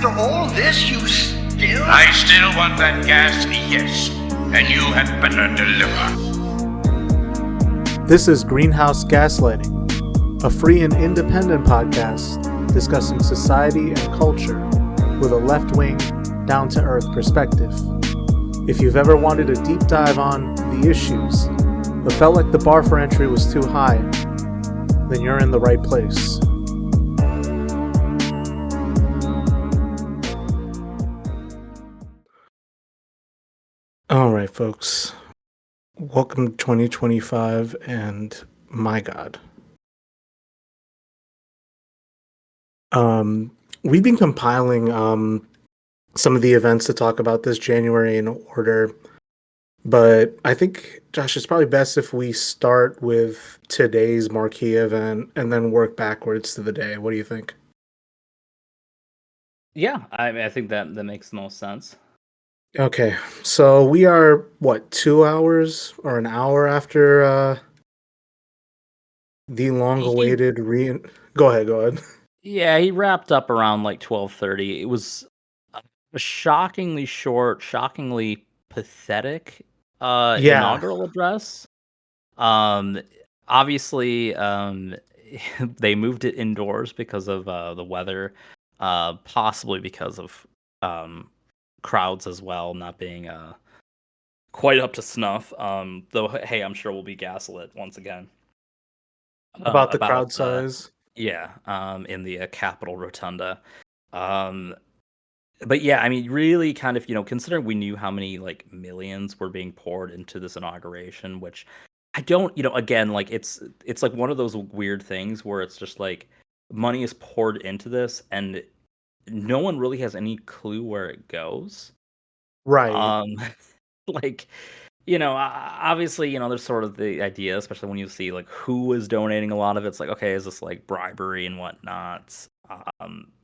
After all this, you still... I still want that gas, yes. And you had better deliver. This is Greenhouse Gaslighting, a free and independent podcast discussing society and culture with a left-wing, down-to-earth perspective. If you've ever wanted a deep dive on the issues, but felt like the bar for entry was too high, then you're in the right place. All right, folks. Welcome to 2025, and my God. We've been compiling some of the events to talk about this January in order, but I think, Josh, it's probably best if we start with today's marquee event and then work backwards to the day. What do you think? Yeah, I think that makes the most sense. Okay, so we are, 2 hours or an hour after the long-awaited Go ahead. Yeah, he wrapped up around like 12:30. It was a shockingly short, shockingly pathetic inaugural address. Obviously, they moved it indoors because of the weather, possibly because of crowds as well not being quite up to snuff. Though, hey, I'm sure we'll be gaslit once again About the crowd size. Yeah, in the Capitol Rotunda. But yeah, I mean, really kind of, considering we knew how many like millions were being poured into this inauguration, which I don't, again, like it's like one of those weird things where it's just like money is poured into this and no one really has any clue where it goes. Right. Like, obviously, there's sort of the idea, especially when you see like who is donating a lot of it. It's like, okay, is this like bribery and whatnot?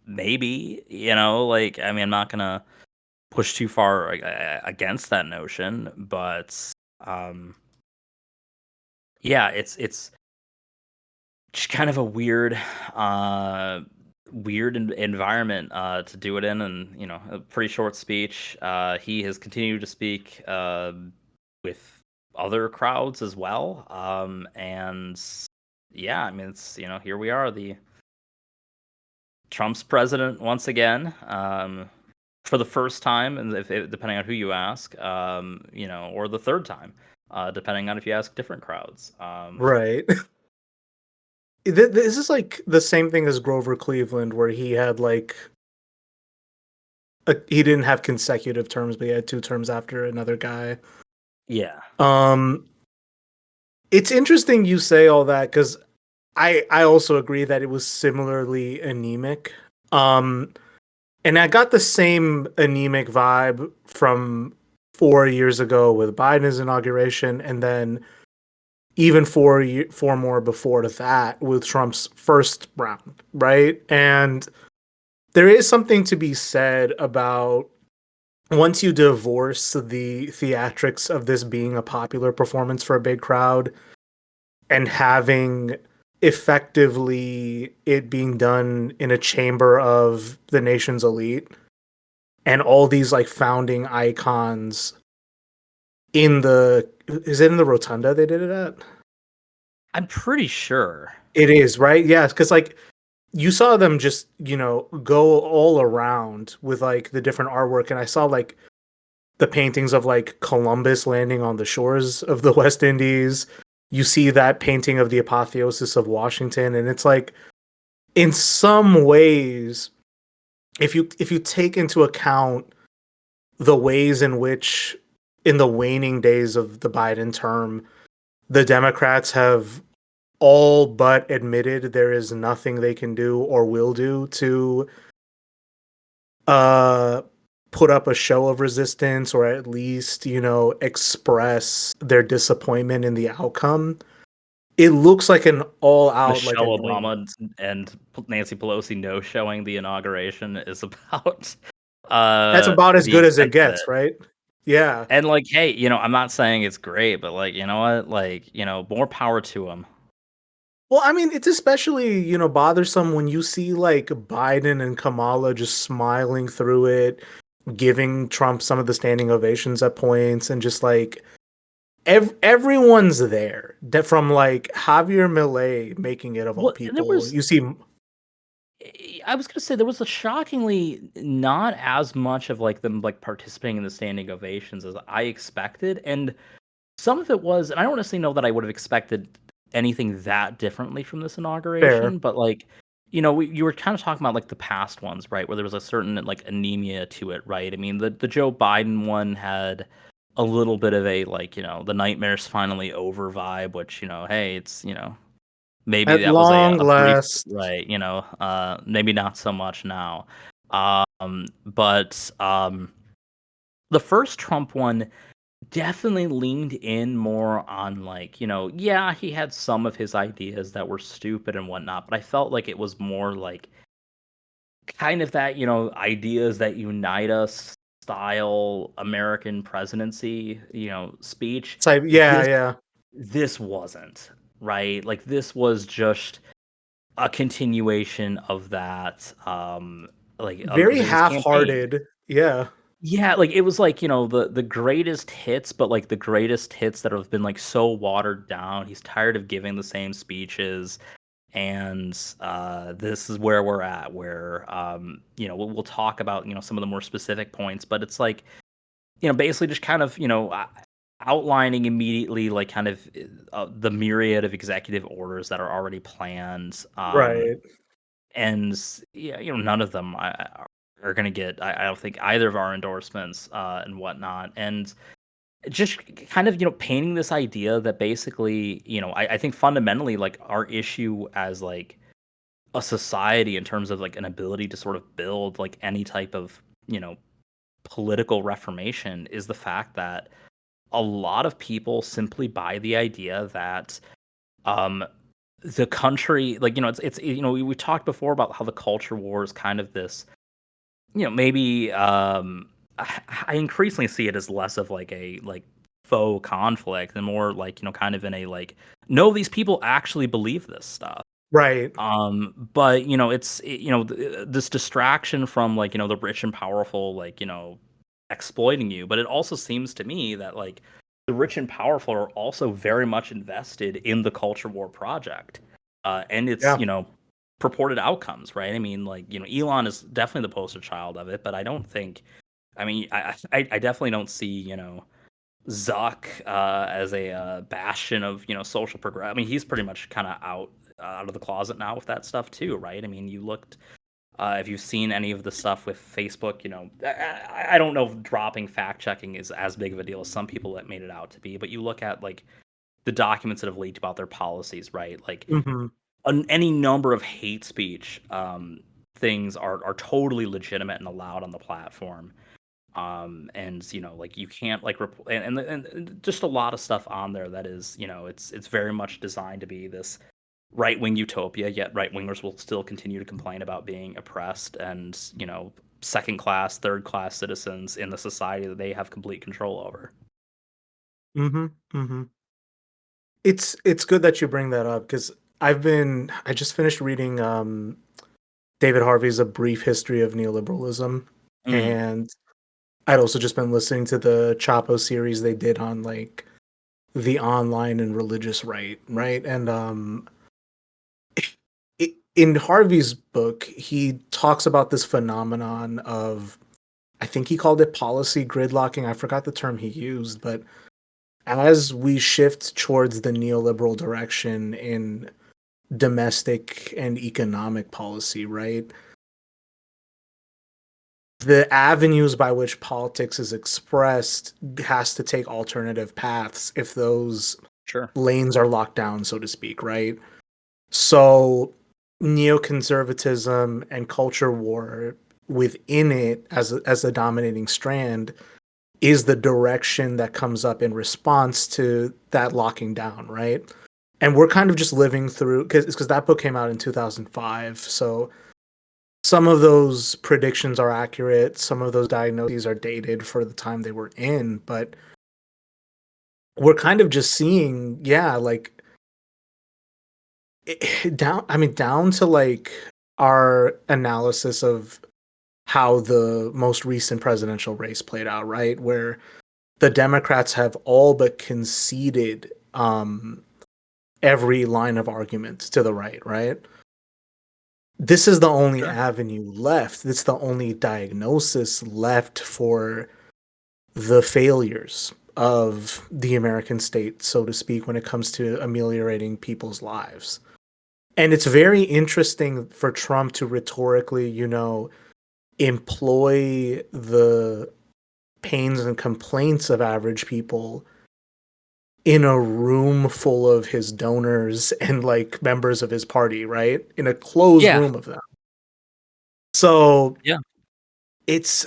Maybe, like, I mean, I'm not gonna push too far against that notion, but yeah, it's just kind of a weird environment to do it in, and a pretty short speech. He has continued to speak with other crowds as well, and yeah, I mean, it's here we are, the Trump's president once again, for the first time, and depending on who you ask, or the third time, depending on if you ask different crowds. Right. This is like the same thing as Grover Cleveland, where he had like he didn't have consecutive terms, but he had 2 terms after another guy. Yeah. It's interesting you say all that because I also agree that it was similarly anemic. And I got the same anemic vibe from 4 years ago with Biden's inauguration, and then even 4 more before that with Trump's first round, right? And there is something to be said about once you divorce the theatrics of this being a popular performance for a big crowd and having effectively it being done in a chamber of the nation's elite and all these like founding icons is it in the rotunda they did it at? I'm pretty sure. It is, right? Yeah, because like you saw them just, go all around with like the different artwork, and I saw like the paintings of like Columbus landing on the shores of the West Indies. You see that painting of the apotheosis of Washington, and it's like in some ways, if you take into account the ways in which in the waning days of the Biden term, the Democrats have all but admitted there is nothing they can do or will do to put up a show of resistance or at least, express their disappointment in the outcome. It looks like an all-out like Obama and Nancy Pelosi no-showing the inauguration is about. That's about as good as it gets, right? Yeah. And like, hey, I'm not saying it's great, but like, you know what? Like, more power to them. Well, I mean, it's especially, bothersome when you see like Biden and Kamala just smiling through it, giving Trump some of the standing ovations at points, and just like everyone's there. That from like Javier Milei making it of all Well, and there people. was You see, I was gonna say there was a shockingly not as much of like them like participating in the standing ovations as I expected, and some of it was, and I don't necessarily know that I would have expected anything that differently from this fair inauguration, but like, you were kind of talking about like the past ones, right, where there was a certain like anemia to it, right? I mean, the Joe Biden one had a little bit of a like, the nightmare's finally over vibe, which hey, it's maybe at that was a long a brief, last. right, maybe not so much now. But the first Trump one definitely leaned in more on like, yeah, he had some of his ideas that were stupid and whatnot, but I felt like it was more like kind of that, ideas that unite us style American presidency, speech. Type, yeah, This yeah. this wasn't, right? Like this was just a continuation of that, of Very his campaign. half-hearted. Yeah. Yeah, like it was like, the greatest hits, but like the greatest hits that have been like so watered down. He's tired of giving the same speeches. And this is where we're at, where we'll talk about some of the more specific points, but it's like basically just kind of outlining immediately like kind of the myriad of executive orders that are already planned. Right. And yeah, none of them are going to get. I don't think either of our endorsements and whatnot. And just kind of painting this idea that basically I think fundamentally like our issue as like a society in terms of like an ability to sort of build like any type of political reformation is the fact that a lot of people simply buy the idea that um the country, like it's we talked before about how the culture war is kind of this maybe I increasingly see it as less of like a like faux conflict and more like kind of in a like, no, these people actually believe this stuff. Right. But this distraction from like the rich and powerful like exploiting you, but it also seems to me that like the rich and powerful are also very much invested in the culture war project, and its Yeah. purported outcomes, right? I mean, like Elon is definitely the poster child of it, but I don't think, I mean, I definitely don't see Zuck as a bastion of social progress. I mean, he's pretty much kind of out of the closet now with that stuff too, right? I mean, you looked if you've seen any of the stuff with Facebook, I don't know if dropping fact checking is as big of a deal as some people that made it out to be, but you look at like the documents that have leaked about their policies, right? Like Hmm. any number of hate speech things are totally legitimate and allowed on the platform. And like you can't like and just a lot of stuff on there that is it's very much designed to be this right-wing utopia, yet right-wingers will still continue to complain about being oppressed and second class, third class citizens in the society that they have complete control over. Hmm. Hmm. It's good that you bring that up because I just finished reading David Harvey's A Brief History of Neoliberalism, Mm, and I'd also just been listening to the Chapo series they did on like the online and religious right? And in Harvey's book, he talks about this phenomenon of, I think he called it policy gridlocking. I forgot the term he used, but as we shift towards the neoliberal direction in domestic and economic policy, right? The avenues by which politics is expressed has to take alternative paths if those sure. lanes are locked down, so to speak, right? So neoconservatism and culture war within it as a dominating strand is the direction that comes up in response to that locking down, right? And we're kind of just living through because that book came out in 2005, so some of those predictions are accurate, some of those diagnoses are dated for the time they were in, but we're kind of just seeing, yeah, like down to like our analysis of how the most recent presidential race played out, right? Where the Democrats have all but conceded every line of argument to the right? This is the only avenue left. It's the only diagnosis left for the failures of the American state, so to speak, when it comes to ameliorating people's lives. And it's very interesting for Trump to rhetorically, employ the pains and complaints of average people in a room full of his donors and like members of his party, right? In a closed room of them. So Yeah. it's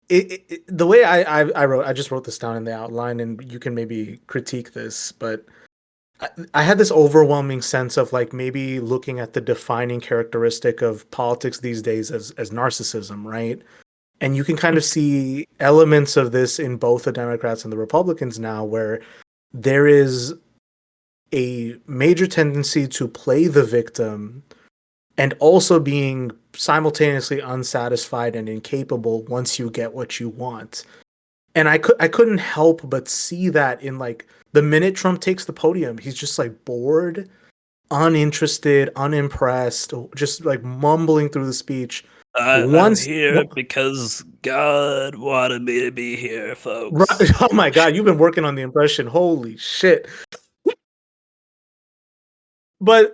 the way I just wrote this down in the outline, and you can maybe critique this, but I had this overwhelming sense of like maybe looking at the defining characteristic of politics these days as narcissism, right? And you can kind of see elements of this in both the Democrats and the Republicans now, where there is a major tendency to play the victim and also being simultaneously unsatisfied and incapable once you get what you want. And I couldn't help but see that in like the minute Trump takes the podium, he's just like bored, uninterested, unimpressed, just like mumbling through the speech. I'm here because God wanted me to be here, folks. Right, oh my God, you've been working on the impression. Holy shit. But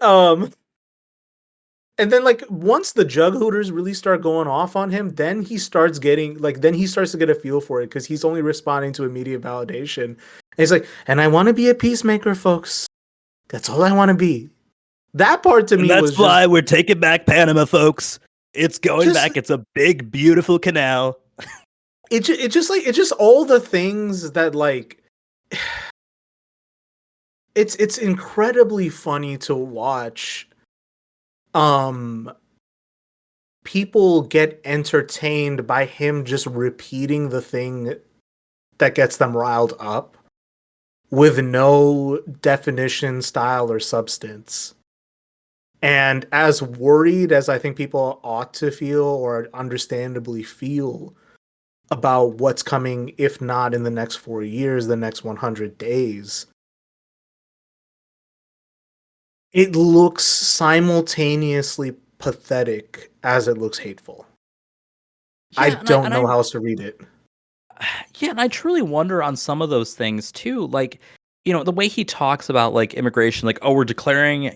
and then like once the jug hooters really start going off on him, then he starts to get a feel for it because he's only responding to immediate validation. And he's like, and I want to be a peacemaker, folks. That's all I want to be. That part to me was that's why we're taking back Panama, folks. It's going back. It's a big, beautiful canal. It's just all the things that like it's incredibly funny to watch people get entertained by him just repeating the thing that gets them riled up with no definition, style, or substance. And as worried as I think people ought to feel or understandably feel about what's coming, if not in the next 4 years, the next 100 days, it looks simultaneously pathetic as it looks hateful. I don't know how else to read it. Yeah, and I truly wonder on some of those things too. Like, the way he talks about like immigration, like, oh, we're declaring,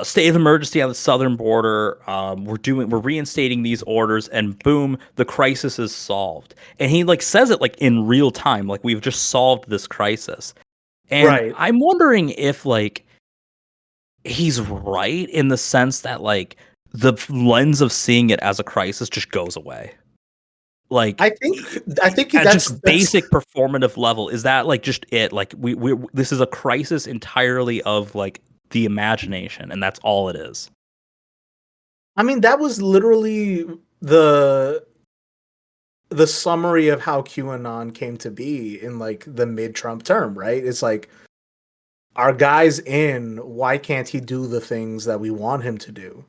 state of emergency on the southern border. We're reinstating these orders, and boom, the crisis is solved. And he like says it like in real time, like we've just solved this crisis. And Right. I'm wondering if like he's right in the sense that like the lens of seeing it as a crisis just goes away. Like I think at that's just basic performative level, is that like just it? Like we this is a crisis entirely of like the imagination, and that's all it is. I mean, that was literally the summary of how QAnon came to be in like the mid-Trump term, right? It's like, our guy's in, why can't he do the things that we want him to do?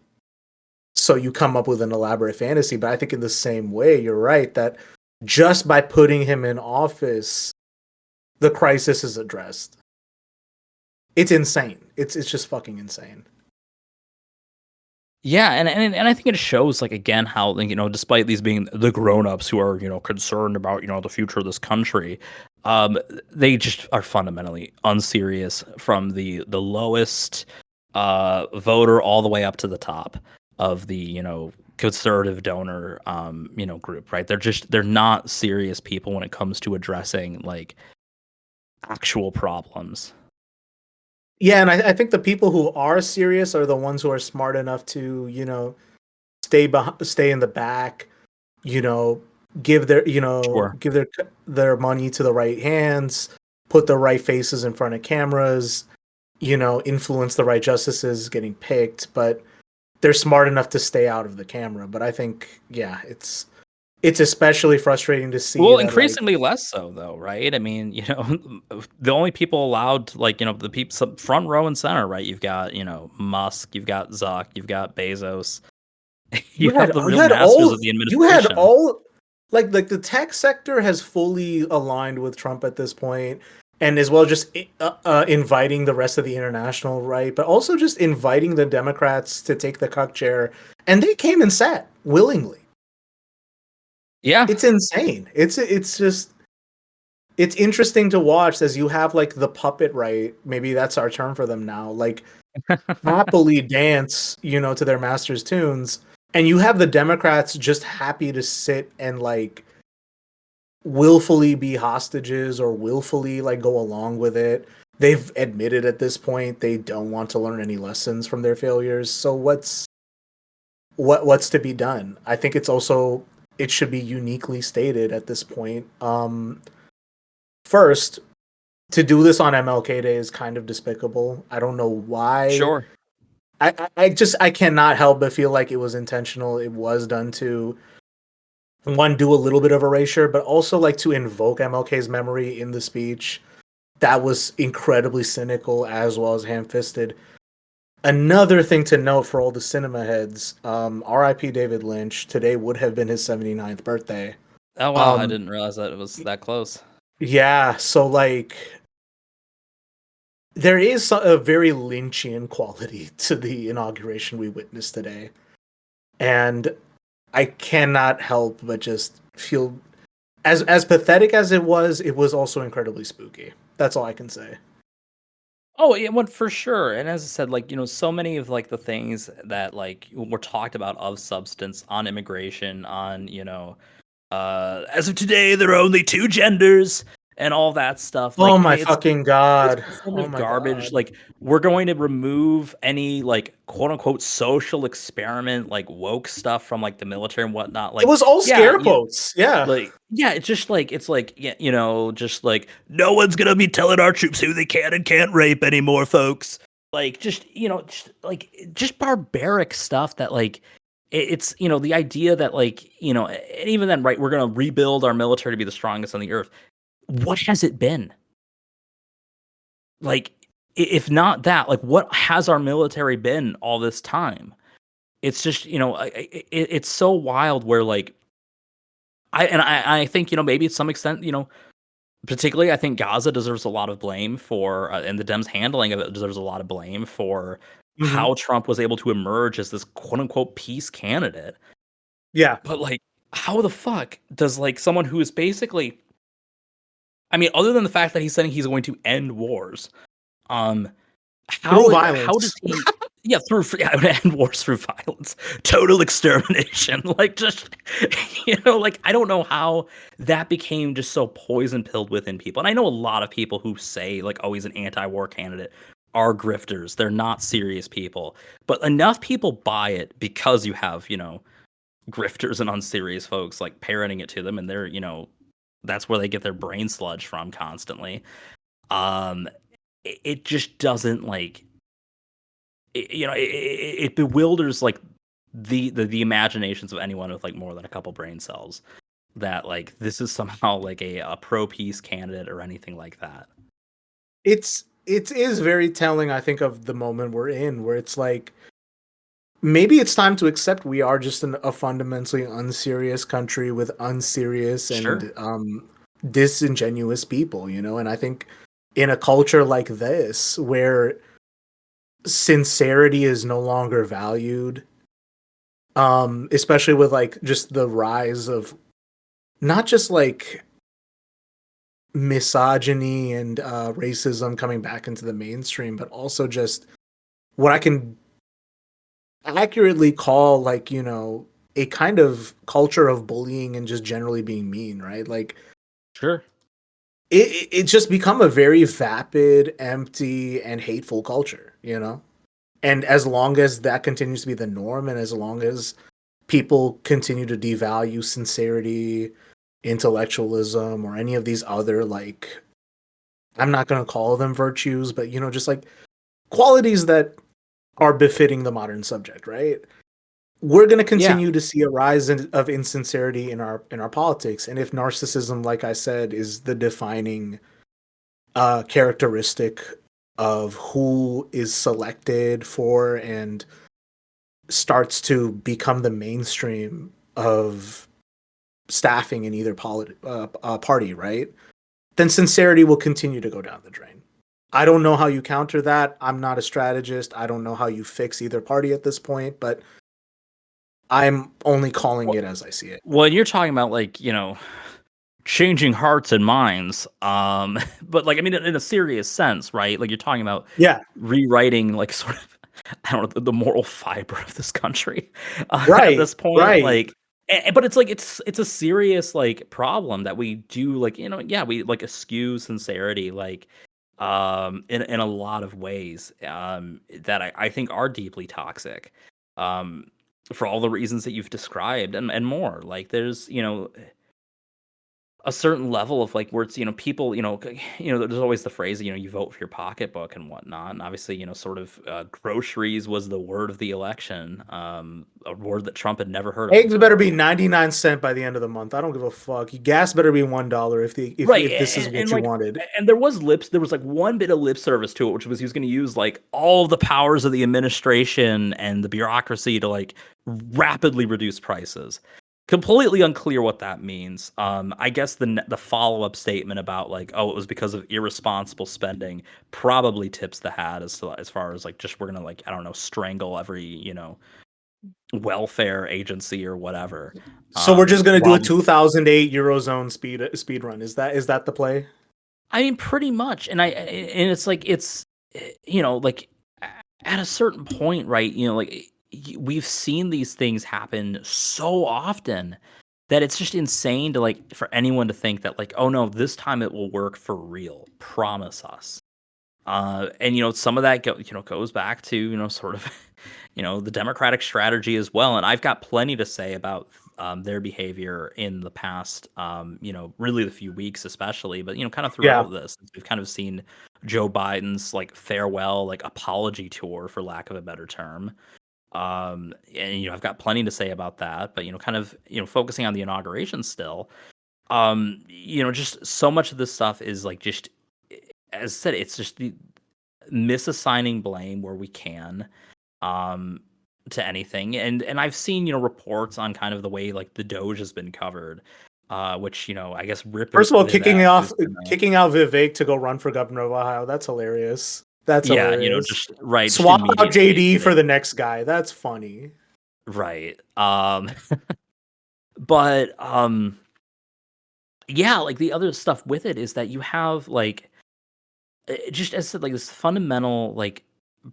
So you come up with an elaborate fantasy, but I think in the same way, you're right, that just by putting him in office, the crisis is addressed. It's insane. It's just fucking insane. Yeah, and I think it shows like again how like, despite these being the grown-ups who are concerned about the future of this country, they just are fundamentally unserious from the lowest voter all the way up to the top of the conservative donor group, right? They're not serious people when it comes to addressing like actual problems. Yeah, and I think the people who are serious are the ones who are smart enough to, stay in the back, give their, Sure. give their money to the right hands, put the right faces in front of cameras, influence the right justices getting picked, but they're smart enough to stay out of the camera. But I think, yeah, it's especially frustrating to see Well, that, like, increasingly less so, though, right? I mean, the only people allowed, like, the people front row and center, right? You've got, Musk, you've got Zuck, you've got Bezos. You have the real masters of the you had administration. all like the tech sector has fully aligned with Trump at this point, and as well just inviting the rest of the international right, but also just inviting the Democrats to take the cuck chair, and they came and sat willingly. Yeah. It's insane. It's just it's interesting to watch as you have like the puppet right. Maybe that's our term for them now. Like happily dance, to their master's tunes. And you have the Democrats just happy to sit and like willfully be hostages or willfully like go along with it. They've admitted at this point they don't want to learn any lessons from their failures. So what's to be done? I think it should be uniquely stated at this point. First, to do this on MLK Day is kind of despicable. I don't know why. Sure. I cannot help but feel like it was intentional. It was done to one, do a little bit of erasure, but also like to invoke MLK's memory in the speech. That was incredibly cynical as well as ham-fisted. Another thing to note for all the cinema heads, R.I.P. David Lynch. Today would have been his 79th birthday. Oh, wow. I didn't realize that it was that close. Yeah, so like there is a very Lynchian quality to the inauguration we witnessed today. And I cannot help but just feel as pathetic as it was also incredibly spooky. That's all I can say. Oh, yeah, well, for sure. And as I said, like, so many of like the things that like were talked about of substance on immigration, on, as of today, there are only two genders and all that stuff. Like, Oh my it's fucking god. conservative Oh my garbage. god. Like, we're going to remove any like quote unquote social experiment, like woke stuff from like the military and whatnot. Like, It was all yeah, scare quotes. Yeah. like, yeah, it's like, yeah, just like No one's gonna be telling our troops who they can and can't rape anymore, folks. like just barbaric stuff that like it's the idea that like and even then, right, we're gonna rebuild our military to be the strongest on the earth. What has it been? Like, if not that, like, what has our military been all this time? It's just, it's so wild where like I think, maybe to some extent, particularly I think Gaza deserves a lot of blame for, and the Dems handling of it deserves a lot of blame for how Trump was able to emerge as this quote unquote peace candidate. Yeah. But like, how the fuck does like someone who is basically, I mean, other than the fact that he's saying he's going to end wars, Through how violence. does he? Yeah, end wars through violence, total extermination. Like, just like I don't know how that became just so poison pilled within people. And I know a lot of people who say like, "Oh, he's an anti-war candidate," are grifters. They're not serious people. But enough people buy it because you have grifters and unserious folks like parroting it to them, and they're that's where they get their brain sludge from constantly. It just doesn't like. It bewilders like the imaginations of anyone with like more than a couple brain cells that like this is somehow like a pro peace candidate or anything like that. It is very telling, I think, of the moment we're in, where it's like maybe it's time to accept we are just a fundamentally unserious country with unserious and disingenuous people, and I think in a culture like this where sincerity is no longer valued, especially with like just the rise of not just like misogyny and racism coming back into the mainstream, but also just what I can accurately call like a kind of culture of bullying and just generally being mean, right? Like Sure. it's just become a very vapid, empty, and hateful culture, And as long as that continues to be the norm, and as long as people continue to devalue sincerity, intellectualism, or any of these other, like, I'm not going to call them virtues, but, just like qualities that are befitting the modern subject, right? we're going to Yeah. continue to see a rise of insincerity in our politics. And if narcissism, like I said, is the defining characteristic of who is selected for and starts to become the mainstream of staffing in either party, right? Then sincerity will continue to go down the drain. I don't know how you counter that. I'm not a strategist. I don't know how you fix either party at this point, but I'm only calling it as I see it. Well, you're talking about like, changing hearts and minds. But like, I mean, in a serious sense, right? Like you're talking about rewriting like sort of, I don't know, the moral fiber of this country at this point. Right. Like, but it's like, it's a serious like problem that we do like, we like eschew sincerity, like, in a lot of ways, that I think are deeply toxic. For all the reasons that you've described and more. Like there's, a certain level of like where it's, people, there's always the phrase, you vote for your pocketbook and whatnot. And obviously, sort of groceries was the word of the election, a word that Trump had never heard of. Eggs better be 99 cents by the end of the month. I don't give a fuck. Gas better be $1 if this is what you wanted. And there was like one bit of lip service to it, which was he was going to use like all of the powers of the administration and the bureaucracy to like rapidly reduce prices. Completely unclear what that means. I guess the follow-up statement about like, oh, it was because of irresponsible spending probably tips the hat as far as like just we're gonna like, I don't know, strangle every welfare agency or whatever. So we're just gonna do a 2008 Eurozone speed run. Is that the play? I mean, pretty much. And it's like like at a certain point, right? Like we've seen these things happen so often that it's just insane to like for anyone to think that like, oh no, this time it will work for real. Promise us. And some of that goes back to sort of the Democratic strategy as well. And I've got plenty to say about their behavior in the past, really the few weeks especially, but kind of throughout this, we've kind of seen Joe Biden's like farewell, like apology tour, for lack of a better term. And I've got plenty to say about that, but kind of focusing on the inauguration still, just so much of this stuff is like just, as I said, it's just the misassigning blame where we can to anything, and I've seen reports on kind of the way like the Doge has been covered, which I guess first of all, kicking out Vivek to go run for governor of Ohio, that's hilarious. That's hilarious. Just right. Swap out JD for the next guy. That's funny. Right. But like the other stuff with it is that you have like just as I said, like this fundamental like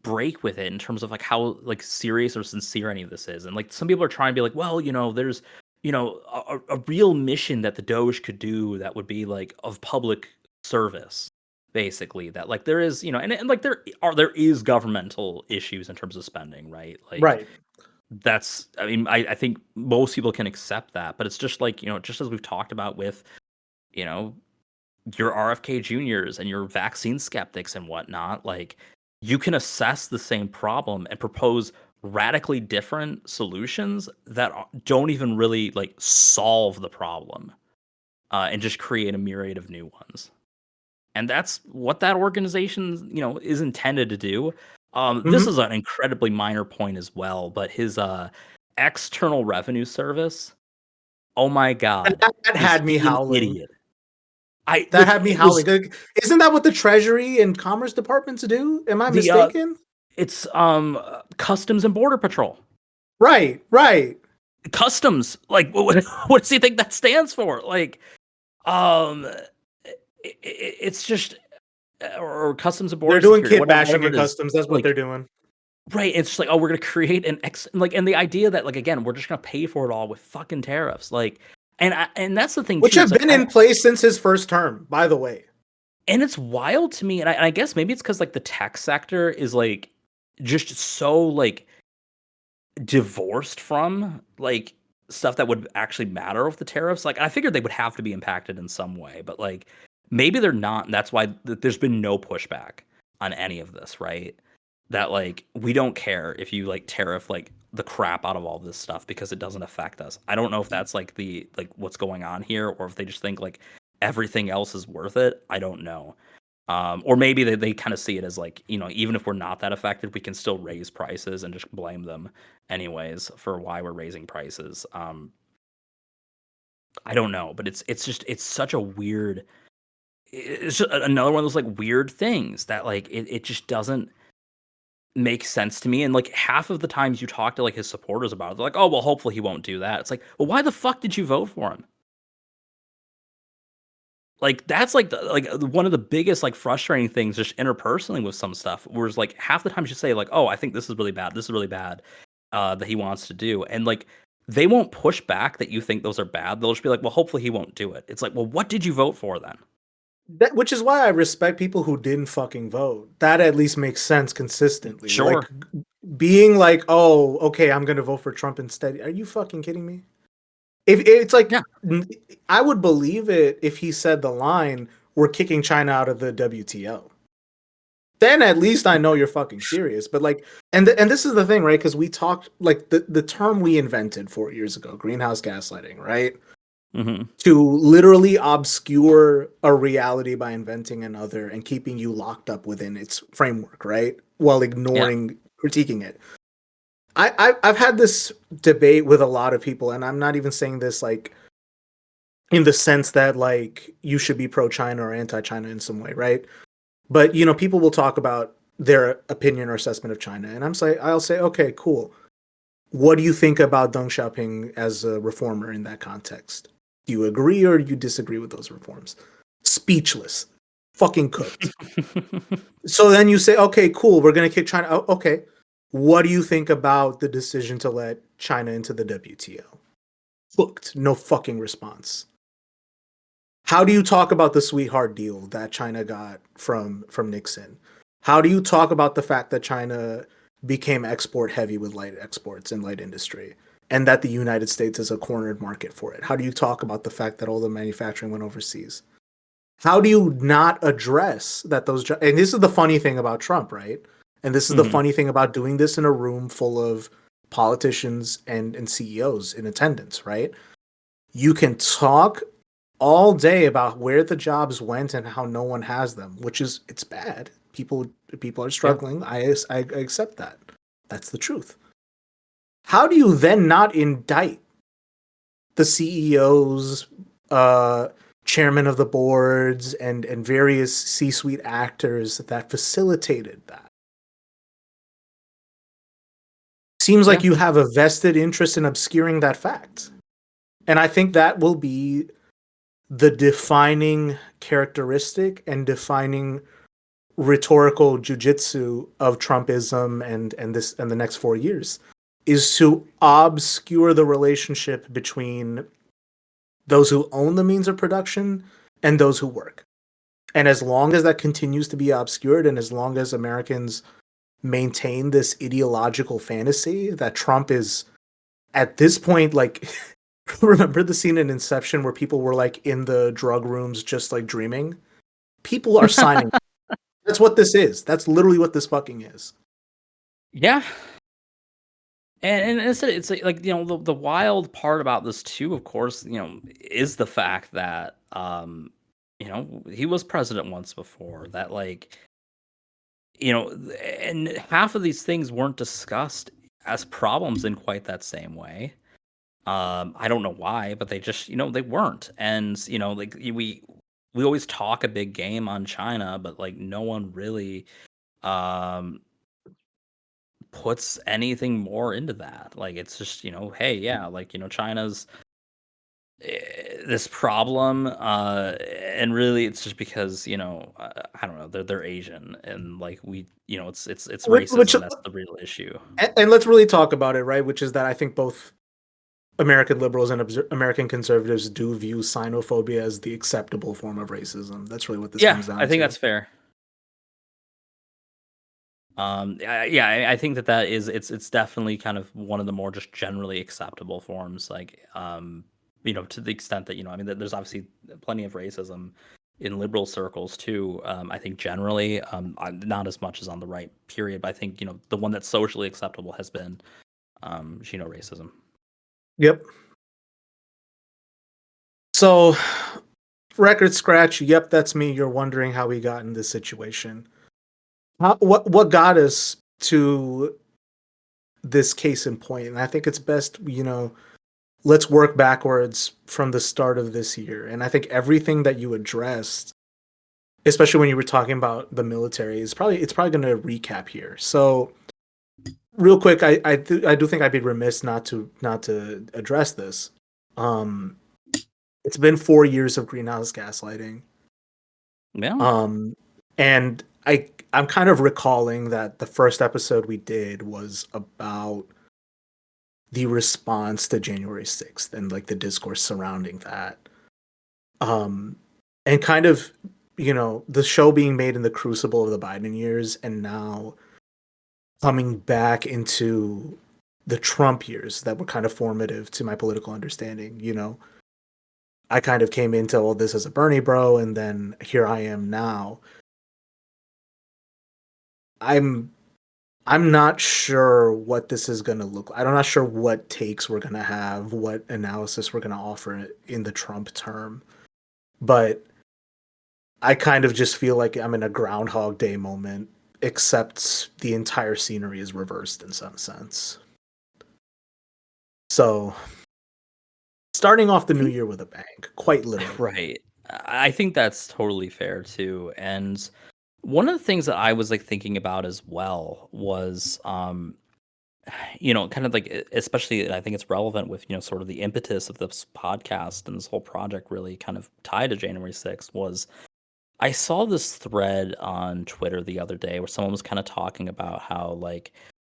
break with it in terms of like how like serious or sincere any of this is. And like some people are trying to be like, well, there's a real mission that the Doge could do that would be like of public service. Basically, that like there is, and like there is governmental issues in terms of spending, right? Like, right. That's, I mean, I think most people can accept that, but it's just like, just as we've talked about with, your RFK Juniors and your vaccine skeptics and whatnot, like you can assess the same problem and propose radically different solutions that don't even really like solve the problem, and just create a myriad of new ones. And that's what that organization, is intended to do. This is an incredibly minor point as well, but his external revenue service, oh my God. That had me howling. Idiot. That had me howling. Isn't that what the Treasury and Commerce departments do? Am I mistaken? It's Customs and Border Patrol. Right. Customs. Like, what does he think that stands for? Like, it's just, or Customs and Border. They're doing kid bashing in Customs. That's what they're doing. Right. It's just like, oh, we're gonna create an and the idea that like again, we're just gonna pay for it all with fucking tariffs. Like, and that's the thing, which have been in place since his first term, by the way. And it's wild to me, and I guess maybe it's because like the tech sector is like just so like divorced from like stuff that would actually matter with the tariffs. Like I figured they would have to be impacted in some way, but like. Maybe they're not, and that's why there's been no pushback on any of this, right? That, like, we don't care if you, like, tariff, like, the crap out of all this stuff because it doesn't affect us. I don't know if that's like what's going on here, or if they just think like everything else is worth it. I don't know. Or maybe they kind of see it as like, even if we're not that affected, we can still raise prices and just blame them anyways for why we're raising prices. I don't know, but it's such a weird. It's just another one of those like weird things that like it just doesn't make sense to me. And like half of the times you talk to like his supporters about it, they're like, oh well, hopefully he won't do that. It's like, well, why the fuck did you vote for him? Like that's like one of the biggest like frustrating things just interpersonally with some stuff. Whereas like half the time you say like, oh, I think this is really bad. This is really bad that he wants to do, and like they won't push back that you think those are bad. They'll just be like, well, hopefully he won't do it. It's like, well, what did you vote for then? Which is why I respect people who didn't fucking vote. That at least makes sense consistently. Sure. Like being like, oh, okay, I'm gonna vote for Trump instead. Are you fucking kidding me? If it's like, Yeah. I would believe it if he said the line, "We're kicking China out of the WTO." Then at least I know you're fucking serious. But like, and this is the thing, right? Because we talked like the term we invented 4 years ago, greenhouse gaslighting, right? Mm-hmm. To literally obscure a reality by inventing another and keeping you locked up within its framework, right? While ignoring critiquing it. I've had this debate with a lot of people, and I'm not even saying this like in the sense that like you should be pro-China or anti-China in some way, right? But people will talk about their opinion or assessment of China, and I'll say, okay, cool. What do you think about Deng Xiaoping as a reformer in that context? Do you agree or do you disagree with those reforms? Speechless. Fucking cooked. So then you say, okay, cool, we're going to kick China. Oh, okay. What do you think about the decision to let China into the WTO? Hooked. No fucking response. How do you talk about the sweetheart deal that China got from Nixon? How do you talk about the fact that China became export heavy with light exports and light industry, and that the United States is a cornered market for it? How do you talk about the fact that all the manufacturing went overseas? How do you not address that and this is the funny thing about Trump, right? And this is the funny thing about doing this in a room full of politicians and CEOs in attendance, right? You can talk all day about where the jobs went and how no one has them, which is, it's bad. People are struggling. Yeah. I accept that. That's the truth. How do you then not indict the CEOs, chairman of the boards, and various C-suite actors that facilitated that? Seems like you have a vested interest in obscuring that fact. And I think that will be the defining characteristic and defining rhetorical jujitsu of Trumpism and the next 4 years, is to obscure the relationship between those who own the means of production and those who work. And as long as that continues to be obscured, and as long as Americans maintain this ideological fantasy that Trump is, at this point, like, remember the scene in Inception where people were like in the drug rooms just like dreaming? People are signing. That's what this is. That's literally what this fucking is. Yeah. And it's like, the wild part about this too, of course, is the fact that he was president once before, that like, and half of these things weren't discussed as problems in quite that same way. I don't know why, but they just, they weren't. And, like we always talk a big game on China, but like no one really puts anything more into that. Like it's just, hey, yeah, like, China's this problem, and really it's just because, I don't know, they're Asian, and like we, it's racism, that's the real issue. And let's really talk about it, right? Which is that I think both American liberals and American conservatives do view xenophobia as the acceptable form of racism. That's really what this comes down to. I think that's fair. I think that is, it's definitely kind of one of the more just generally acceptable forms, like, to the extent that, I mean, there's obviously plenty of racism in liberal circles too. I think generally, not as much as on the right period, but I think, the one that's socially acceptable has been racism. Yep. So, record scratch. Yep, that's me. You're wondering how we got in this situation. What got us to this case in point? And I think it's best, let's work backwards from the start of this year. And I think everything that you addressed, especially when you were talking about the military, it's probably going to recap here. So, real quick, I do think I'd be remiss not to address this. It's been 4 years of greenhouse gaslighting. Yeah. And I'm kind of recalling that the first episode we did was about the response to January 6th and like the discourse surrounding that. And kind of, the show being made in the crucible of the Biden years and now coming back into the Trump years that were kind of formative to my political understanding, I kind of came into all this as a Bernie bro, and then here I am now. I'm not sure what this is going to look like. I'm not sure what takes we're going to have, what analysis we're going to offer in the Trump term. But I kind of just feel like I'm in a Groundhog Day moment, except the entire scenery is reversed in some sense. So, starting off the new year with a bang, quite literally. Right. I think that's totally fair too. And one of the things that I was like thinking about as well was kind of like especially I think it's relevant with, sort of the impetus of this podcast and this whole project really kind of tied to January 6th was I saw this thread on Twitter the other day where someone was kind of talking about how like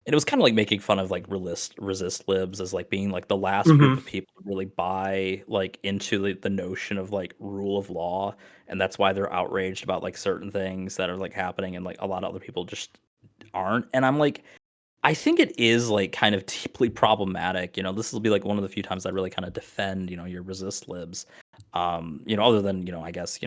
and it was kind of like making fun of like resist libs as like being like the last group of people to really buy like into the notion of like rule of law, and that's why they're outraged about like certain things that are like happening and like a lot of other people just aren't. And I'm like, I think it is like kind of deeply problematic. This will be like one of the few times I really kind of defend, your resist libs. Other than, I guess,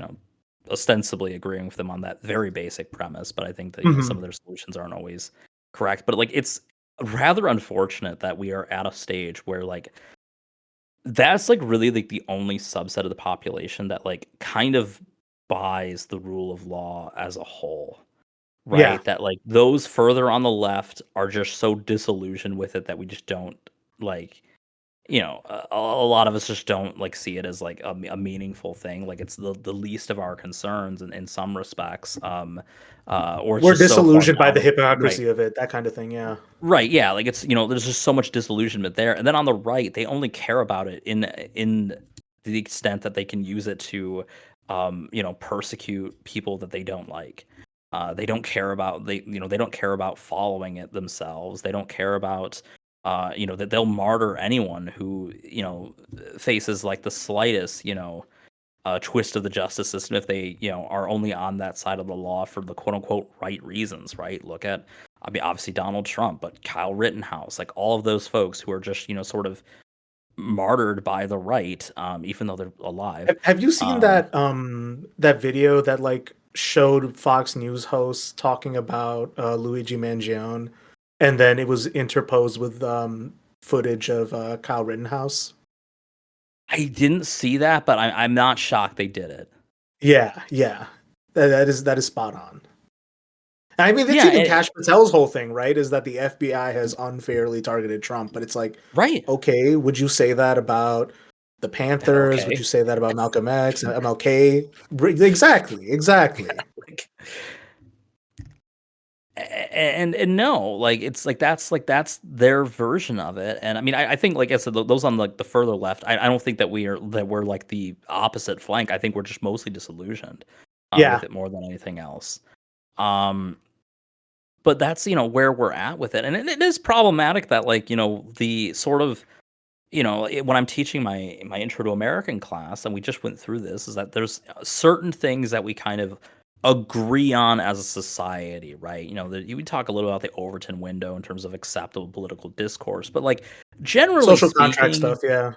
ostensibly agreeing with them on that very basic premise, but I think that some of their solutions aren't always correct. But like it's rather unfortunate that we are at a stage where like that's like really like the only subset of the population that like kind of buys the rule of law as a whole. Yeah. Right? That like those further on the left are just so disillusioned with it that we just don't like a lot of us just don't like see it as like a meaningful thing. Like it's the least of our concerns in some respects. Or it's We're just so far disillusioned by down the right. hypocrisy of it, that kind of thing, yeah. Right, yeah, like it's there's just so much disillusionment there. And then on the right, they only care about it in the extent that they can use it to persecute people that they don't like. They don't care about they don't care about following it themselves. They don't care about that they'll martyr anyone who, faces like the slightest, twist of the justice system if they, are only on that side of the law for the quote unquote right reasons, right? Look at, I mean, obviously Donald Trump, but Kyle Rittenhouse, like all of those folks who are just, sort of martyred by the right, even though they're alive. Have you seen that that video that like showed Fox News hosts talking about Luigi Mangione, and then it was interposed with footage of Kyle Rittenhouse? I didn't see that, but I'm not shocked they did it. Yeah, that is spot on. I mean, that's Yeah, even Kash Patel's whole thing, right? Is that the FBI has unfairly targeted Trump, but it's like, right. okay, would you say that about the Panthers? Okay. Would you say that about Malcolm X and MLK? Exactly. Like, and no, like it's like that's their version of it. And I mean, I think like I said, those on like the further left, I don't think that we're like the opposite flank. I think we're just mostly disillusioned Yeah. with it more than anything else. But that's where we're at with it, and it is problematic that like the sort of when I'm teaching my intro to American class, and we just went through this, is that there's certain things that we kind of agree on as a society, right? We talk a little about the Overton window in terms of acceptable political discourse, but like generally Social speaking, contract stuff, yeah.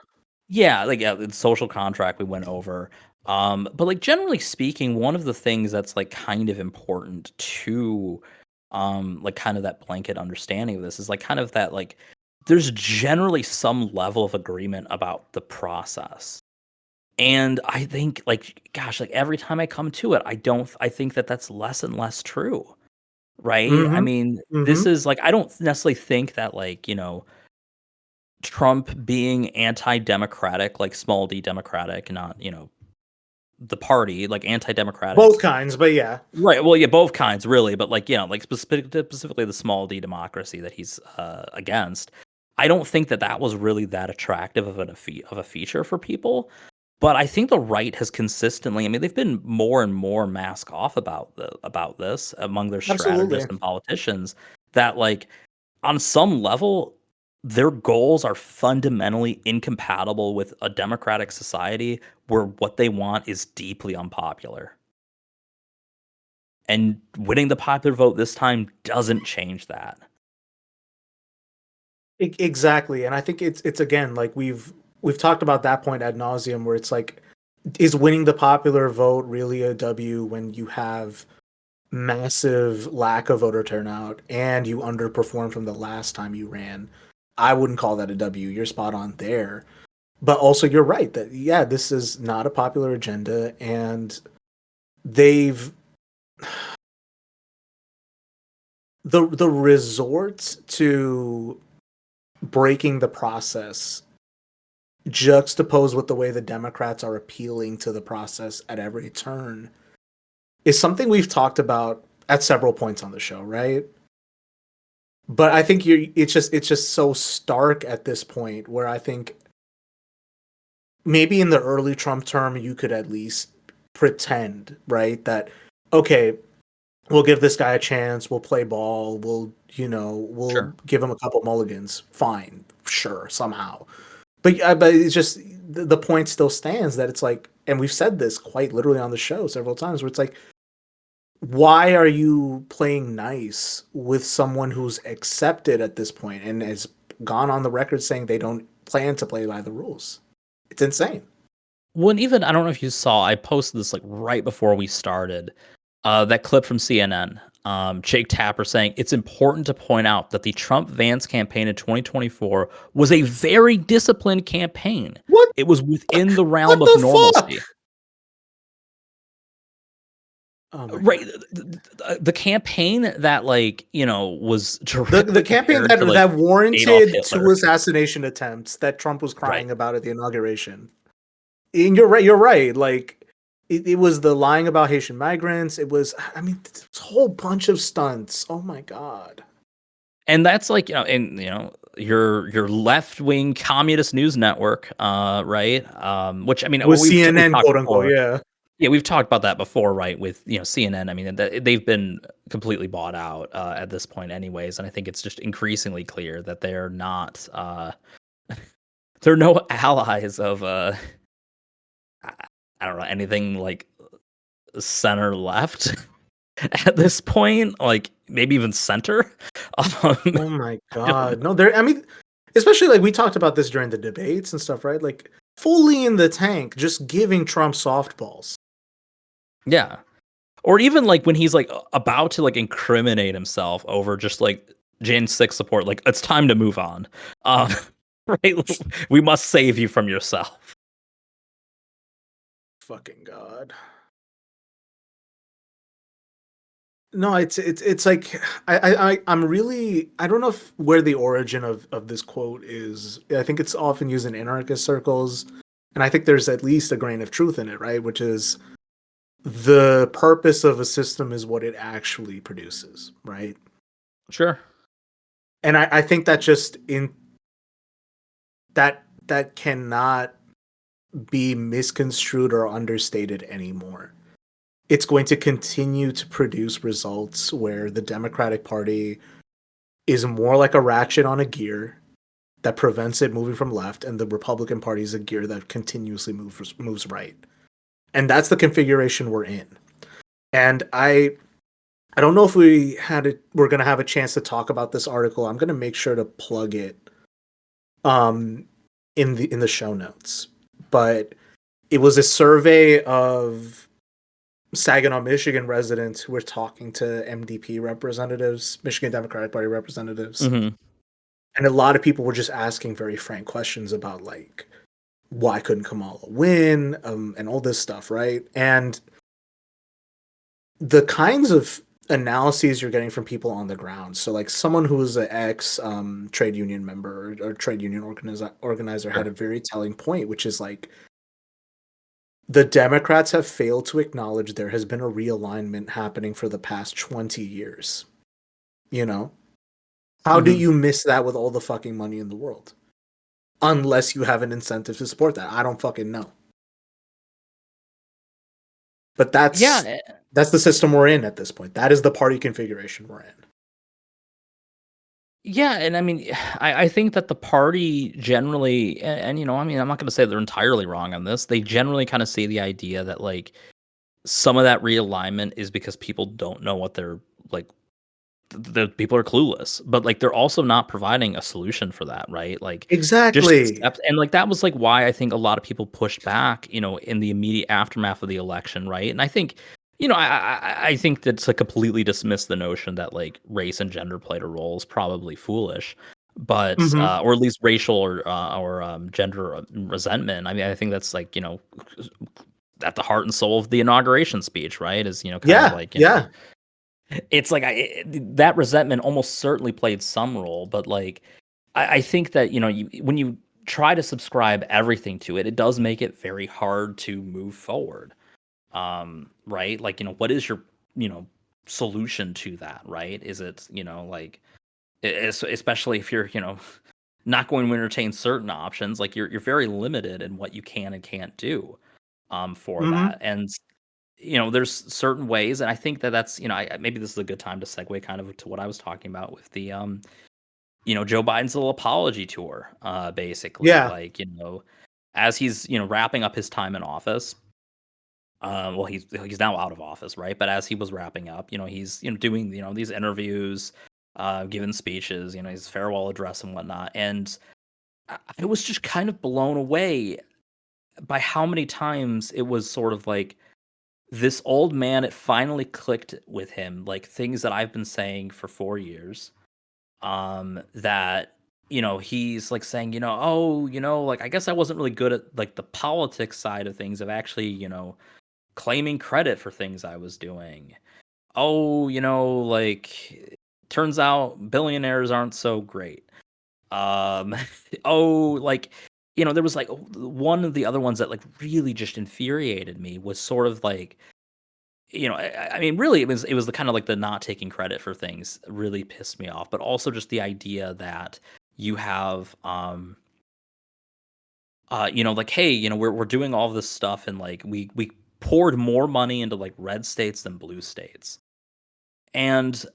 Yeah, like the social contract we went over. But like generally speaking, one of the things that's like kind of important to like kind of that blanket understanding of this is like kind of that like there's generally some level of agreement about the process. And I think, like, gosh, like every time I come to it, I think that that's less and less true, right? I Mm-hmm. mean, this Mm-hmm. is like, I don't necessarily think that, like, Trump being anti-democratic, like small d democratic, not, the party, like anti-democratic. Both kinds, but yeah. Right. Well, yeah, both kinds, really, but like like specifically the small d democracy that he's against. I don't think that that was really that attractive of a feature for people. But I think the right has consistently. I mean, they've been more and more mask off about this among their Absolutely. strategists and politicians. That, like, on some level, their goals are fundamentally incompatible with a democratic society where what they want is deeply unpopular. And winning the popular vote this time doesn't change that. Exactly. And I think it's again, like we've talked about that point ad nauseum, where it's like, is winning the popular vote really a W when you have massive lack of voter turnout and you underperformed from the last time you ran? I wouldn't call that a W. You're spot on there. But also you're right that, yeah, this is not a popular agenda, and they've the resort to breaking the process juxtaposed with the way the Democrats are appealing to the process at every turn is something we've talked about at several points on the show, right? But I think it's just so stark at this point, where I think maybe in the early Trump term you could at least pretend, right, that okay, we'll give this guy a chance, we'll play ball, we'll Sure. give him a couple mulligans, fine, sure, somehow. But it's just the point still stands that it's like, and we've said this quite literally on the show several times, where it's like, why are you playing nice with someone who's accepted at this point and has gone on the record saying they don't plan to play by the rules? It's insane. Well, and even I don't know if you saw, I posted this like right before we started. That clip from CNN. Jake Tapper saying it's important to point out that the Trump Vance campaign in 2024 was a very disciplined campaign. What? It was within the What realm of the fuck? normalcy. Oh my Right. god. The campaign that, like, was The directly campaign compared that to, like, that Adolf warranted two Hitler. assassination attempts that Trump was Right. crying about at the inauguration. And you're right. You're right. Like it was the lying about Haitian migrants. It was. I mean, it's a whole bunch of stunts. Oh my god. And that's like, your left-wing communist news network, right? Which, I mean, With we've CNN, talked quote unquote. before. Yeah. Yeah, we've talked about that before, right? With, CNN. I mean, they've been completely bought out at this point, anyways. And I think it's just increasingly clear that they're not, they're no allies of, I don't know, anything like center left at this point, like maybe even center. Oh my I don't god. know. No, there. I mean, especially like we talked about this during the debates and stuff, right? Like fully in the tank, just giving Trump softballs. Yeah. Or even like when he's like about to like incriminate himself over just like Jan 6 support, like it's time to move on. Um, right? We must save you from yourself. Fucking god. No, it's like I'm really, I don't know if where the origin of this quote is. I think it's often used in anarchist circles, and I think there's at least a grain of truth in it, right? Which is the purpose of a system is what it actually produces, right? Sure. And I think that just in that cannot be misconstrued or understated anymore. It's going to continue to produce results where the Democratic Party is more like a ratchet on a gear that prevents it moving from left, and the Republican Party is a gear that continuously moves right. And that's the configuration we're in. And I don't know if we're going to have a chance to talk about this article. I'm going to make sure to plug it in the show notes. But it was a survey of Saginaw, Michigan residents who were talking to MDP representatives, Michigan Democratic Party representatives. Mm-hmm. And a lot of people were just asking very frank questions about like why couldn't Kamala win, and all this stuff, right? And the kinds of analyses you're getting from people on the ground. So like someone who was an ex trade union member or trade union organizer had a very telling point, which is like the Democrats have failed to acknowledge there has been a realignment happening for the past 20 years. You know? How do you miss that with all the fucking money in the world? Unless you have an incentive to support that. I don't fucking know. But that's the system we're in at this point. That is the party configuration we're in. Yeah, and I mean, I think that the party generally, and you know, I mean, I'm not going to say they're entirely wrong on this. They generally kind of see the idea that like some of that realignment is because people don't know what they're like. The people are clueless, but like they're also not providing a solution for that, right? Like Exactly. and like that was like why I think a lot of people pushed back, you know, in the immediate aftermath of the election, right? And I think, you know, I think that to completely dismiss the notion that like race and gender played a role is probably foolish, but or at least racial or gender resentment. I mean, I think that's like, you know, at the heart and soul of the inauguration speech, right? Is, you know, kind of like, you know, it's like that resentment almost certainly played some role, but like I think that, you know, when you try to subscribe everything to it, it does make it very hard to move forward. Right? Like, you know, what is your, you know, solution to that, right? Is it, you know, like especially if you're, you know, not going to entertain certain options, like you're very limited in what you can and can't do for that. And you know, there's certain ways, and I think that that's, you know, maybe this is a good time to segue kind of to what I was talking about with the you know, Joe Biden's little apology tour, basically, Yeah. like, you know, as he's, you know, wrapping up his time in office. Well, he's now out of office, right? But as he was wrapping up, you know, he's, you know, doing, you know, these interviews, giving speeches, you know, his farewell address and whatnot, and I was just kind of blown away by how many times it was sort of like this old man, it finally clicked with him, like things that I've been saying for 4 years. That, you know, he's like saying, you know, oh, you know, like I guess I wasn't really good at like the politics side of things, of actually, you know, claiming credit for things I was doing. Oh, you know, like turns out billionaires aren't so great. Um, oh, like, you know, there was like one of the other ones that like really just infuriated me was sort of like, you know, I mean, really, it was the kind of like the not taking credit for things really pissed me off, but also just the idea that you have, you know, like, hey, you know, we're doing all this stuff, and like we poured more money into like red states than blue states, and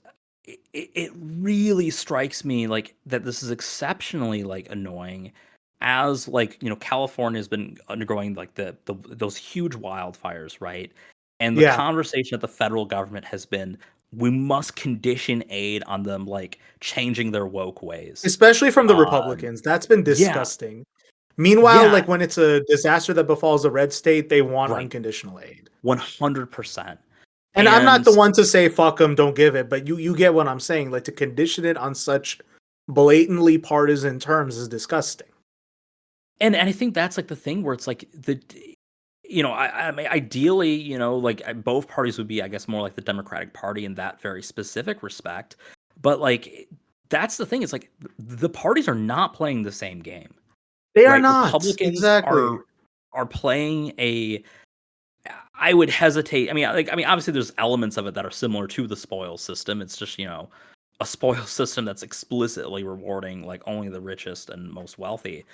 it really strikes me like that this is exceptionally like annoying, as like, you know, California has been undergoing like the those huge wildfires, right? And the Yeah. conversation at the federal government has been, we must condition aid on them like changing their woke ways. Especially from the Um, Republicans. That's been yeah, disgusting. Meanwhile, yeah, like when it's a disaster that befalls a red state, they want right, unconditional aid. 100%. And I'm not And the one to say fuck them, don't give it, but you get what I'm saying. Like to condition it on such blatantly partisan terms is disgusting. and I think that's like the thing where it's like you know, I mean, ideally, you know, like both parties would be, I guess, more like the Democratic Party in that very specific respect. But like, that's the thing. It's like the parties are not playing the same game, They are right? not. Republicans Exactly. are playing a. I would hesitate. I mean, obviously, there's elements of it that are similar to the spoils system. It's just, you know, a spoils system that's explicitly rewarding like only the richest and most wealthy.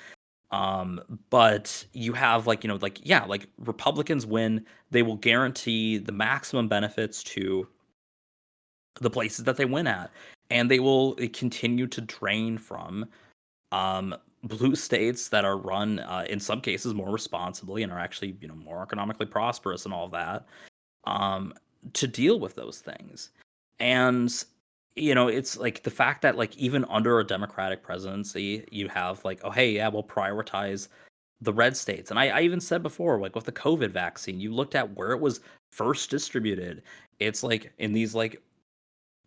But you have like, you know, like, yeah, like Republicans win, they will guarantee the maximum benefits to the places that they win at, and they will continue to drain from blue states that are run in some cases more responsibly and are actually, you know, more economically prosperous and all that, um, to deal with those things. And you know, it's like the fact that like even under a Democratic presidency, you have like, oh hey, yeah, we'll prioritize the red states. And I even said before, like with the COVID vaccine, you looked at where it was first distributed. It's like in these like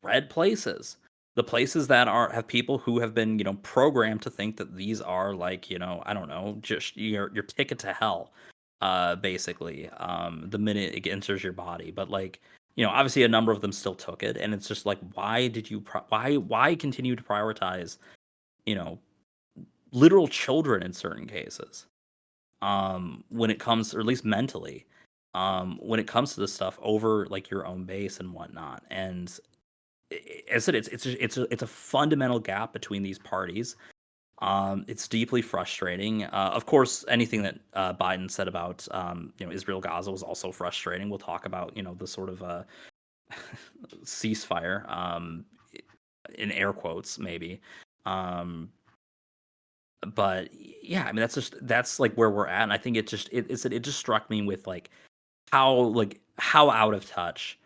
red places. The places that have people who have been, programmed to think that these are like, I don't know, just your ticket to hell, basically, the minute it enters your body. But like, obviously a number of them still took it, and it's just like, why did you why continue to prioritize, you know, literal children in certain cases, when it comes, or at least mentally, when it comes to this stuff over like your own base and whatnot. And as I said, it's a fundamental gap between these parties. It's deeply frustrating. Of course, anything that Biden said about Israel Gaza was also frustrating. We'll talk about the sort of ceasefire, in air quotes maybe. But yeah, I mean that's like where we're at, and I think it just struck me with like how out of touch.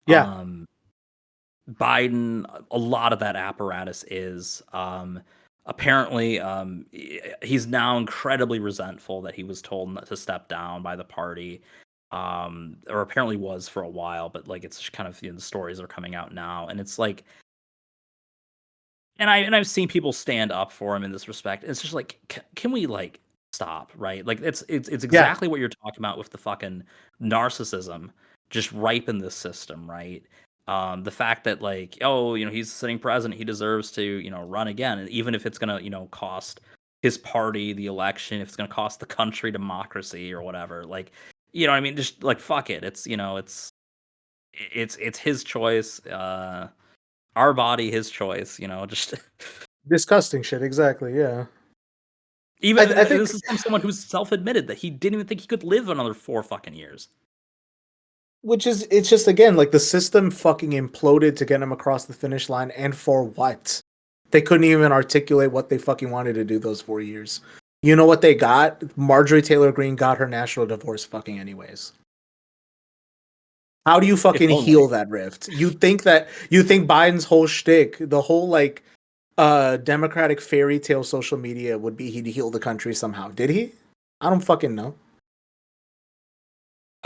Yeah. Biden, a lot of that apparatus is. Apparently, he's now incredibly resentful that he was told not to step down by the party, or apparently was for a while. But like, it's just kind of the stories are coming out now, and it's like, and I've seen people stand up for him in this respect. It's just like, can we like stop, right? Like, it's exactly what you're talking about with the fucking narcissism just ripe in this system, right? The fact that like, oh, he's sitting president, he deserves to, run again, and even if it's gonna, cost his party the election, if it's gonna cost the country democracy or whatever, like, what I mean, just like, fuck it, it's it's his choice, our body, his choice, just Disgusting shit, exactly, yeah. even I think this is from someone who's self-admitted that he didn't even think he could live another 4 fucking years. it's just, again, like, the system fucking imploded to get him across the finish line, and for what? They couldn't even articulate what they fucking wanted to do those 4 years. You know what they got? Marjorie Taylor Greene got her national divorce fucking anyways. How do you fucking heal that rift? You think Biden's whole shtick, the whole like Democratic fairy tale social media would be he'd heal the country somehow. Did he? I don't fucking know.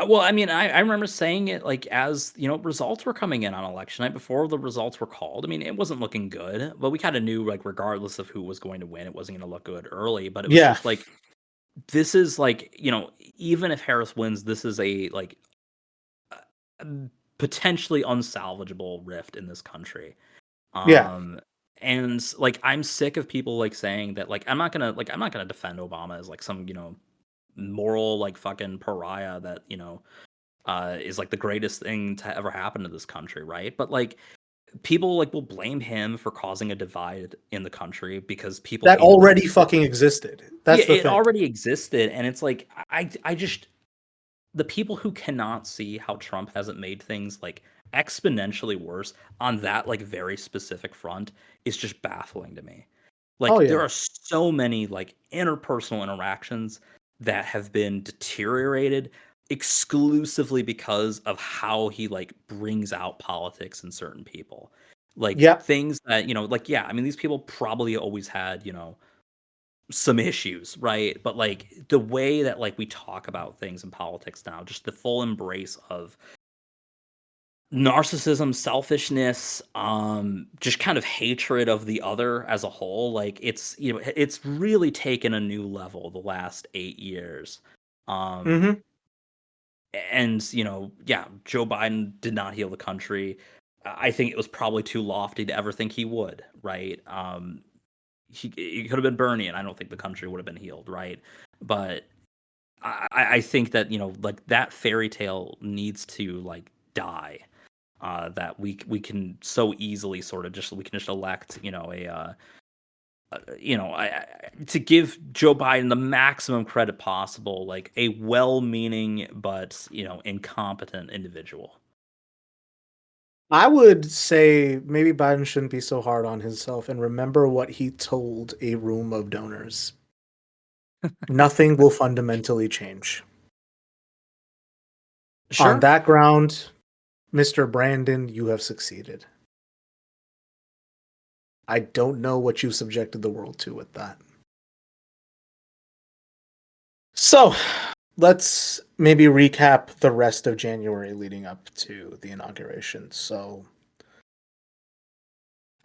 Well, I mean, I remember saying it like as results were coming in on election night before the results were called. I mean, it wasn't looking good, but we kind of knew like regardless of who was going to win, it wasn't going to look good early. But it was just like, this is like even if Harris wins, this is a like potentially unsalvageable rift in this country. And like, I'm sick of people like saying that like I'm not gonna defend Obama as like some moral like fucking pariah that is like the greatest thing to ever happen to this country, right? But like, people like will blame him for causing a divide in the country because people that already fucking existed. That's the thing. It already existed, and it's like I just, the people who cannot see how Trump hasn't made things like exponentially worse on that like very specific front is just baffling to me. Like, there are so many like interpersonal interactions that have been deteriorated exclusively because of how he like brings out politics in certain people. Like, things that, like, yeah, I mean, these people probably always had, some issues, right? But like, the way that like we talk about things in politics now, just the full embrace of narcissism, selfishness, just kind of hatred of the other as a whole, like, it's it's really taken a new level the last 8 years. And yeah, Joe Biden did not heal the country. I think it was probably too lofty to ever think he would, right? He could have been Bernie, and I don't think the country would have been healed, right? But I think that like, that fairy tale needs to like die. That we can so easily sort of just elect to give Joe Biden the maximum credit possible, like a well-meaning but incompetent individual. I would say maybe Biden shouldn't be so hard on himself and remember what he told a room of donors. Nothing will fundamentally change. Sure. On that ground, Mr. Brandon, you have succeeded. I don't know what you subjected the world to with that. So, let's maybe recap the rest of January leading up to the inauguration. So,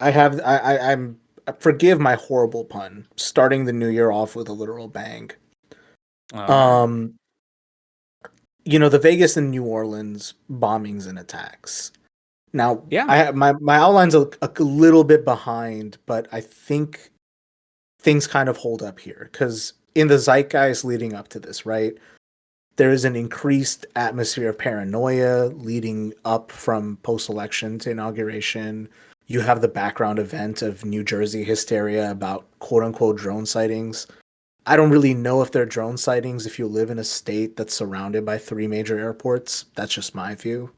I'm forgive my horrible pun. Starting the new year off with a literal bang. All right. The Vegas and New Orleans bombings and attacks. Now, Yeah. I have my outline's a little bit behind, but I think things kind of hold up here because in the zeitgeist leading up to this, right? There is an increased atmosphere of paranoia leading up from post-election to inauguration. You have the background event of New Jersey hysteria about quote unquote drone sightings. I don't really know if they're drone sightings if you live in a state that's surrounded by three major airports. That's just my view.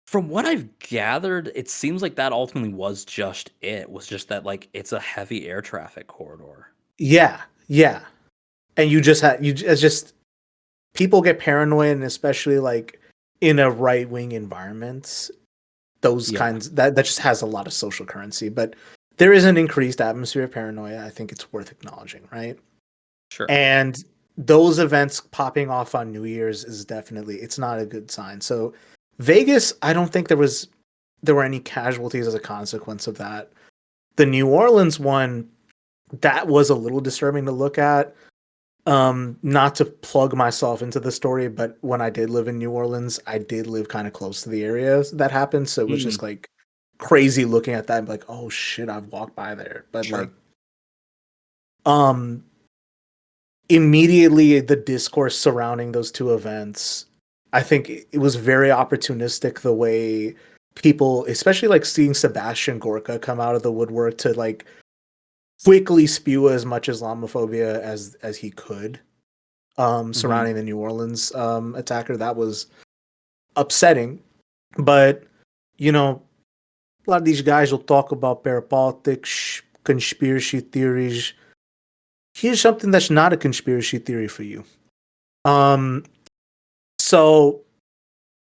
From what I've gathered, it seems like that ultimately was just it. Was just that like it's a heavy air traffic corridor. Yeah, yeah. And you just have it's just people get paranoid, and especially like in a right wing environment, those Yeah. kinds that just has a lot of social currency. But there is an increased atmosphere of paranoia. I think it's worth acknowledging, right? Sure. And those events popping off on New Year's is definitely it's not a good sign. So Vegas, I don't think there were any casualties as a consequence of that. The New Orleans one, that was a little disturbing to look at. Not to plug myself into the story, but when I did live in New Orleans, I did live kind of close to the areas that happened. So it was just like crazy looking at that and be like, oh shit, I've walked by there. But Sure. like immediately the discourse surrounding those two events, I think it was very opportunistic the way people, especially like seeing Sebastian Gorka come out of the woodwork to like quickly spew as much Islamophobia as he could surrounding the New Orleans attacker. That was upsetting. But, a lot of these guys will talk about parapolitics, conspiracy theories. Here's something that's not a conspiracy theory for you. So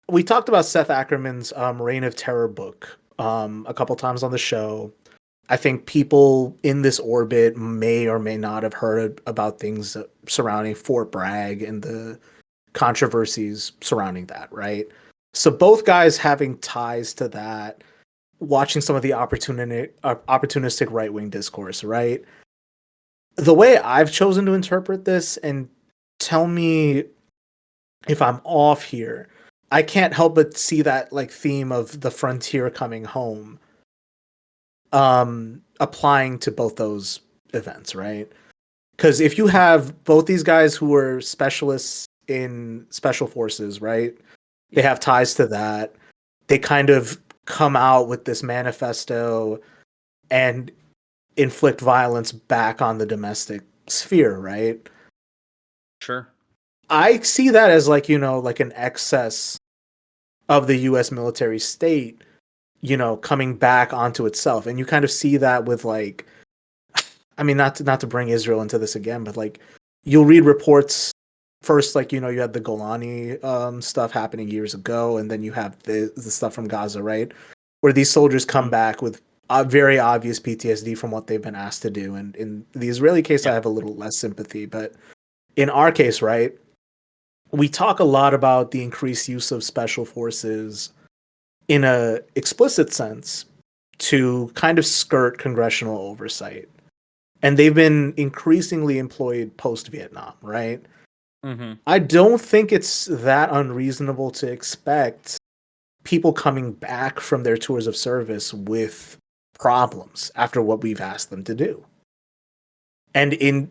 we talked about Seth Ackerman's Reign of Terror book a couple times on the show. I think people in this orbit may or may not have heard about things surrounding Fort Bragg and the controversies surrounding that, right? So both guys having ties to that, watching some of the opportunistic right-wing discourse, right? The way I've chosen to interpret this, and tell me if I'm off here, I can't help but see that like theme of the frontier coming home applying to both those events, right? Because if you have both these guys who were specialists in special forces, right? They have ties to that. They kind of come out with this manifesto and inflict violence back on the domestic sphere, right? Sure. I see that as like, like an excess of the US military state, coming back onto itself. And you kind of see that with like, I mean, not to bring Israel into this again, but like you'll read reports first, like, you had the Golani stuff happening years ago, and then you have the stuff from Gaza, right? Where these soldiers come back with very obvious PTSD from what they've been asked to do. And in the Israeli case, I have a little less sympathy, but in our case, right, we talk a lot about the increased use of special forces in a explicit sense to kind of skirt congressional oversight. And they've been increasingly employed post-Vietnam, right? I don't think it's that unreasonable to expect people coming back from their tours of service with problems after what we've asked them to do. And in,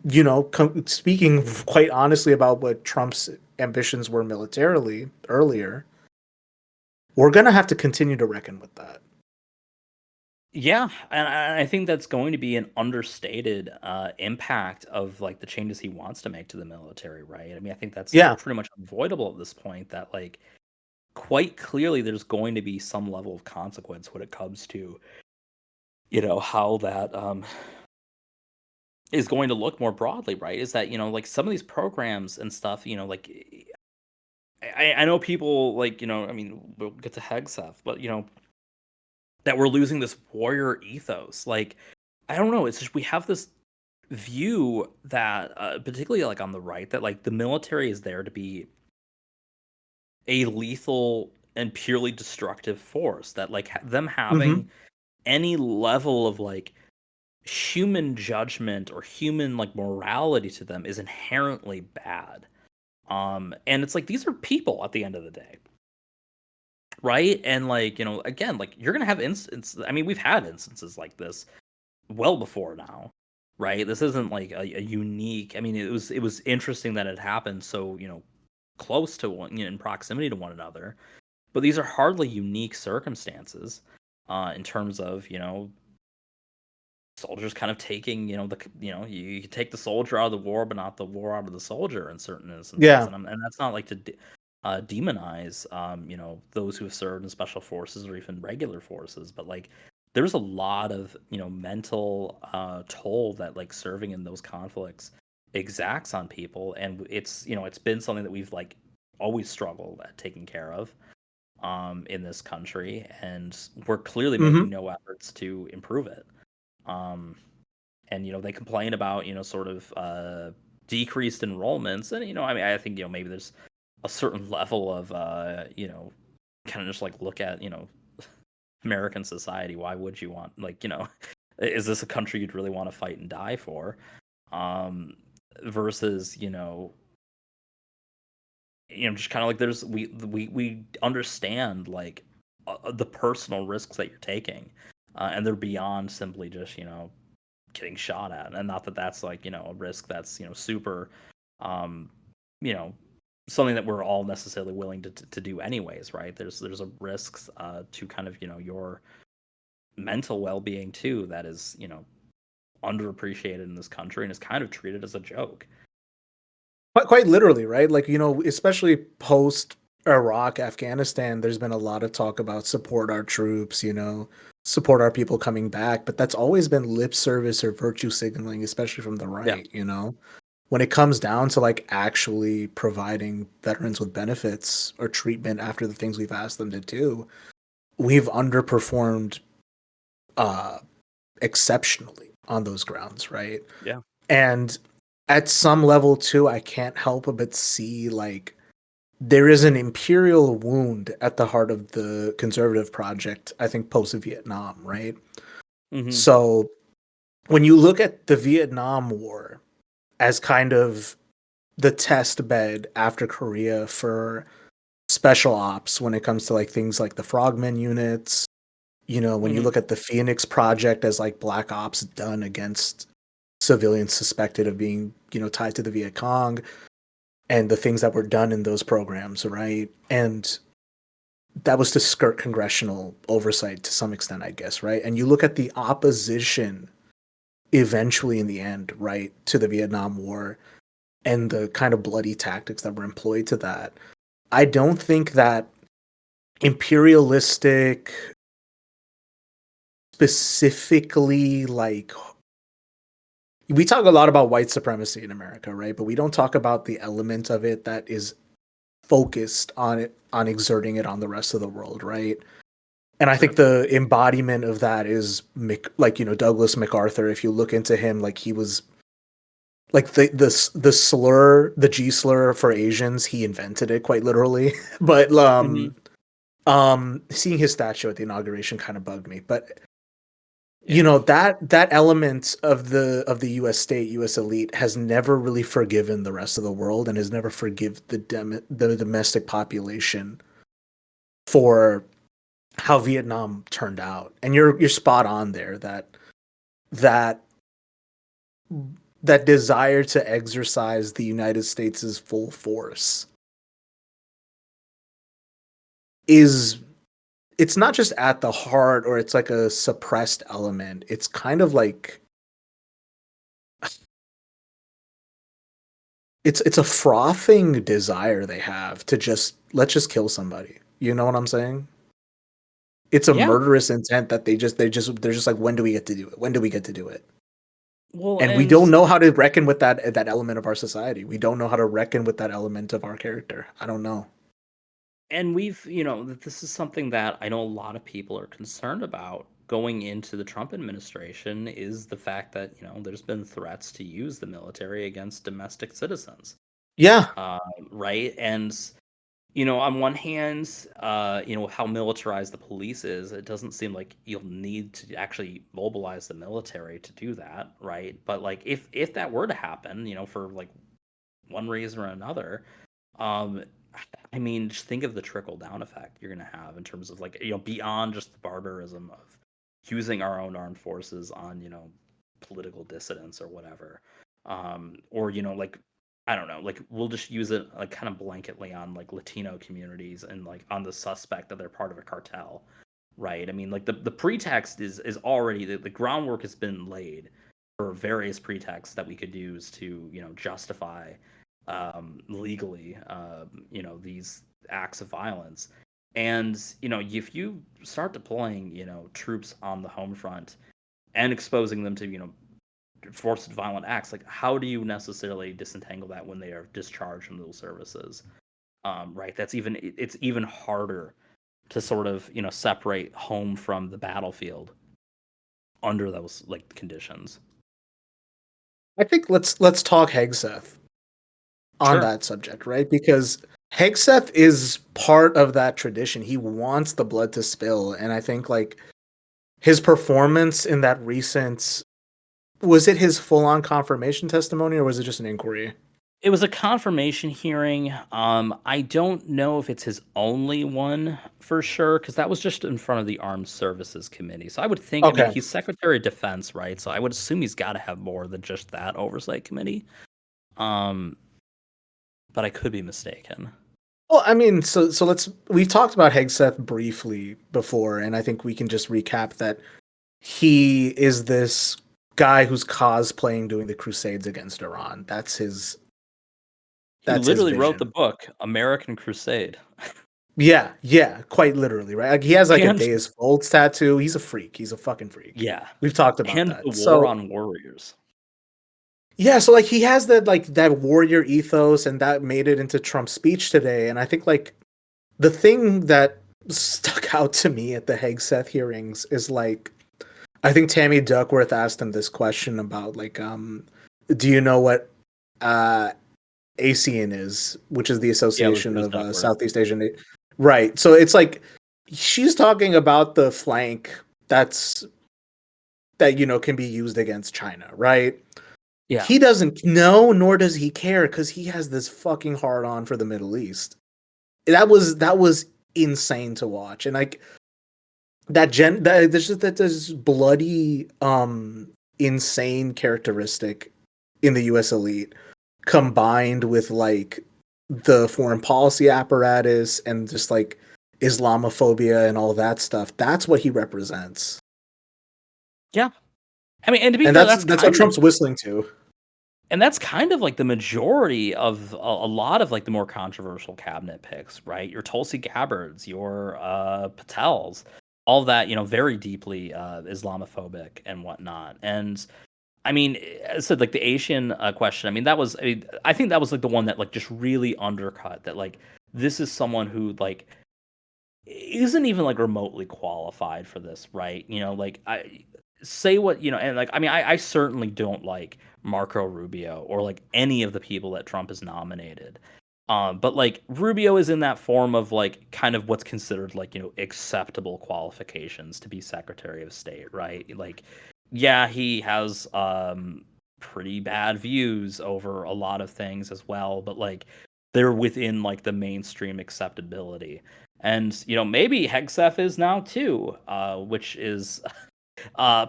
speaking quite honestly about what Trump's ambitions were militarily earlier, we're going to have to continue to reckon with that. Yeah, and I think that's going to be an understated impact of like the changes he wants to make to the military, right? I mean, I think that's pretty much unavoidable at this point. That like quite clearly, there's going to be some level of consequence when it comes to, how that is going to look more broadly, right? Is that like some of these programs and stuff, like I know people like I mean, we'll get to Hegseth, but that we're losing this warrior ethos. Like, I don't know. It's just we have this view that, particularly like on the right, that like the military is there to be a lethal and purely destructive force. That like them having any level of like human judgment or human like morality to them is inherently bad. And it's like these are people at the end of the day, right? And like, again, like you're gonna have instances. I mean, we've had instances like this well before now, right? This isn't like a unique. I mean, it was interesting that it happened so close to one, in proximity to one another, but these are hardly unique circumstances, in terms of soldiers kind of taking you take the soldier out of the war, but not the war out of the soldier in certain instances, Yeah. and that's not like to demonize those who have served in special forces or even regular forces, but like there's a lot of mental toll that like serving in those conflicts exacts on people, and it's been something that we've like always struggled at taking care of in this country, and we're clearly Hmm. making no efforts to improve it. um, and they complain about sort of decreased enrollments, and I mean I think maybe there's a certain level of kind of just like look at American society. Why would you want like is this a country you'd really want to fight and die for? Versus just kind of like there's we understand like the personal risks that you're taking, and they're beyond simply just getting shot at, and not that that's like a risk that's super um you know something that we're all necessarily willing to do anyways, right? There's a risks to kind of your mental well-being too that is underappreciated in this country and is kind of treated as a joke. Quite literally, right? Like, especially post Iraq, Afghanistan, there's been a lot of talk about support our troops, support our people coming back, but that's always been lip service or virtue signaling, especially from the Yeah. right. When it comes down to like actually providing veterans with benefits or treatment after the things we've asked them to do, we've underperformed uh exceptionally on those grounds, right? Yeah. And at some level too, I can't help but see like there is an imperial wound at the heart of the conservative project, I think post Vietnam, right? Mm-hmm. So when you look at the Vietnam War as kind of the test bed after Korea for special ops when it comes to like things like the Frogmen units, when you Mm-hmm. look at the Phoenix Project as like black ops done against civilians suspected of being, tied to the Viet Cong, and the things that were done in those programs, right? And that was to skirt congressional oversight to some extent, I guess, right? And you look at the opposition eventually in the end, right, to the Vietnam War and the kind of bloody tactics that were employed to that. I don't think that imperialistic, specifically like we talk a lot about white supremacy in America, right? But we don't talk about the element of it that is focused on it, on exerting it on the rest of the world, right? And I think the embodiment of that is Douglas MacArthur. If you look into him, like he was like the slur, the G slur for Asians, he invented it quite literally. But seeing his statue at the inauguration kind of bugged me. But that element of the U.S. state, U.S. elite has never really forgiven the rest of the world and has never forgive the domestic population for how Vietnam turned out. And you're spot on there that that desire to exercise the United States' full force is it's not just at the heart or it's like a suppressed element. It's kind of like it's a frothing desire they have to let's just kill somebody. You know what I'm saying? It's a Yeah. murderous intent that they're just like, when do we get to do it? When do we get to do it? Well, And we and don't know how to reckon with that element of our society. We don't know how to reckon with that element of our character. I don't know. we've that this is something that I know a lot of people are concerned about going into the Trump administration, is the fact that there's been threats to use the military against domestic citizens. Yeah. Right? And On one hand, how militarized the police is, it doesn't seem like you'll need to actually mobilize the military to do that, right? But like if that were to happen, for like one reason or another, um, I mean, just think of the trickle down effect you're gonna have in terms of like, beyond just the barbarism of using our own armed forces on, political dissidents or whatever. Or, like I don't know, like we'll just use it like kind of blanketly on like Latino communities and like on the suspect that they're part of a cartel, right? I mean, like the pretext is already the groundwork has been laid for various pretexts that we could use to justify legally these acts of violence. And if you start deploying troops on the home front and exposing them to forced violent acts, like how do you necessarily disentangle that when they are discharged from those services? Right, it's even harder to sort of separate home from the battlefield under those like conditions. I think let's talk Hegseth on Sure. that subject, right? Because Hegseth is part of that tradition. He wants the blood to spill, and I think like his performance in that recent, was it his full-on confirmation testimony or was it just an inquiry? It was a confirmation hearing. I don't know if it's his only one for sure, because that was just in front of the Armed Services Committee. So I would think, I mean, Okay. he's Secretary of Defense, right? So I would assume he's got to have more than just that oversight committee. Um, but I could be mistaken. Well, I mean, so we've talked about Hegseth briefly before, and I think we can just recap that he is this guy who's cosplaying doing the Crusades against Iran. He That's his literally wrote the vision. book American Crusade. Yeah, quite literally, right? Like he has like a And Deus Volts tattoo. He's a freak. He's a fucking freak. yeah, We've talked about and the that. War So on Warriors. yeah, so like he has that warrior ethos, and that made it into Trump's speech today. And I think like the thing that stuck out to me at the Hegseth hearings is like I think Tammy Duckworth asked him this question about like do you know what uh ASEAN is, which is the Yeah, Association it was of Duckworth. Southeast Asian. Right. So it's like she's talking about the flank that can be used against China, right? Yeah. He doesn't know, nor does he care, because he has this fucking hard on for the Middle East. That was insane to watch, and like there's this bloody insane characteristic in the U.S. elite combined with like the foreign policy apparatus and just like Islamophobia and all that stuff. That's what he represents, Yeah. I mean, and to be and fair, that's what Trump's whistling to. and that's kind of like the majority of a lot of like the more controversial cabinet picks, right? Your Tulsi Gabbards, your Patels, all that, very deeply Islamophobic and whatnot. And I mean, as I said, like the Asian question, I mean, I think that was like the one that like just really undercut that, like, this is someone who like isn't even like remotely qualified for this, right? Like I say what, and like I mean I certainly don't like Marco Rubio or like any of the people that Trump has nominated. But like Rubio is in that form of like kind of what's considered like, acceptable qualifications to be Secretary of State, right? Like, yeah, he has pretty bad views over a lot of things as well, but like they're within like the mainstream acceptability. And maybe Hegseth is now too, which is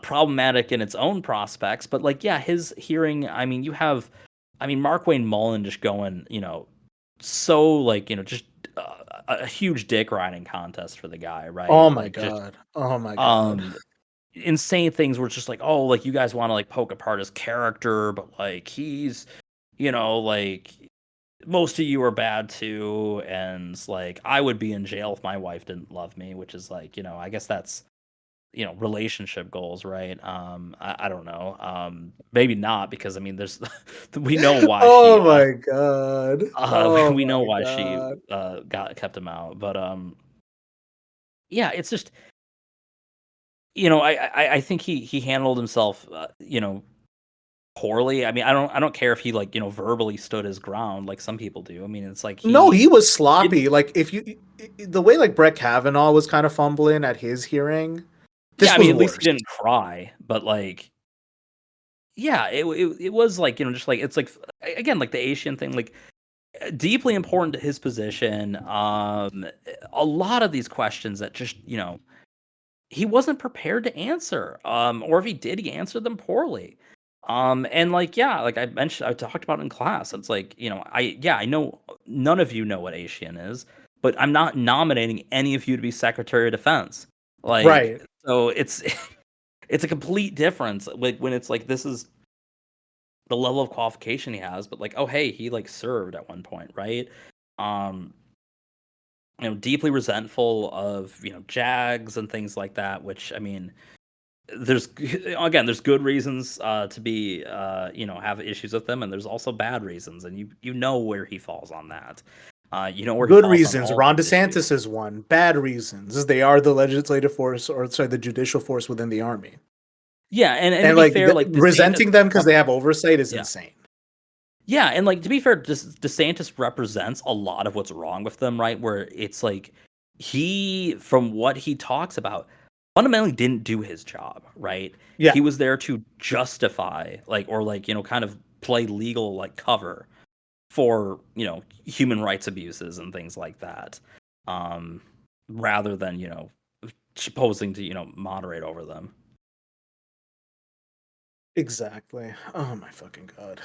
problematic in its own prospects. But like, yeah, his hearing. I mean, Mark Wayne Mullen just going, so like, just a huge dick riding contest for the guy, right? Oh my Like just god. Oh my god. um insane things where it's just like, oh, like you guys want to like poke apart his character, but like he's, like most of you are bad too, and like I would be in jail if my wife didn't love me, which is like, I guess that's relationship goals, right? I don't know, maybe not, because I mean there's we know why she Oh my god. Oh we know my why she god. got kept him out, but yeah, it's just I think he handled himself poorly. I mean, I don't care if he like, verbally stood his ground like some people do. I mean, it's like No, he was didn't. sloppy. Like the way like Brett Kavanaugh was kind of fumbling at his hearing, Yeah, this I was mean, at least he worse. didn't cry, but like, yeah, it was like, just like it's like again like the Asian thing, like deeply important to his position. A lot of these questions that just he wasn't prepared to answer. Or if he did, he answered them poorly. And like, yeah, like I mentioned, I talked about in class. It's like, I know none of you know what Asian is, but I'm not nominating any of you to be Secretary of Defense. Like, Right. so it's it's a complete difference. Like when it's like this is the level of qualification he has, but like, oh hey, he like served at one point, right? Um, deeply resentful of JAGs and things like that. Which I mean, there's there's good reasons to be have issues with them, and there's also bad reasons, and you know where he falls on that. You know where he Good falls on reasons. all Ron these issues. DeSantis is one. Bad reasons. They are the legislative force, or sorry, the judicial force within the army. Yeah, and to And be like fair, like DeSantis, resenting them because they have oversight is yeah. insane. Yeah, and like to be fair, DeSantis represents a lot of what's wrong with them, right? Where it's like he, from what he talks about, fundamentally didn't do his job, right? Yeah. He was there to justify, like, or like kind of play legal like cover for human rights abuses and things like that, rather than supposing to moderate over them. Exactly. Oh my fucking god.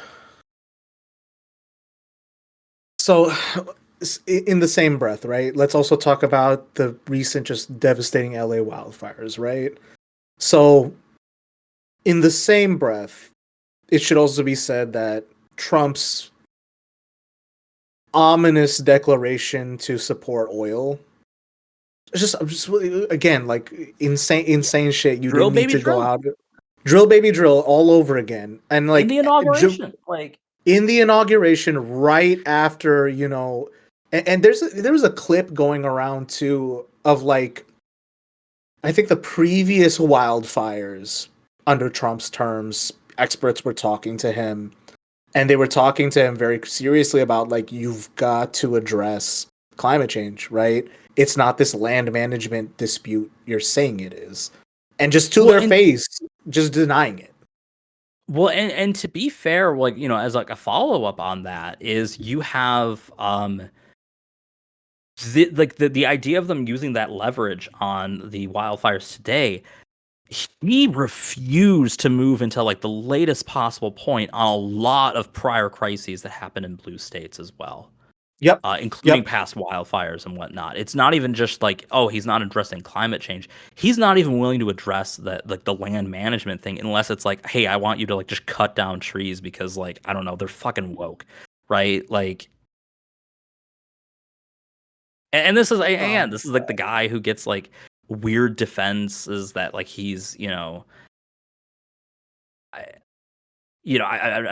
So, in the same breath, right? Let's also talk about the recent, just devastating LA wildfires, right? So, in the same breath, it should also be said that Trump's ominous declaration to support oil, just again, like insane shit. You Drill, didn't need baby, to go drill. out, drill, baby, drill, all over again, and In like the inauguration, like in the inauguration right after and there was a clip going around too of like I think the previous wildfires under Trump's terms, experts were talking to him and they were talking to him very seriously about like you've got to address climate change, right? It's not this land management dispute you're saying it is, and just to well, their and face just denying it. Well, and to be fair, like, as like a follow-up on that is you have the idea of them using that leverage on the wildfires today. He refused to move until like the latest possible point on a lot of prior crises that happened in blue states as well. Yep. Including past wildfires and whatnot. It's not even just like, oh, he's not addressing climate change. He's not even willing to address the land management thing unless it's like, hey, I want you to like just cut down trees because like I don't know, they're fucking woke, right? Like, and this is again, this is like the guy who gets like weird defenses that like he's I'm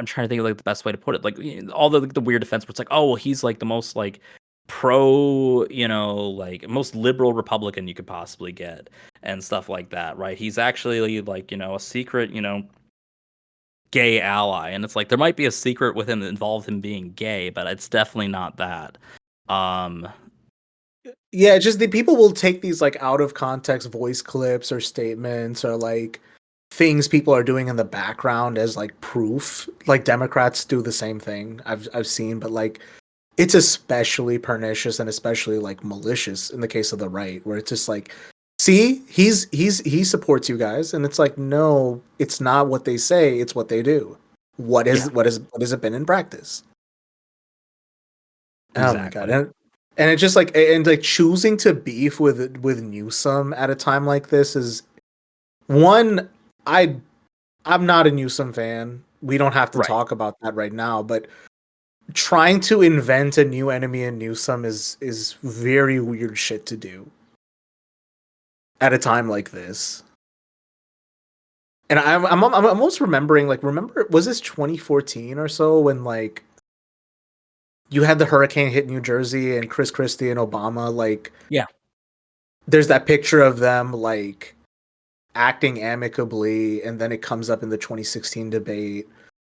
trying to think of like the best way to put it. Like all the weird defense where it's like, oh well, he's like the most like pro, like most liberal Republican you could possibly get and stuff like that, right? He's actually like, a secret, gay ally. And it's like there might be a secret with him that involves him being gay, but it's definitely not that. Yeah, just the people will take these like out of context voice clips or statements or like things people are doing in the background as like proof. Like Democrats do the same thing. I've seen, but like it's especially pernicious and especially like malicious in the case of the right, where it's just like, see, he supports you guys, and it's like, no, it's not what they say, it's what they do. What has it been in practice? Oh my god. Exactly. And it's just like like choosing to beef with Newsom at a time like this is one. I'm not a Newsom fan. We don't have to Right. talk about that right now, but trying to invent a new enemy in Newsom is very weird shit to do at a time like this. And I'm almost remembering, like, remember, was this 2014 or so when like you had the hurricane hit New Jersey and Chris Christie and Obama, like, Yeah. there's that picture of them like acting amicably, and then it comes up in the 2016 debate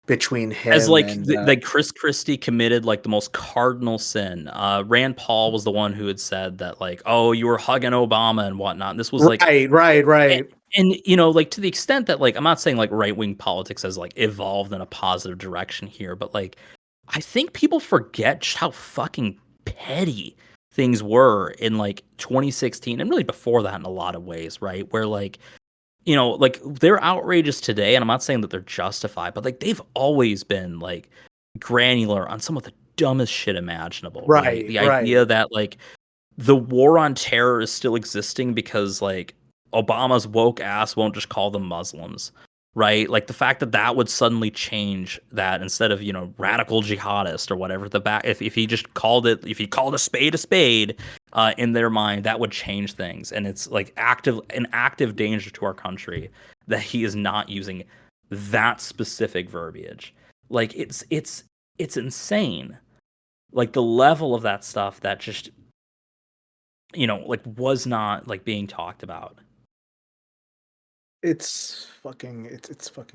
between As him like and like Chris Christie committed like the most cardinal sin. Rand Paul was the one who had said that like, oh, you were hugging Obama and whatnot. And this was like, right. and you know, like to the extent that like I'm not saying like right wing politics has like evolved in a positive direction here, but like I think people forget just how fucking petty things were in like 2016 and really before that in a lot of ways, right? Where like, you know, like they're outrageous today, and I'm not saying that they're justified, but like they've always been like granular on some of the dumbest shit imaginable, right? The idea that like the war on terror is still existing because like Obama's woke ass won't just call them Muslims, right? Like the fact that that would suddenly change that instead of, you know, radical jihadist or whatever the back, if he just called it, if he called a spade, in their mind, that would change things. And it's like an active danger to our country that he is not using that specific verbiage. Like it's insane. Like the level of that stuff that just, you know, like was not like being talked about. It's fucking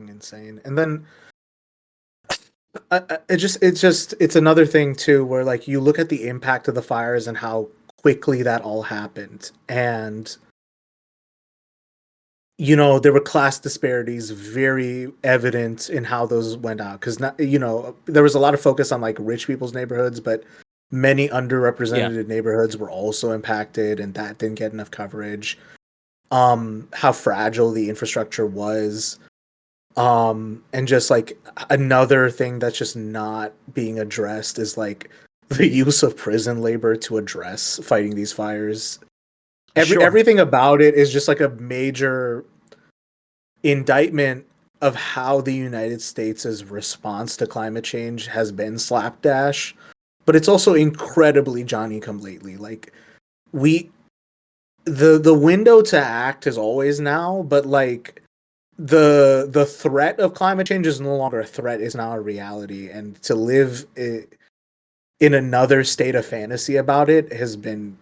insane. And then it's another thing too, where like you look at the impact of the fires and how quickly that all happened, and you know there were class disparities very evident in how those went out, because you know there was a lot of focus on like rich people's neighborhoods, but many underrepresented neighborhoods were also impacted, and that didn't get enough coverage. How fragile the infrastructure was. And just like another thing that's just not being addressed is like the use of prison labor to address fighting these fires. Everything about it is just like a major indictment of how the United States' response to climate change has been slapdash, but it's also incredibly Johnny come lately. Like the window to act is always now, but like the threat of climate change is no longer a threat, is now a reality, and to live in another state of fantasy about it has been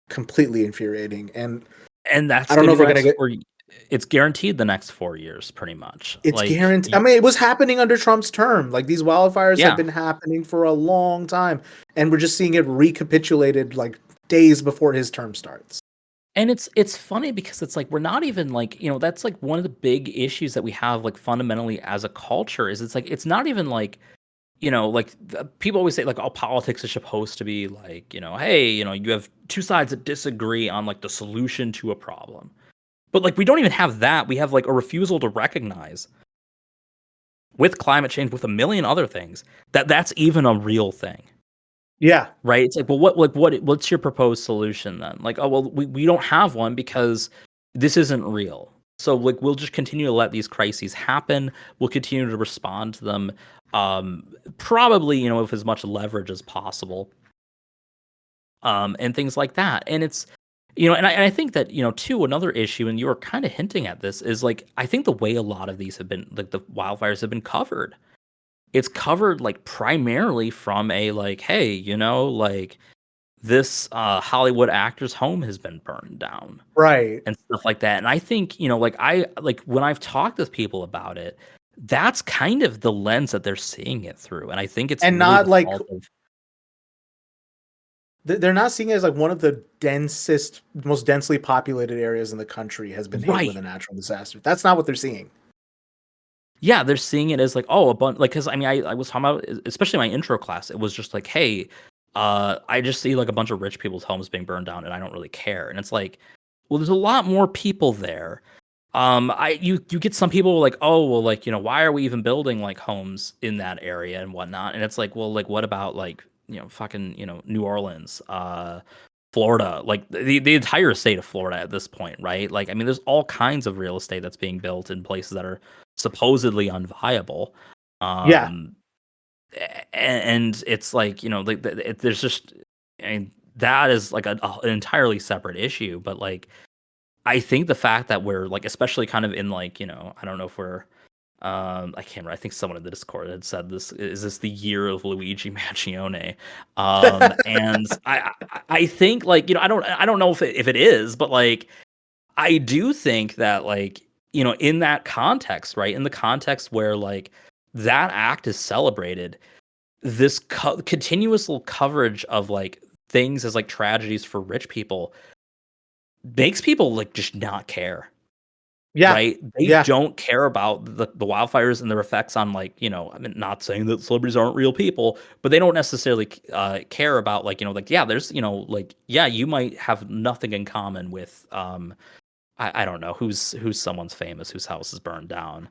completely infuriating. And that's I don't know if we're gonna get. It's guaranteed the next 4 years, pretty much. It's like, guaranteed. I mean, it was happening under Trump's term. Like these wildfires have Yeah. been happening for a long time, and we're just seeing it recapitulated like days before his term starts. And it's funny because it's like we're not even like, you know, that's like one of the big issues that we have like fundamentally as a culture is it's like it's not even like, you know, like people always say like, oh, politics is supposed to be like, you know, hey, you know, you have two sides that disagree on like the solution to a problem. But like we don't even have that. We have like a refusal to recognize with climate change, with a million other things, that that's even a real thing. Yeah. Right? It's like, well, what's your proposed solution then? Like, oh, well, we don't have one because this isn't real. So like we'll just continue to let these crises happen. We'll continue to respond to them, probably, you know, with as much leverage as possible. And things like that. And it's, you know, and I think that, you know, too, another issue, and you were kind of hinting at this, is like I think the way a lot of these have been, like the wildfires have been covered, it's covered like primarily from a like, hey, you know, like this Hollywood actor's home has been burned down, Right. and stuff like that. And I think, you know, like when I've talked with people about it, that's kind of the lens that they're seeing it through. And I think it's And really not the like fault of, they're not seeing it as like one of the densest, most densely populated areas in the country has been hit with a natural disaster. That's not what they're seeing. yeah, they're seeing it as like, oh, a bunch, like, because I mean, I was talking about, especially my intro class, it was just like, hey, I just see like a bunch of rich people's homes being burned down and I don't really care. And it's like, well, there's a lot more people there. You get some people like, oh, well, like, you know, why are we even building like homes in that area and whatnot? And it's like, well, like, what about like, you know, fucking, you know, New Orleans, Florida, like the entire state of Florida at this point, right? Like, I mean, there's all kinds of real estate that's being built in places that are supposedly unviable. Yeah. And it's like, you know, like there's just, I mean, that is like an entirely separate issue. But like, I think the fact that we're like, especially kind of in like, you know, I don't know if we're, I can't remember. I think someone in the Discord had said this. Is this the year of Luigi Mangione? And I think like, you know, I don't know if it is, but like I do think that like, you know, in that context, right? In the context where like that act is celebrated, this continuous little coverage of like things as like tragedies for rich people makes people like just not care. Yeah. Right? They Yeah. don't care about the wildfires and their effects on, like, I mean, not saying that celebrities aren't real people, but they don't necessarily care about, like, like, yeah, there's, like, yeah, you might have nothing in common with, I don't know, who's someone's famous whose house is burned down.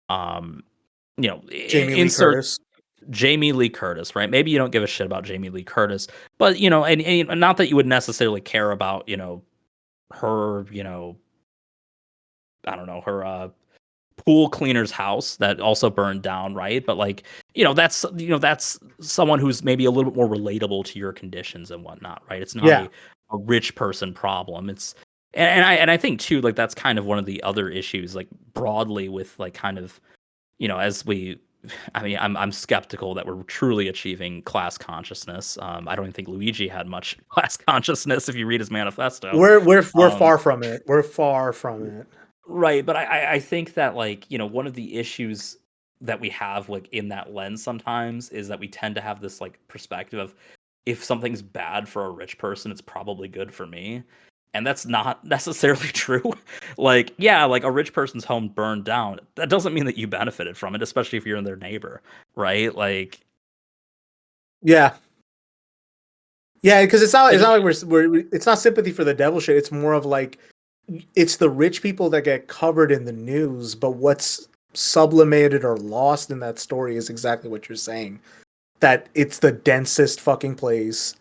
Um, Jamie Lee insert Curtis. Jamie Lee Curtis, right? Maybe you don't give a shit about Jamie Lee Curtis, but, and not that you would necessarily care about, her, I don't know, her pool cleaner's house that also burned down, right? But like, that's someone who's maybe a little bit more relatable to your conditions and whatnot, right? It's not Yeah. a rich person problem. It's and I think too, like that's kind of one of the other issues, like broadly with like kind of, as we I mean, I'm skeptical that we're truly achieving class consciousness. I don't even think Luigi had much class consciousness if you read his manifesto. We're Um, far from it. We're far from it. Right, but I think that like, one of the issues that we have like in that lens sometimes is that we tend to have this like perspective of if something's bad for a rich person, it's probably good for me. And that's not necessarily true. Like, yeah, like a rich person's home burned down. That doesn't mean that you benefited from it, especially if you're their neighbor, right? Like, Yeah. Yeah, because it's not like, like it's not sympathy for the devil shit. It's more of like it's the rich people that get covered in the news, but what's sublimated or lost in that story is exactly what you're saying. That it's the densest fucking place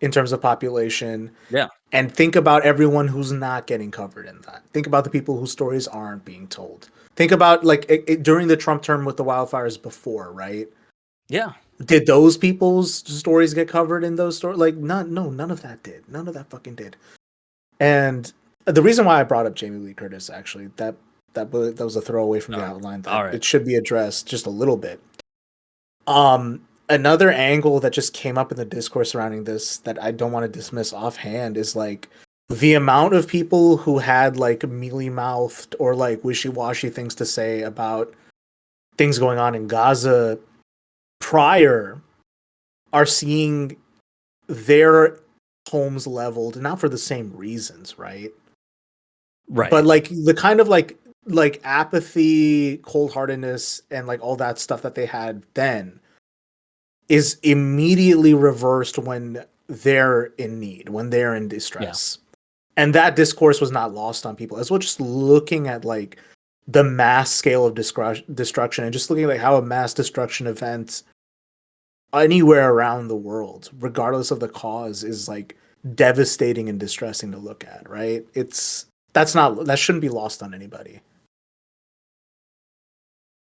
in terms of population. yeah, And think about everyone who's not getting covered in that. Think about the people whose stories aren't being told. Think about like during the Trump term with the wildfires before, right? yeah, Did those people's stories get covered in those stories? Like, none of that did. None of that fucking did. And the reason why I brought up Jamie Lee Curtis, actually, that was a throwaway from the outline. That all right. It should be addressed just a little bit. Another angle that just came up in the discourse surrounding this that I don't want to dismiss offhand is like the amount of people who had like mealy mouthed or like wishy washy things to say about things going on in Gaza prior are seeing their homes leveled, not for the same reasons, right? Right. But like the kind of like apathy, cold-heartedness, and like all that stuff that they had then is immediately reversed when they're in need, when they're in distress. Yeah. And that discourse was not lost on people as well. Just looking at like the mass scale of destruction and just looking at like how a mass destruction event anywhere around the world, regardless of the cause, is like devastating and distressing to look at, right? That shouldn't be lost on anybody.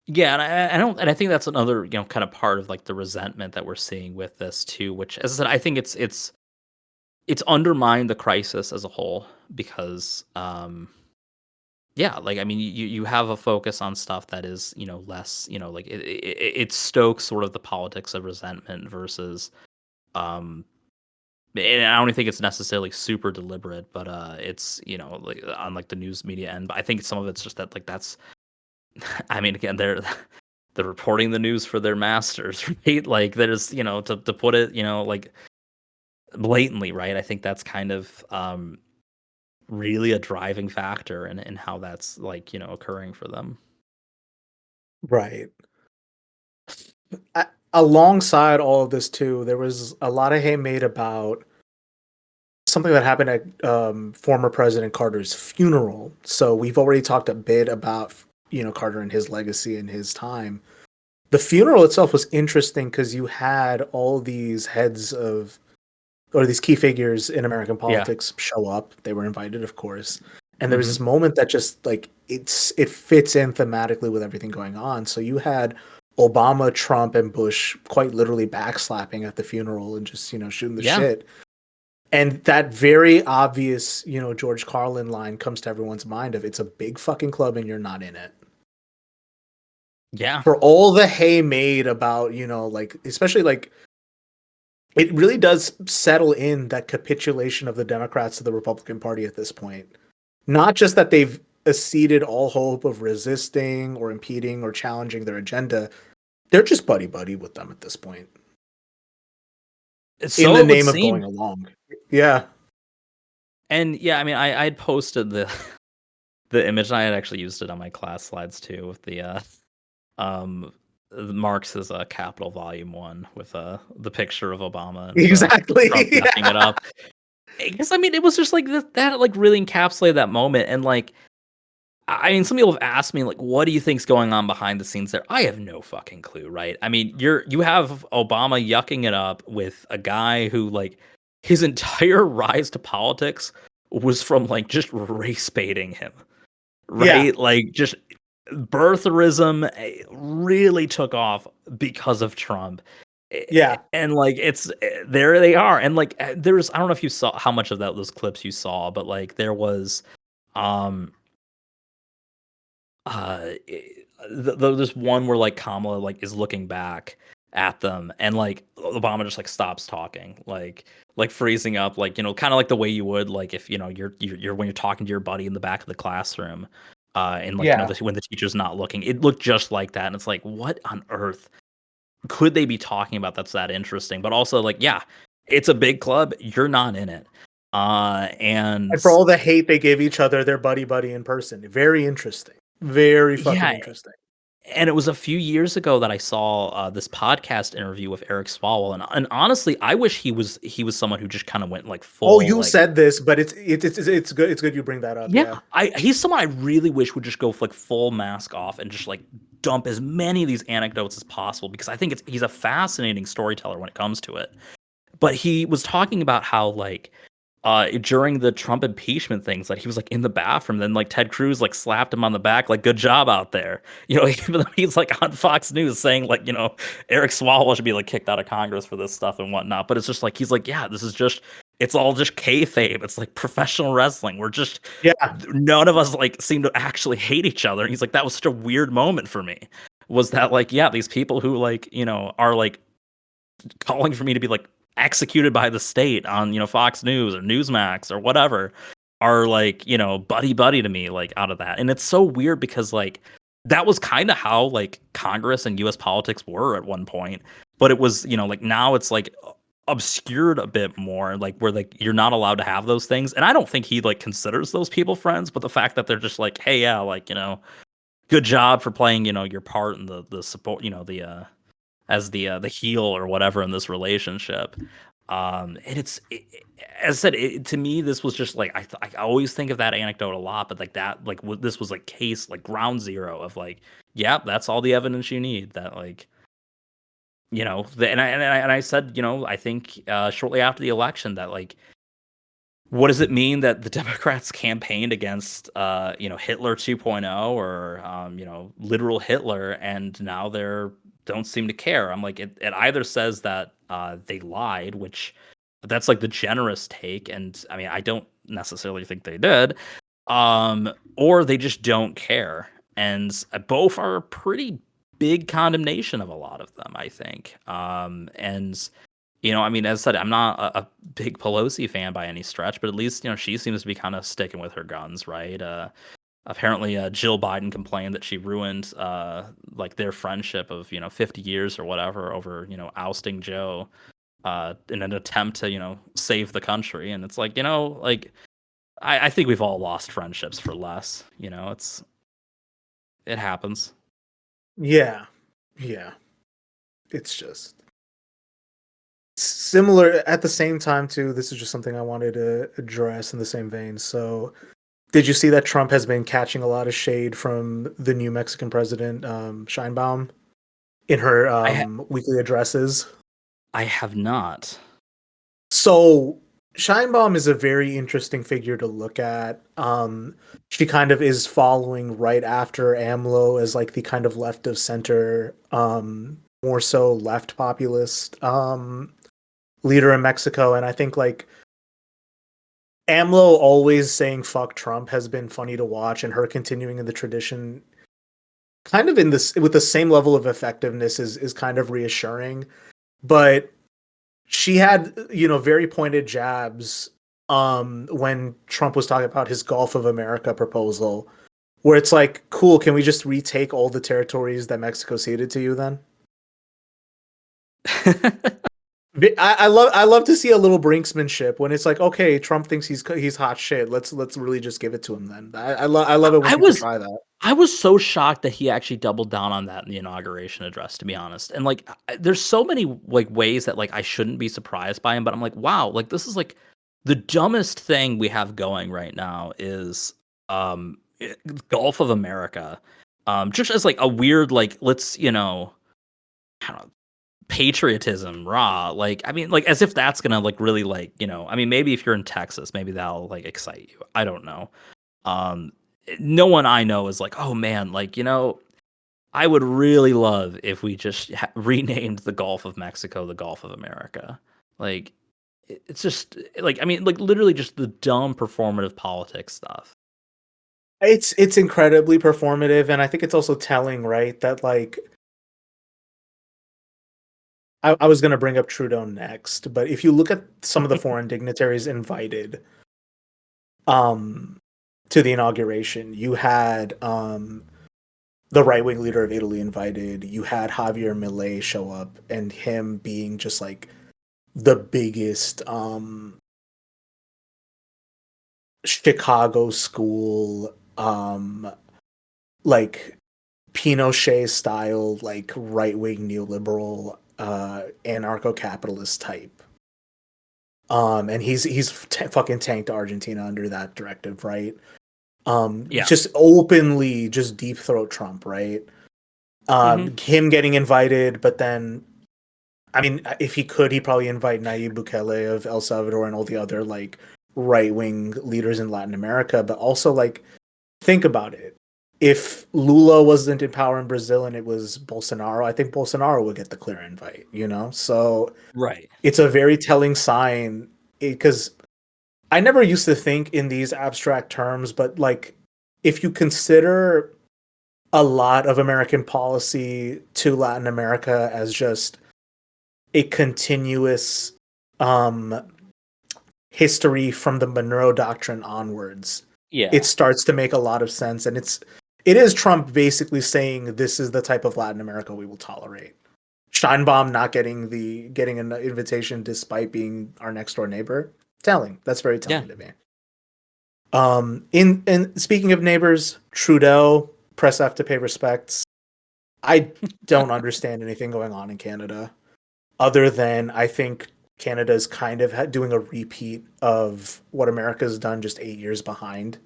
Yeah, and I think that's another, kind of part of like the resentment that we're seeing with this too, which, as I said, I think it's undermined the crisis as a whole because yeah, like I mean you have a focus on stuff that is, less, like it stokes sort of the politics of resentment versus and I don't think it's necessarily super deliberate, but it's, like on like the news media end, but I think some of it's just that like that's I mean, again, they're reporting the news for their masters, right? Like there's, to put it, like blatantly, right? I think that's kind of really a driving factor in how that's like, occurring for them. Right. Alongside all of this too, there was a lot of hay made about something that happened at former President Carter's funeral. So we've already talked a bit about, Carter and his legacy and his time. The funeral itself was interesting because you had all these heads of, or these key figures in American politics show up. They were invited, of course. And there was this moment that just like it fits in thematically with everything going on. So you had Obama, Trump, and Bush quite literally backslapping at the funeral and just, shooting the shit. And that very obvious, George Carlin line comes to everyone's mind of it's a big fucking club and you're not in it. Yeah. For all the hay made about, like, especially like, it really does settle in that capitulation of the Democrats to the Republican Party at this point. Not just that they've acceded all hope of resisting or impeding or challenging their agenda. They're just buddy with them at this point. So in the it would name of seem. going along. Yeah. And yeah, I mean, I had posted the image, and I had actually used it on my class slides too, with the Marx's Capital Volume 1 with the picture of Obama and Exactly. Trump backing it up. Because I mean, it was just like that like really encapsulated that moment. And like, I mean, some people have asked me like, what do you think's going on behind the scenes there? I have no fucking clue, right? I mean, you have Obama yucking it up with a guy who like his entire rise to politics was from like just race baiting him, right? Yeah. Like just birtherism really took off because of Trump. Yeah. And like it's there they are. And like there's, I don't know if you saw how much of those clips you saw, but like there was there's one where like Kamala like is looking back at them, and like Obama just like stops talking, like freezing up, like, you know, kind of like the way you would like if, you know, you're when you're talking to your buddy in the back of the classroom, and like, you know, when the teacher's not looking. It looked just like that, and it's like, what on earth could they be talking about that's that interesting? But also like, yeah, it's a big club, you're not in it, and for all the hate they give each other, they're buddy in person. Very interesting. Very fucking interesting. And it was a few years ago that I saw this podcast interview with Eric Swalwell, and honestly, I wish he was someone who just kind of went like full. Oh, you like, said this, but it's good. It's good you bring that up. Yeah. He's someone I really wish would just go like full mask off and just like dump as many of these anecdotes as possible, because I think he's a fascinating storyteller when it comes to it. But he was talking about how like during the Trump impeachment things, like he was like in the bathroom, then like Ted Cruz like slapped him on the back, like, good job out there. You know, even though he's like on Fox News saying like, you know, Eric Swalwell should be like kicked out of Congress for this stuff and whatnot. But it's just like, he's like, yeah, this is just, it's all just kayfabe. It's like professional wrestling. We're just, none of us like seem to actually hate each other. And he's like, that was such a weird moment for me. Was that like, yeah, these people who like, you know, are like calling for me to be like executed by the state on, you know, Fox News or Newsmax or whatever, are like, you know, buddy to me, like out of that. And it's so weird because like that was kind of how like Congress and US politics were at one point, but it was, you know, like now it's like obscured a bit more, like where like you're not allowed to have those things. And I don't think he like considers those people friends, but the fact that they're just like, hey, yeah, like, you know, good job for playing, you know, your part in the support, you know, the as the heel or whatever in this relationship. And as I said, to me, this was just like, I always think of that anecdote a lot, but like that, like this was like case, like ground zero of like, yeah, that's all the evidence you need, that like, you know, and I said, you know, I think shortly after the election that like, what does it mean that the Democrats campaigned against, you know, Hitler 2.0 or, you know, literal Hitler, and now don't seem to care? I'm like, it either says that they lied, which that's like the generous take, and I mean, I don't necessarily think they did, or they just don't care, and both are a pretty big condemnation of a lot of them, I think. And you know, I mean, as I said, I'm not a big Pelosi fan by any stretch, but at least, you know, she seems to be kind of sticking with her guns, right? Apparently, Jill Biden complained that she ruined like their friendship of, you know, 50 years or whatever over, you know, ousting Joe in an attempt to, you know, save the country. And it's like, you know, like I think we've all lost friendships for less. You know, it happens. Yeah. It's just similar at the same time too. This is just something I wanted to address in the same vein. So, did you see that Trump has been catching a lot of shade from the new Mexican president, Sheinbaum, in her weekly addresses? I have not. So Sheinbaum is a very interesting figure to look at. She kind of is following right after AMLO as like the kind of left of center, more so left populist leader in Mexico. And I think like AMLO always saying fuck Trump has been funny to watch, and her continuing in the tradition kind of in this with the same level of effectiveness is kind of reassuring. But she had, you know, very pointed jabs when Trump was talking about his Gulf of America proposal, where it's like, cool, can we just retake all the territories that Mexico ceded to you then? I love to see a little brinksmanship when it's like, okay, Trump thinks he's hot shit. Let's really just give it to him then. I love it when I people was try that. I was so shocked that he actually doubled down on that in the inauguration address, to be honest. And like, there's so many like ways that like I shouldn't be surprised by him, but I'm like, wow, like this is like the dumbest thing we have going right now is Gulf of America. Just as like a weird like let's I don't know, patriotism raw like I mean like as if that's gonna like really like I mean maybe if you're in Texas maybe that'll like excite you. I don't know. um no one I know is like, oh man, like I would really love if we just renamed the Gulf of Mexico the Gulf of America. Like it's just like I mean like literally just the dumb performative politics stuff. It's incredibly performative, and I think it's also telling, right? That like I was gonna bring up Trudeau next, but if you look at some of the foreign dignitaries invited um to the inauguration, you had the right wing leader of Italy invited, you had Javier Milei show up, and him being just like the biggest Chicago school like Pinochet style like right wing neoliberal anarcho capitalist type. And he's fucking tanked Argentina under that directive, right? Yeah. Just openly just deep throat Trump, right? Him getting invited, but then I mean, if he could, he'd probably invite Nayib Bukele of El Salvador and all the other like right wing leaders in Latin America. But also, like, think about it. If Lula wasn't in power in Brazil and it was Bolsonaro, I think Bolsonaro would get the clear invite, you know? So Right. it's a very telling sign because I never used to think in these abstract terms, but like, if you consider a lot of American policy to Latin America as just a continuous history from the Monroe Doctrine onwards, Yeah. it starts to make a lot of sense. And it is Trump basically saying this is the type of Latin America we will tolerate. Steinbaum not getting an invitation despite being our next door neighbor. Telling. That's very telling to me. In speaking of neighbors, Trudeau, press F to pay respects. I don't understand anything going on in Canada other than I think Canada is kind of doing a repeat of what America's done just 8 years behind.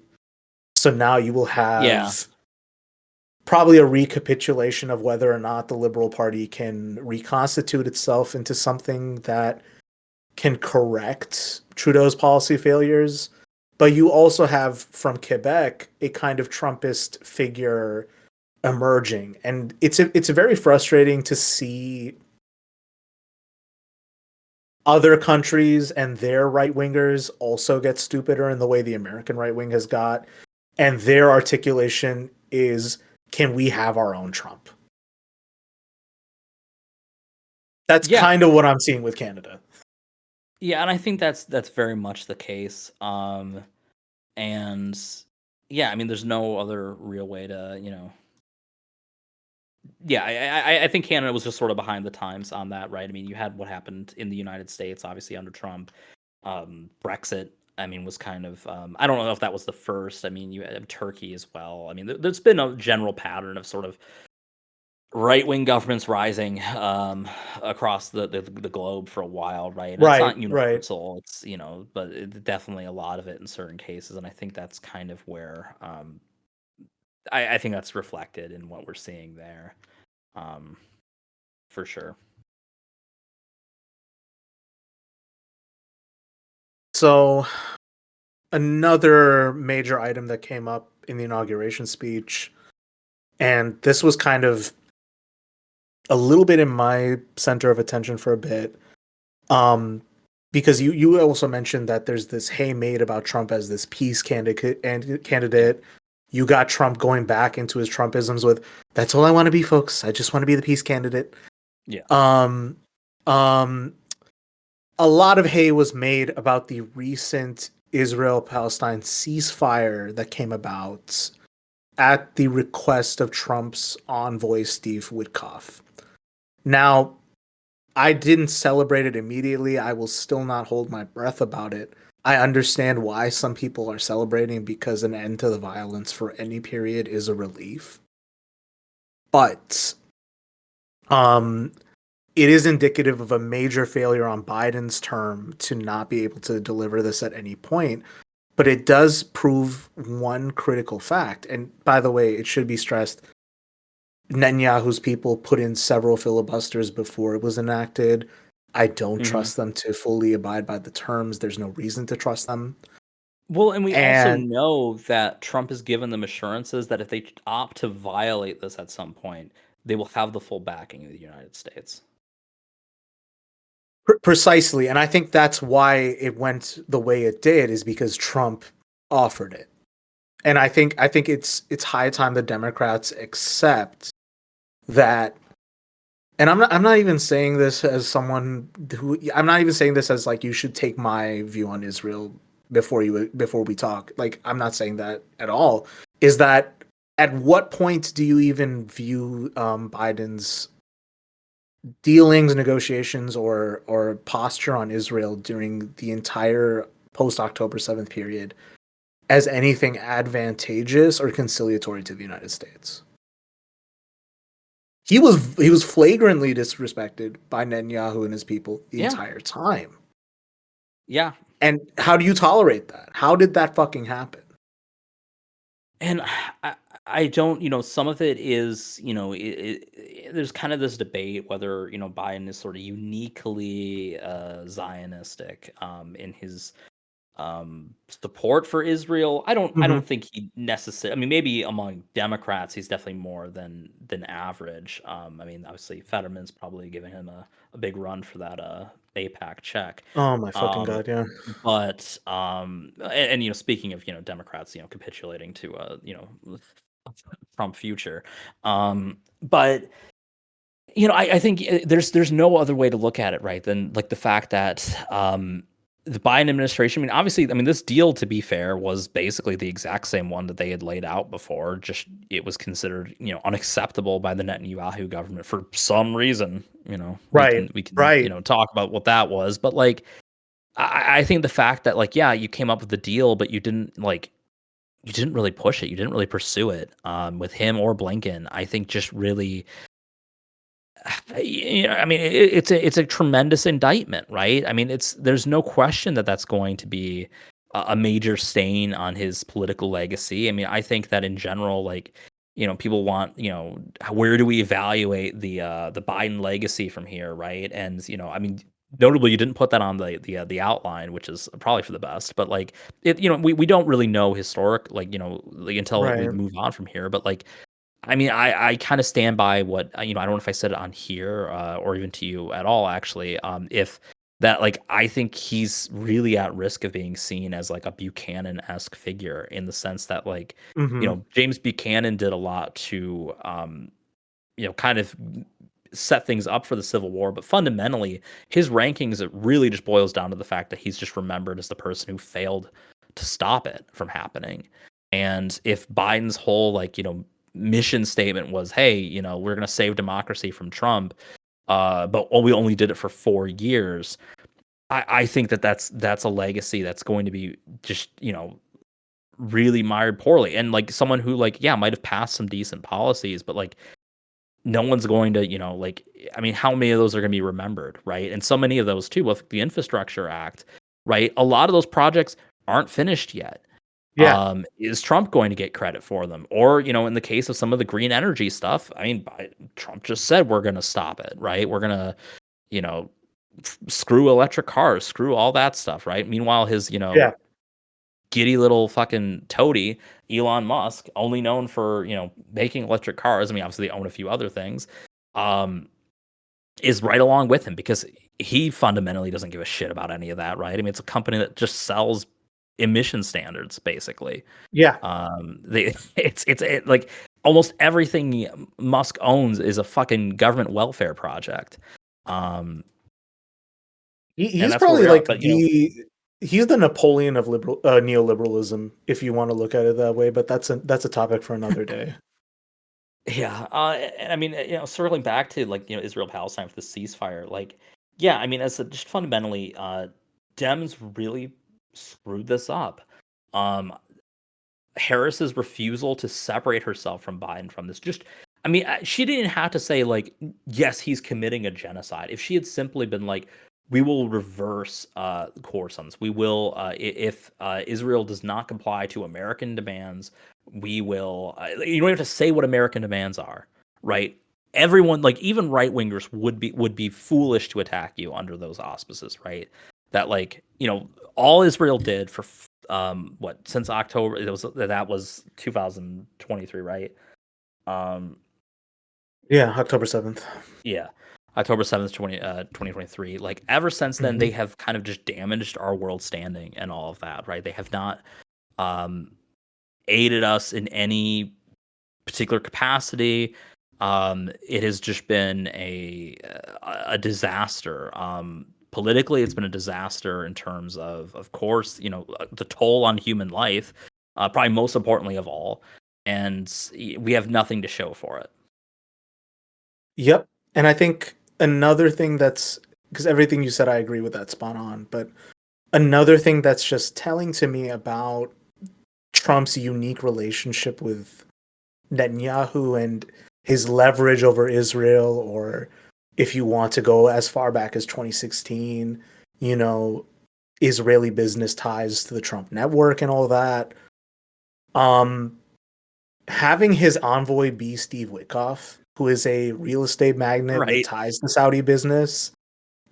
So now you will have probably a recapitulation of whether or not the Liberal Party can reconstitute itself into something that can correct Trudeau's policy failures. But you also have from Quebec a kind of Trumpist figure emerging, and it's very frustrating to see other countries and their right wingers also get stupider in the way the American right wing has got, and their articulation is, can we have our own Trump? That's kind of what I'm seeing with Canada. Yeah, and I think that's very much the case. And yeah, I mean, there's no other real way to, Yeah, I think Canada was just sort of behind the times on that, right? I mean, you had what happened in the United States, obviously under Trump. Brexit, I mean, was kind of I don't know if that was the first. I mean, you had Turkey as well. I mean, there's been a general pattern of sort of right-wing governments rising across the globe for a while, right? And it's not universal. It's but definitely a lot of it in certain cases, and I think that's kind of where I think that's reflected in what we're seeing there, for sure. So another major item that came up in the inauguration speech, and this was kind of a little bit in my center of attention for a bit, because you also mentioned that there's this hay made about Trump as this peace candidate. You got Trump going back into his Trumpisms with, "That's all I want to be, folks. I just want to be the peace candidate." Yeah. A lot of hay was made about the recent Israel-Palestine ceasefire that came about at the request of Trump's envoy, Steve Witkoff. Now, I didn't celebrate it immediately. I will still not hold my breath about it. I understand why some people are celebrating because an end to the violence for any period is a relief. But um it is indicative of a major failure on Biden's term to not be able to deliver this at any point. But it does prove one critical fact. And by the way, it should be stressed Netanyahu's people put in several filibusters before it was enacted. I don't trust them to fully abide by the terms. There's no reason to trust them. Well, and we also And know that Trump has given them assurances that if they opt to violate this at some point, they will have the full backing of the United States. precisely, and I think that's why it went the way it did is because Trump offered it. And I think it's high time the Democrats accept that. And I'm not even saying this as someone who I'm not even saying this as like you should take my view on Israel before we talk. Like I'm not saying that at all. Is that at what point do you even view Biden's dealings, negotiations, or posture on Israel during the entire post October 7th period as anything advantageous or conciliatory to the United States? He was flagrantly disrespected by Netanyahu and his people the entire time. Yeah. And how do you tolerate that? How did that fucking happen? And I don't, some of it is, there's kind of this debate whether, Biden is sort of uniquely Zionistic in his support for Israel. I don't think he necessarily. I mean, maybe among Democrats, he's definitely more than average. I mean, obviously, Fetterman's probably giving him a big run for that APAC check. Oh my fucking god, yeah. But and speaking of Democrats, capitulating to Trump future, but. I think there's no other way to look at it, right, than like the fact that the Biden administration, I mean, obviously, this deal, to be fair, was basically the exact same one that they had laid out before. Just it was considered, unacceptable by the Netanyahu government for some reason. Right, we can right. talk about what that was, but like, I think the fact that like, yeah, you came up with the deal, but you didn't really push it, you didn't really pursue it with him or Blinken. I think just really. I mean, it's a tremendous indictment, right? I mean, there's no question that that's going to be a major stain on his political legacy. I mean, I think that in general, like, people want, where do we evaluate the Biden legacy from here, right? And I mean, notably, you didn't put that on the outline, which is probably for the best. But like, we don't really know historic, like, like until we Right. move on from here. But like. I mean, I kind of stand by what I don't know if I said it on here or even to you at all, actually. If that, like, I think he's really at risk of being seen as like a Buchanan-esque figure in the sense that, like, James Buchanan did a lot to, kind of set things up for the Civil War, but fundamentally, his rankings, it really just boils down to the fact that he's just remembered as the person who failed to stop it from happening. And if Biden's whole, like, mission statement was, hey, we're going to save democracy from Trump, but we only did it for 4 years. I think that's a legacy that's going to be just, really mired poorly. And like someone who, like, yeah, might have passed some decent policies, but like no one's going to, like, I mean, how many of those are going to be remembered, right? And so many of those too, with the Infrastructure Act, right? A lot of those projects aren't finished yet. Yeah. Is Trump going to get credit for them? Or, in the case of some of the green energy stuff, I mean, Trump just said we're going to stop it, right? We're going to, screw electric cars, screw all that stuff, right? Meanwhile, his, Yeah. giddy little fucking toady, Elon Musk, only known for, making electric cars. I mean, obviously they own a few other things, is right along with him because he fundamentally doesn't give a shit about any of that, right? I mean, it's a company that just sells emission standards, basically. Yeah. It's like almost everything Musk owns is a fucking government welfare project. And He's that's where probably we are. like But he's the Napoleon of neoliberalism, if you want to look at it that way. But that's a topic for another day. Yeah, and I mean, circling back to like Israel Palestine for the ceasefire, like, yeah, I mean, just fundamentally, Dems really screwed this up. Um, Harris's refusal to separate herself from Biden from this, just, I mean, she didn't have to say like, yes, he's committing a genocide. If she had simply been like, we will reverse course on this. We will, if Israel does not comply to American demands, we will. You don't have to say what American demands are, right? Everyone, like even right wingers, would be foolish to attack you under those auspices, right? That like all Israel did for what since October, that was 2023, right? Um, Yeah, October 7th. yeah. October 7th, 2023. Like ever since then, they have kind of just damaged our world standing and all of that, right? They have not um, aided us in any particular capacity. It has just been a disaster. Politically, it's been a disaster in terms of course, the toll on human life, probably most importantly of all, and we have nothing to show for it. Yep. And I think another thing that's because everything you said, I agree with that spot on. But another thing that's just telling to me about Trump's unique relationship with Netanyahu and his leverage over Israel, or if you want to go as far back as 2016, Israeli business ties to the Trump network and all that. Having his envoy be Steve Witkoff, who is a real estate magnate with Right. ties to Saudi business,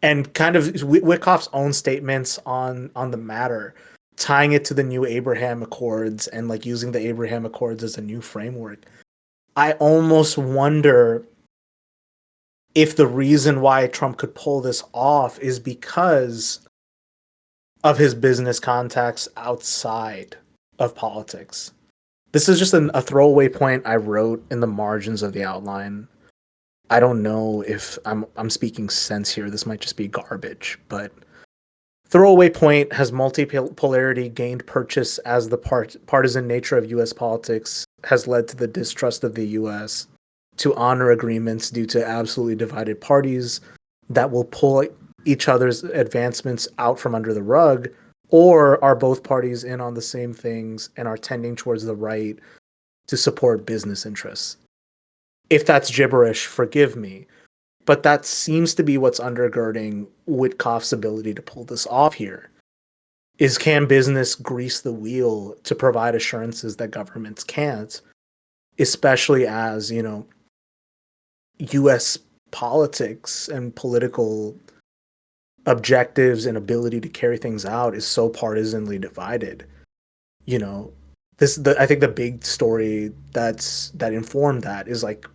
and kind of Witkoff's own statements on the matter, tying it to the new Abraham Accords and like using the Abraham Accords as a new framework. I almost wonder if the reason why Trump could pull this off is because of his business contacts outside of politics. This is just a throwaway point I wrote in the margins of the outline. I don't know if I'm speaking sense here. This might just be garbage, but throwaway point: has multipolarity gained purchase as the partisan nature of U.S. politics has led to the distrust of the U.S. to honor agreements due to absolutely divided parties that will pull each other's advancements out from under the rug, or are both parties in on the same things and are tending towards the right to support business interests? If that's gibberish, forgive me, but that seems to be what's undergirding Witkoff's ability to pull this off here. Is can business grease the wheel to provide assurances that governments can't, especially as, US politics and political objectives and ability to carry things out is so partisanly divided. You know, I think the big story that informed that is like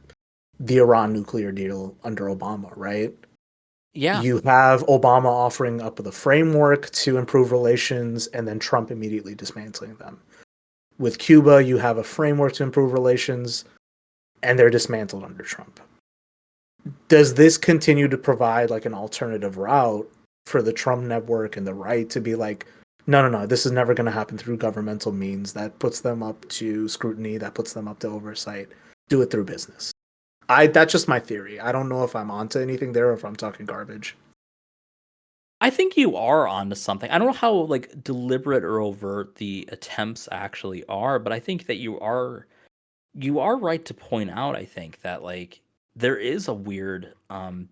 the Iran nuclear deal under Obama, right? Yeah. You have Obama offering up the framework to improve relations and then Trump immediately dismantling them. With Cuba, you have a framework to improve relations and they're dismantled under Trump. Does this continue to provide like an alternative route for the Trump network and the right to be like, no, this is never going to happen through governmental means that puts them up to scrutiny, that puts them up to oversight? Do it through business. That's just my theory. I don't know if I'm onto anything there or if I'm talking garbage. I think you are onto something. I don't know how like deliberate or overt the attempts actually are, but I think that you are right to point out, I think, that like there is a weird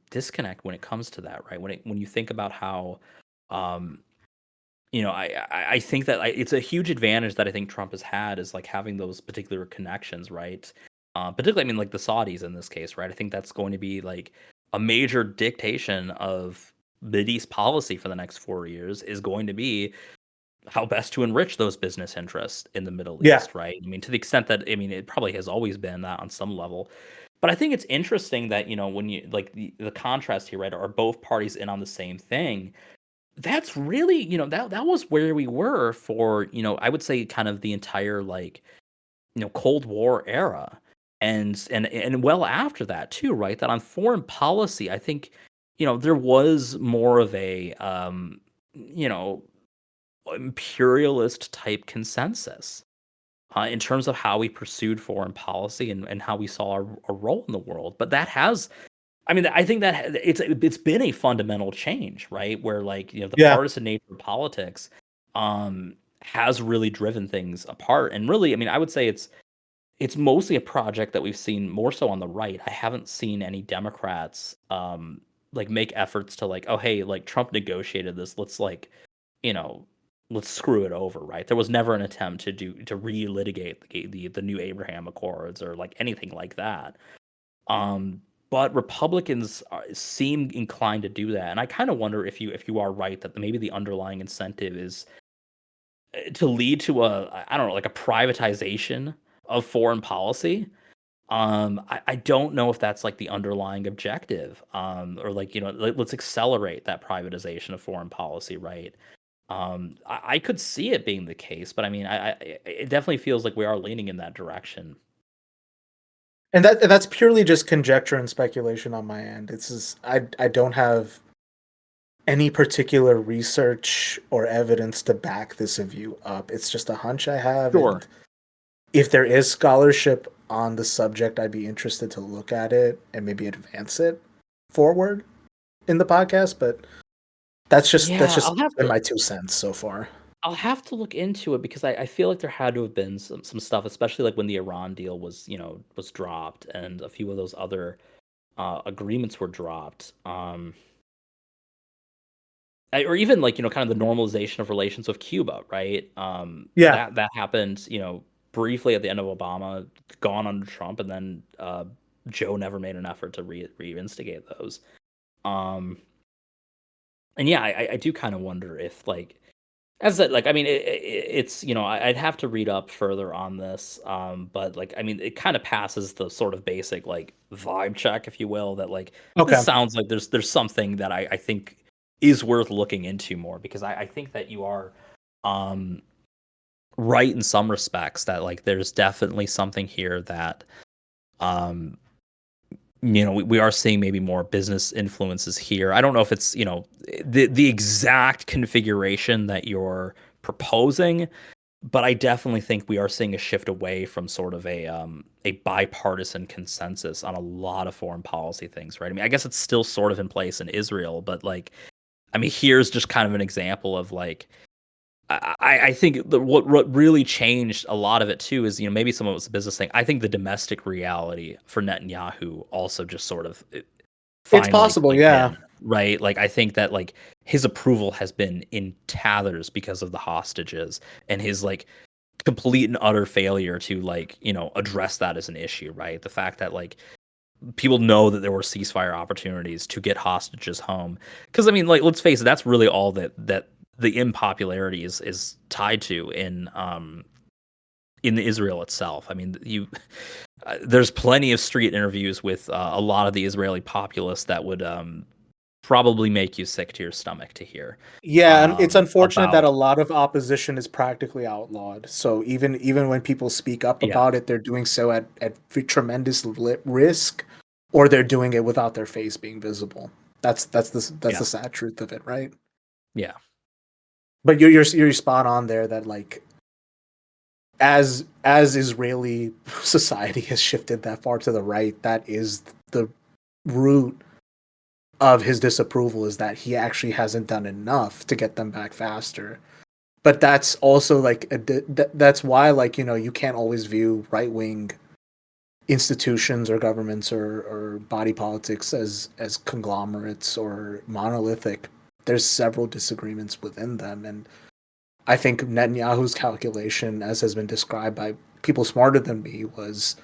disconnect when it comes to that, right? When you think about how um I think that it's a huge advantage that I think Trump has had is like having those particular connections, right? Particularly, I mean, like the Saudis in this case, right? I think that's going to be like a major dictation of Mideast policy for the next 4 years is going to be how best to enrich those business interests in the Middle Yeah. East, right? I mean, to the extent that it probably has always been that on some level. But I think it's interesting that, when you like the contrast here, right, are both parties in on the same thing. That's really, that was where we were for, I would say kind of the entire like, Cold War era. And well after that too, right? That on foreign policy, I think, there was more of a you know, imperialist type consensus. in terms of how we pursued foreign policy and how we saw our role in the world. But that has, I mean, I think that it's been a fundamental change, right? Where like the Yeah. partisan nature of politics has really driven things apart. And really, I mean, I would say it's mostly a project that we've seen more so on the right. I haven't seen any Democrats like make efforts to like, oh hey, like Trump negotiated this. Let's like, you know, let's screw it over, right? There was never an attempt to relitigate the new Abraham Accords or like anything like that. But Republicans seem inclined to do that, and I kind of wonder if you are right that maybe the underlying incentive is to lead to a I don't know like a privatization of foreign policy. I don't know if that's like the underlying objective, or like let's accelerate that privatization of foreign policy, right? I could see it being the case, but I mean, it definitely feels like we are leaning in that direction. And that's purely just conjecture and speculation on my end. It's just, I don't have any particular research or evidence to back this view up. It's just a hunch I have. Sure. And if there is scholarship on the subject, I'd be interested to look at it and maybe advance it forward in the podcast. But that's just been my 2 cents so far. I'll have to look into it because I feel like there had to have been some stuff, especially like when the Iran deal was dropped and a few of those other agreements were dropped. Or even like kind of the normalization of relations with Cuba, right? Yeah. That happened, briefly at the end of Obama, gone under Trump, and then Joe never made an effort to reinstigate those. And yeah, I do kind of wonder if like, as I said, like I mean, it's I'd have to read up further on this, but like I mean, it kind of passes the sort of basic like vibe check, if you will, that like Okay. this sounds like there's something that I think is worth looking into more, because I think that you are right in some respects that like there's definitely something here that we are seeing maybe more business influences here. I don't know if it's the exact configuration that you're proposing, but I definitely think we are seeing a shift away from sort of a bipartisan consensus on a lot of foreign policy things, right? I mean, I guess it's still sort of in place in Israel, but like, I mean, here's just kind of an example of like, I think what really changed a lot of it too is maybe some of it's a business thing. I think the domestic reality for Netanyahu also just sort of It's possible, yeah. right? Like I think that like his approval has been in tatters because of the hostages and his like complete and utter failure to like address that as an issue, right? The fact that like people know that there were ceasefire opportunities to get hostages home, because I mean, like let's face it, that's really all that the impopularity is tied to in Israel itself. I mean, there's plenty of street interviews with a lot of the Israeli populace that would probably make you sick to your stomach to hear. Yeah, and it's unfortunate that a lot of opposition is practically outlawed. So even when people speak up about it, they're doing so at tremendous risk, or they're doing it without their face being visible. That's the sad truth of it, right? Yeah. But you're spot on there that like as Israeli society has shifted that far to the right, that is the root of his disapproval, is that he actually hasn't done enough to get them back faster. But that's also like that's why like you can't always view right-wing institutions or governments or body politics as conglomerates or monolithic. There's several disagreements within them, and I think Netanyahu's calculation, as has been described by people smarter than me, was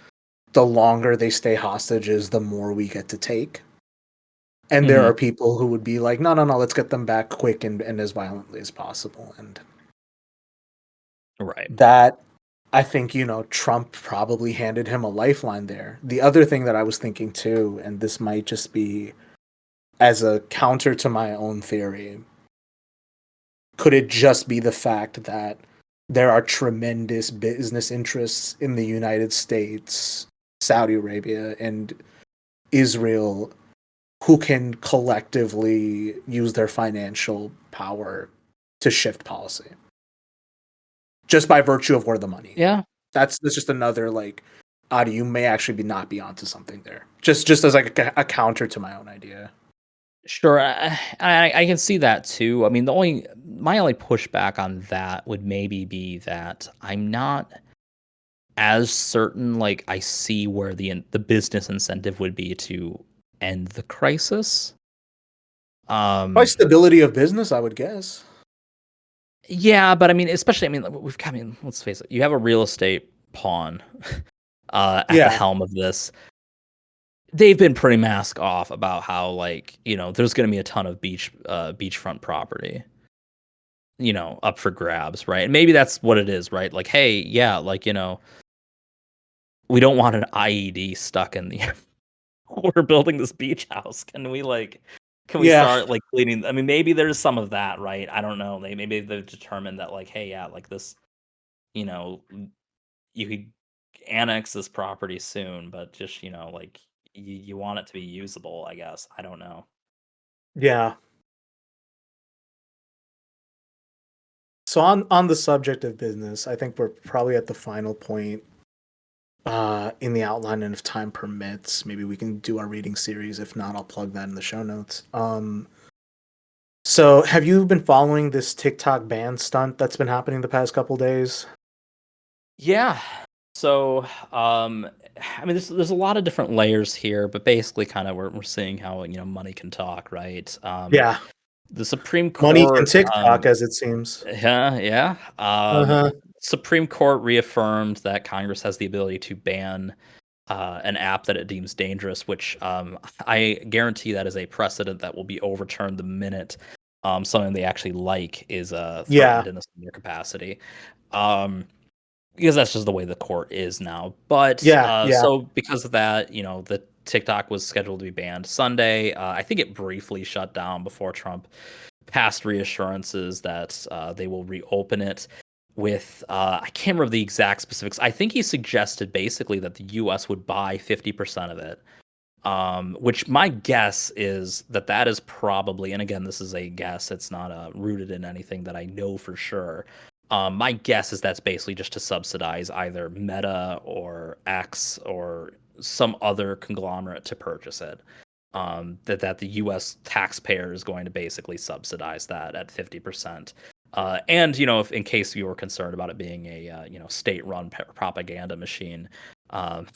the longer they stay hostages, the more we get to take. And there are people who would be like, no, let's get them back quick and as violently as possible. And right, that, I think, Trump probably handed him a lifeline there. The other thing that I was thinking too, and this might just be as a counter to my own theory, could it just be the fact that there are tremendous business interests in the United States, Saudi Arabia, and Israel who can collectively use their financial power to shift policy just by virtue of where the money that's just another like, you may actually not be onto something there. Just as like a counter to my own idea. Sure, I can see that too. I mean, my only pushback on that would maybe be that I'm not as certain. Like, I see where the business incentive would be to end the crisis. By stability of business, I would guess. Yeah, but I mean, especially, I mean, let's face it. You have a real estate pawn at the Yeah, helm of this. They've been pretty mask off about how, like, there's going to be a ton of beachfront property, up for grabs, right? And maybe that's what it is, right? Like, hey, yeah, like, we don't want an IED stuck in the we're building this beach house. Can we yeah, start like cleaning? I mean, maybe there's some of that, right? I don't know. Maybe they've determined that, like, hey, yeah, like this, you know, you could annex this property soon, but just, like, you want it to be usable, I guess. I don't know. yeah. So on the subject of business, I think we're probably at the final point in the outline, and if time permits, maybe we can do our reading series. If not, I'll plug that in the show notes. So have you been following this TikTok ban stunt that's been happening the past couple days? Yeah. So, I mean, there's a lot of different layers here, but basically, kind of, we're seeing how money can talk, right? Yeah, The Supreme money and Court, TikTok, as it seems. yeah, yeah. Uh-huh. Supreme Court reaffirmed that Congress has the ability to ban an app that it deems dangerous, which I guarantee that is a precedent that will be overturned the minute something they actually like is Yeah, threatened in a similar capacity. Um, because that's just the way the court is now. But yeah, yeah, so because of that, the TikTok was scheduled to be banned Sunday. I think it briefly shut down before Trump passed reassurances that they will reopen it with I can't remember the exact specifics. I think he suggested basically that the US would buy 50% of it. Which my guess is that is probably, and again, this is a guess, it's not rooted in anything that I know for sure. My guess is that's basically just to subsidize either Meta or X or some other conglomerate to purchase it. That the U.S. taxpayer is going to basically subsidize that at 50%. And if in case you were concerned about it being a state-run propaganda machine, um,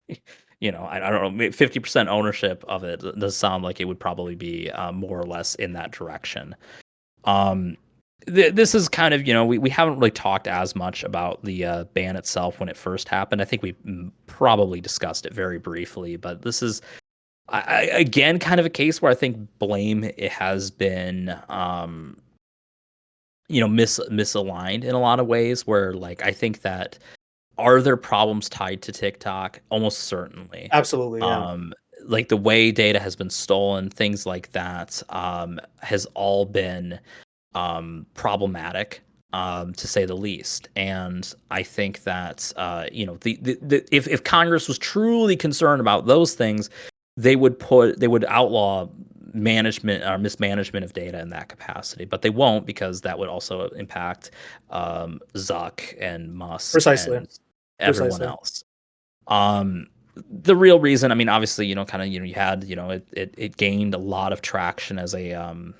I don't know, 50% ownership of it does sound like it would probably be more or less in that direction. Um, this is kind of, we haven't really talked as much about the ban itself when it first happened. I think we probably discussed it very briefly, but this is, again, kind of a case where I think blame it has been, misaligned in a lot of ways, where, like, I think that are there problems tied to TikTok? Almost certainly. absolutely, yeah. Um, like the way data has been stolen, things like that, has all been problematic, to say the least. And I think that if Congress was truly concerned about those things, they would outlaw management or mismanagement of data in that capacity, but they won't, because that would also impact Zuck and Musk Precisely, and everyone precisely. else. The real reason, I mean, obviously, kind of, you had, it gained a lot of traction as a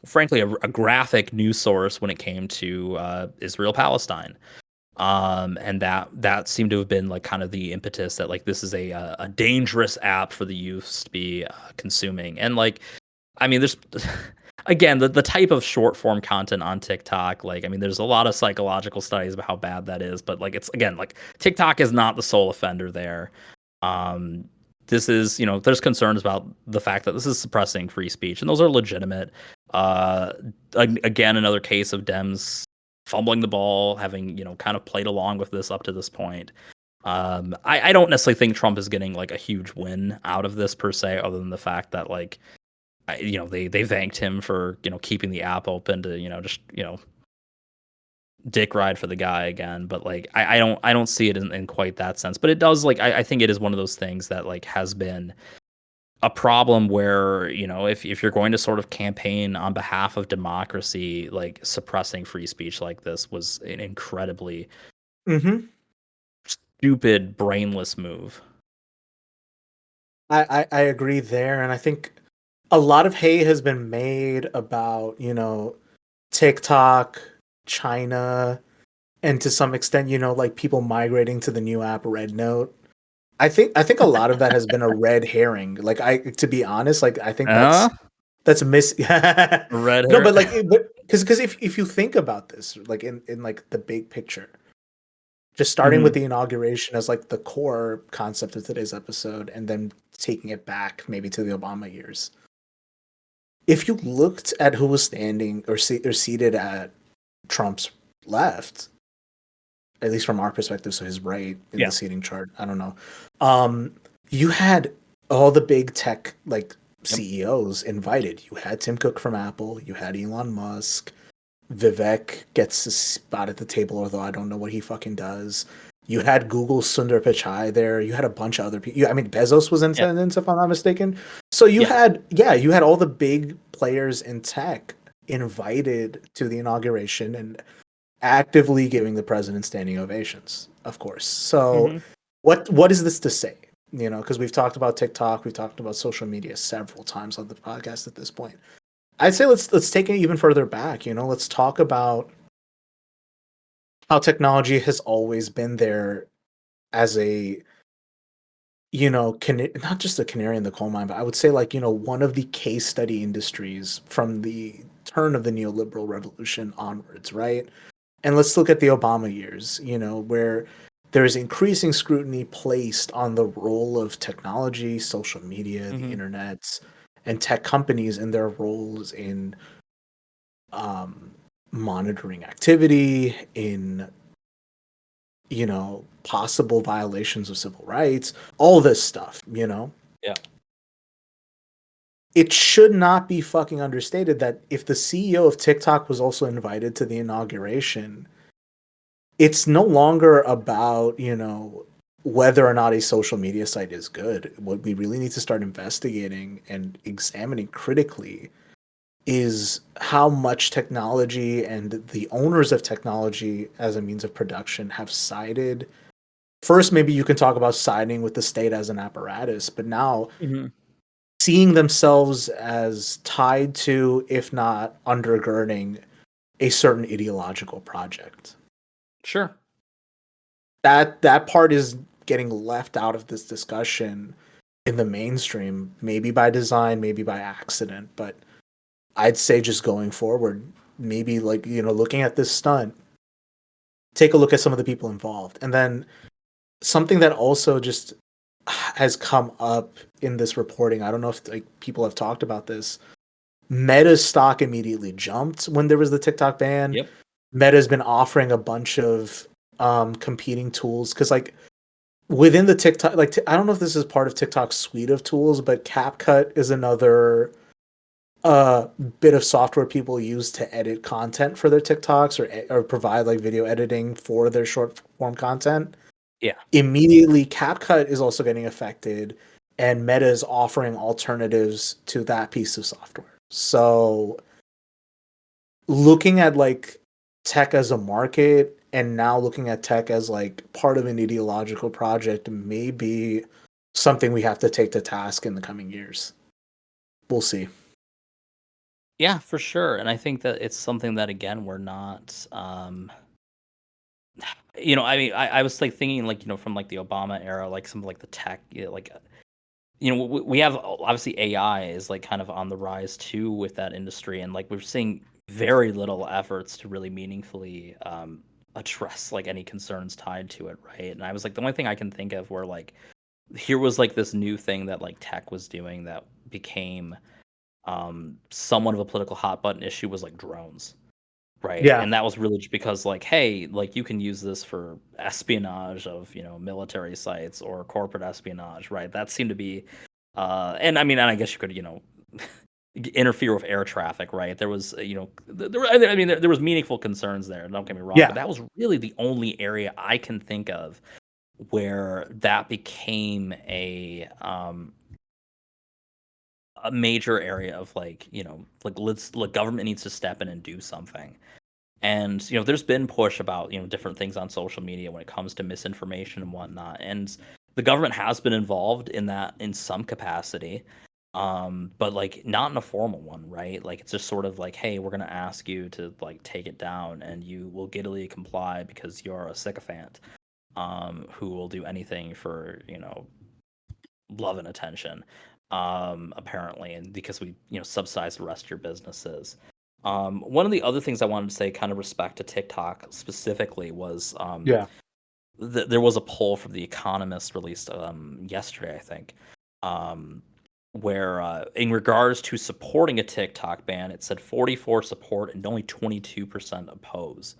frankly, a graphic news source when it came to Israel Palestine. And that seemed to have been like kind of the impetus that, like, this is a dangerous app for the youths to be consuming. And, like, I mean, there's again, the type of short form content on TikTok, like, I mean, there's a lot of psychological studies about how bad that is, but, like, it's, again, like, TikTok is not the sole offender there. Um, this is, there's concerns about the fact that this is suppressing free speech, and those are legitimate. Again, another case of Dems fumbling the ball, having, kind of played along with this up to this point. I don't necessarily think Trump is getting, like, a huge win out of this per se, other than the fact that, like, they thanked him for, keeping the app open to, just, dick ride for the guy again. But, like, I don't see it in quite that sense. But it does, like, I think it is one of those things that, like, has been a problem where, if you're going to sort of campaign on behalf of democracy, like, suppressing free speech like this was an incredibly Mm-hmm. stupid, brainless move. I agree there, and I think a lot of hay has been made about, TikTok, China, and to some extent, like people migrating to the new app Red Note. I think a lot of that has been a red herring. Like to be honest, like I think that's miss. Red No, hair. but because if you think about this, like in like the big picture, just starting with the inauguration as like the core concept of today's episode, and then taking it back maybe to the Obama years. If you looked at who was standing or seated at Trump's left, at least from our perspective, so his right in the seating chart, I don't know. You had all the big tech like CEOs invited. You had Tim Cook from Apple, you had Elon Musk, Vivek gets a spot at the table, although I don't know what he fucking does. You had Google Sundar Pichai there. You had a bunch of other people. I mean, Bezos was in attendance, if I'm not mistaken. So you had all the big players in tech invited to the inauguration and actively giving the president standing ovations, of course. So what is this to say? Because we've talked about TikTok, we've talked about social media several times on the podcast at this point. I'd say let's take it even further back. Let's talk about how technology has always been there as a not just a canary in the coal mine, but I would say like one of the case study industries from the turn of the neoliberal revolution onwards, right? And let's look at the Obama years, where there's increasing scrutiny placed on the role of technology, social media, the internet, and tech companies and their roles in monitoring activity, in possible violations of civil rights, all this stuff, Yeah. It should not be fucking understated that if the CEO of TikTok was also invited to the inauguration, it's no longer about, whether or not a social media site is good. What we really need to start investigating and examining critically is how much technology and the owners of technology as a means of production have sided. First, maybe you can talk about siding with the state as an apparatus, but now seeing themselves as tied to, if not undergirding, a certain ideological project. Sure. That part is getting left out of this discussion in the mainstream, maybe by design, maybe by accident, but I'd say just going forward, maybe like, looking at this stunt, take a look at some of the people involved. And then something that also just has come up in this reporting, I don't know if like people have talked about this. Meta's stock immediately jumped when there was the TikTok ban. Yep. Meta's been offering a bunch of competing tools because like within the TikTok, like I don't know if this is part of TikTok's suite of tools, but CapCut is another bit of software people use to edit content for their TikToks or provide like video editing for their short form content. Yeah. Immediately, CapCut is also getting affected, and Meta is offering alternatives to that piece of software. So, looking at like tech as a market, and now looking at tech as like part of an ideological project, may be something we have to take to task in the coming years. We'll see. Yeah, for sure. And I think that it's something that again we're not I mean, I was like thinking like, from like the Obama era, like some of like the tech, like we have obviously AI is like kind of on the rise too with that industry, and like we're seeing very little efforts to really meaningfully address like any concerns tied to it, right? And I was like the only thing I can think of where like here was like this new thing that like tech was doing that became somewhat of a political hot button issue was like drones, right? Yeah. And that was really just because like, hey, like you can use this for espionage of military sites or corporate espionage, right? That seemed to be and I mean, and I guess you could interfere with air traffic, right? There was there was meaningful concerns there, don't get me wrong, but that was really the only area I can think of where that became a major area of like, like government needs to step in and do something. And there's been push about different things on social media when it comes to misinformation and whatnot, and the government has been involved in that in some capacity, but like not in a formal one, right? Like it's just sort of like, hey, we're gonna ask you to like take it down, and you will giddily comply because you're a sycophant, who will do anything for love and attention, apparently, and because we subsidize the rest of your businesses. One of the other things I wanted to say, kind of respect to TikTok specifically, was Yeah. there was a poll from The Economist released yesterday, I think, where in regards to supporting a TikTok ban, it said 44 support and only 22% oppose.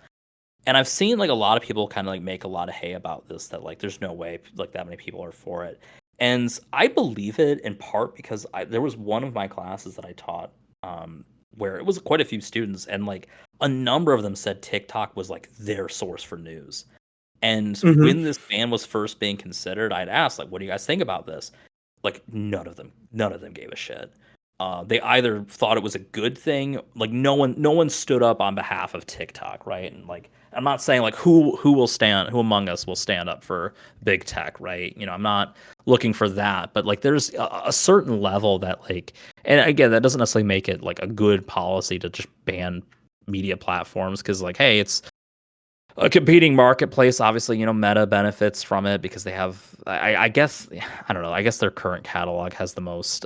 And I've seen like a lot of people kind of like make a lot of hay about this, that like there's no way like that many people are for it. And I believe it in part because there was one of my classes that I taught, where it was quite a few students, and like a number of them said TikTok was like their source for news. And Mhm. when this ban was first being considered, I'd asked like, what do you guys think about this? Like none of them gave a shit. They either thought it was a good thing, like no one stood up on behalf of TikTok, right? And like I'm not saying like who among us will stand up for big tech, right? I'm not looking for that, but like there's a certain level that like, and again, that doesn't necessarily make it like a good policy to just ban media platforms, because like, hey, it's a competing marketplace. Obviously, Meta benefits from it because they have, I guess, I don't know, I guess their current catalog has the most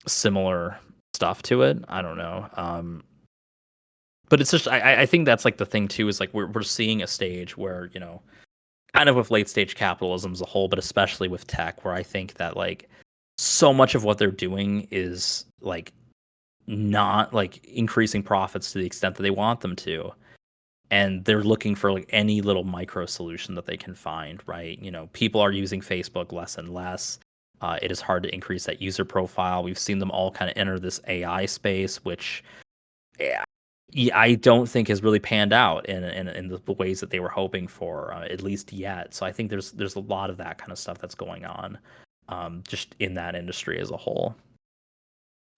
similar stuff to it. I don't know. But it's just, I think that's like the thing too, is like we're seeing a stage where, kind of with late stage capitalism as a whole, but especially with tech, where I think that like so much of what they're doing is like not like increasing profits to the extent that they want them to. And they're looking for like any little micro solution that they can find, right? People are using Facebook less and less. It is hard to increase that user profile. We've seen them all kind of enter this AI space, which I don't think has really panned out in the ways that they were hoping for, at least yet. So I think there's a lot of that kind of stuff that's going on, just in that industry as a whole.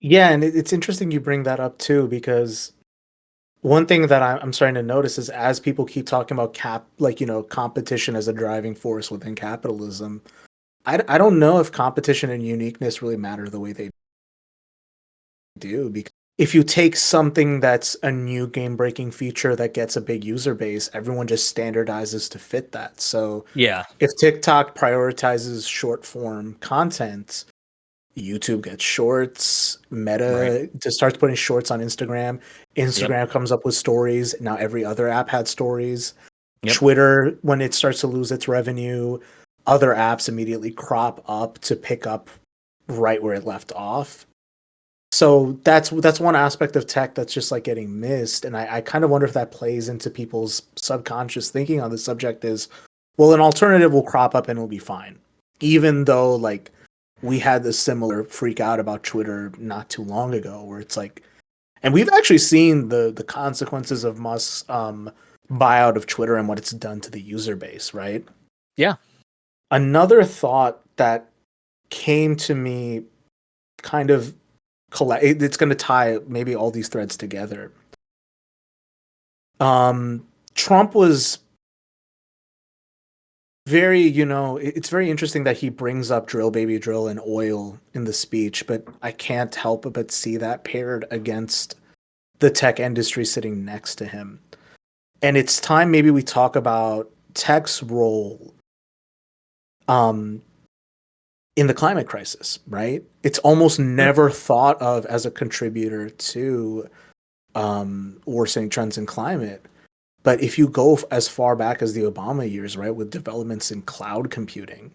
Yeah, and it's interesting you bring that up too, because one thing that I'm starting to notice is as people keep talking about competition as a driving force within capitalism, I don't know if competition and uniqueness really matter the way they do. Because if you take something that's a new game-breaking feature that gets a big user base, everyone just standardizes to fit that. So Yeah. if TikTok prioritizes short-form content, YouTube gets shorts. Meta just starts putting shorts on Instagram. Instagram comes up with stories. Now every other app had stories. Yep. Twitter, when it starts to lose its revenue, other apps immediately crop up to pick up right where it left off. So that's one aspect of tech that's just like getting missed. And I kind of wonder if that plays into people's subconscious thinking on the subject is, well, an alternative will crop up and it'll be fine. Even though like we had this similar freak out about Twitter not too long ago, where it's like, and we've actually seen the consequences of Musk's buyout of Twitter and what it's done to the user base, right? Yeah. Another thought that came to me, kind of it's going to tie maybe all these threads together. Trump was very, it's very interesting that he brings up drill baby drill and oil in the speech, but I can't help but see that paired against the tech industry sitting next to him. And it's time maybe we talk about tech's role in the climate crisis, right? It's almost never thought of as a contributor to worsening trends in climate. But if you go as far back as the Obama years, right, with developments in cloud computing,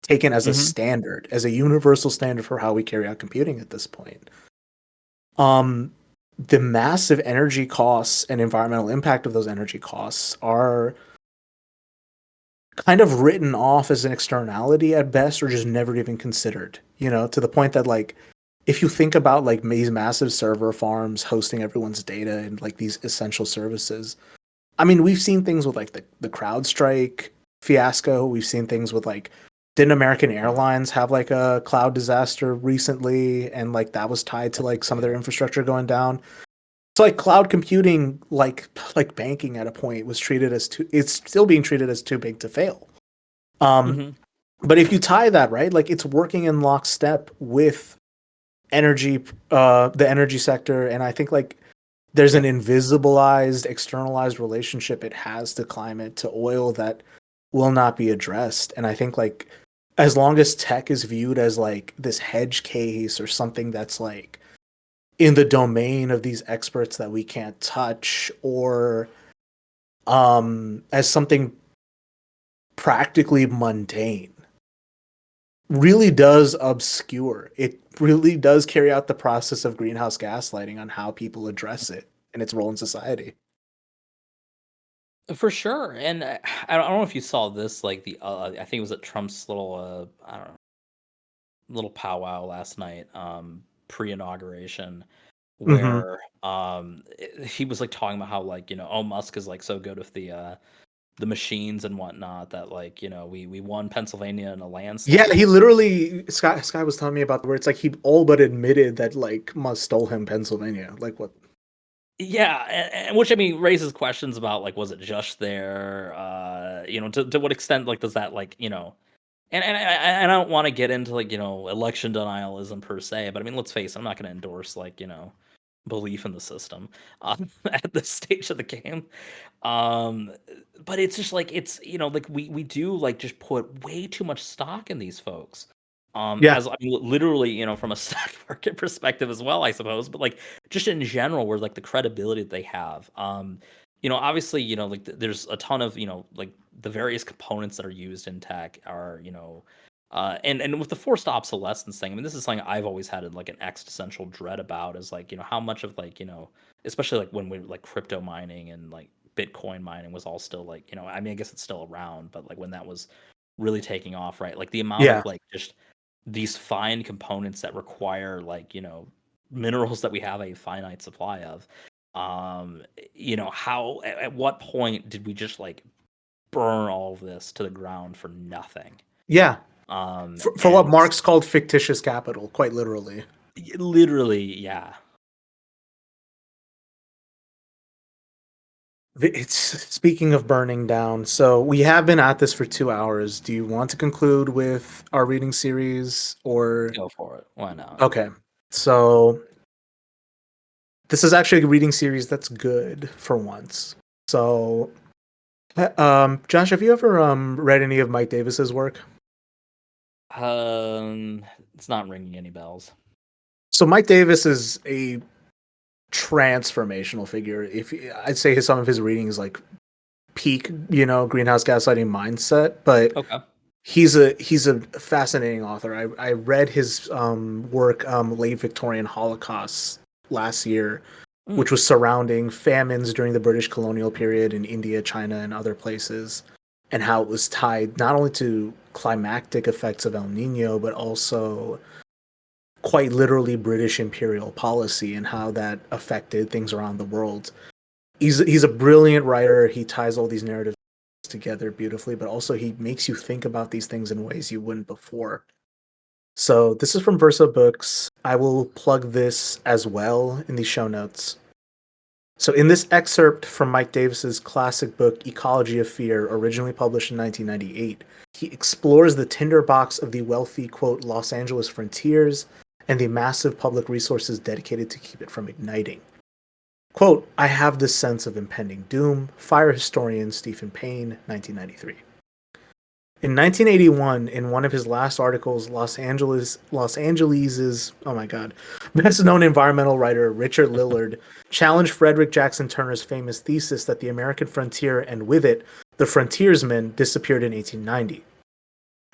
taken as a standard, as a universal standard for how we carry out computing at this point, the massive energy costs and environmental impact of those energy costs are kind of written off as an externality at best, or just never even considered, to the point that like, if you think about like these massive server farms hosting everyone's data and like these essential services, I mean, we've seen things with like the CrowdStrike fiasco. We've seen things with like, didn't American Airlines have like a cloud disaster recently? And like that was tied to like some of their infrastructure going down. So like cloud computing, like banking at a point was treated as it's still being treated as too big to fail. Mhm. But if you tie that, right, like it's working in lockstep with energy, the energy sector, and I think like there's an invisibilized, externalized relationship it has to climate, to oil that will not be addressed. And I think like as long as tech is viewed as like this hedge case or something that's like in the domain of these experts that we can't touch, or as something practically mundane, really does obscure. It really does carry out the process of greenhouse gaslighting on how people address it and its role in society. For sure, and I don't know if you saw this, like I think it was at Trump's little I don't know, little powwow last night, pre-inauguration, Mm-hmm. where he was like talking about how like oh, Musk is like so good with the machines and whatnot that like we won Pennsylvania in a Yeah, landslide. he literally Sky was telling me about where it's like he all but admitted that like Musk stole him Pennsylvania. Like what? Yeah, and which I mean raises questions about like was it just there? To what extent like does that like and I don't want to get into like election denialism per se, but I mean let's face it, I'm not going to endorse like belief in the system at this stage of the game. Um, but it's just like it's like we do like just put way too much stock in these folks. Yeah, As I mean, literally, from a stock market perspective as well, I suppose, but like just in general, where like the credibility that they have. Obviously, like there's a ton of like the various components that are used in tech are and with the forced obsolescence thing, I mean, this is something I've always had like an existential dread about is like how much of like especially like when we like crypto mining and like Bitcoin mining was all still like I mean I guess it's still around, but like when that was really taking off, right? Like the amount yeah, of like just these fine components that require like minerals that we have a finite supply of. How at what point did we just like burn all of this to the ground for nothing? yeah. For what And Marx called fictitious capital, quite literally. literally, yeah. It's speaking of burning down. So we have been at this for 2 hours. Do you want to conclude with our reading series or? Go for it. Why not? Okay. So this is actually a reading series that's good for once. So, Josh, have you ever read any of Mike Davis's work? It's not ringing any bells. So Mike Davis is a transformational figure. If I'd say some of his readings like peak, greenhouse gaslighting mindset, but Okay. he's a fascinating author. I read his work, Late Victorian Holocaust, last year, Mm. which was surrounding famines during the British colonial period in India, China, and other places, and how it was tied not only to climactic effects of El Nino, but also quite literally British imperial policy and how that affected things around the world. He's a brilliant writer. He ties all these narratives together beautifully, but also he makes you think about these things in ways you wouldn't before. So this is from Verso Books. I will plug this as well in the show notes. So in this excerpt from Mike Davis's classic book Ecology of Fear, originally published in 1998, he explores the tinderbox of the wealthy, quote, Los Angeles frontiers and the massive public resources dedicated to keep it from igniting. Quote, I have this sense of impending doom, fire historian Stephen Payne, 1993. In 1981, in one of his last articles, Los Angeles's, oh my god, best known environmental writer Richard Lillard challenged Frederick Jackson Turner's famous thesis that the American frontier and with it, the frontiersmen disappeared in 1890.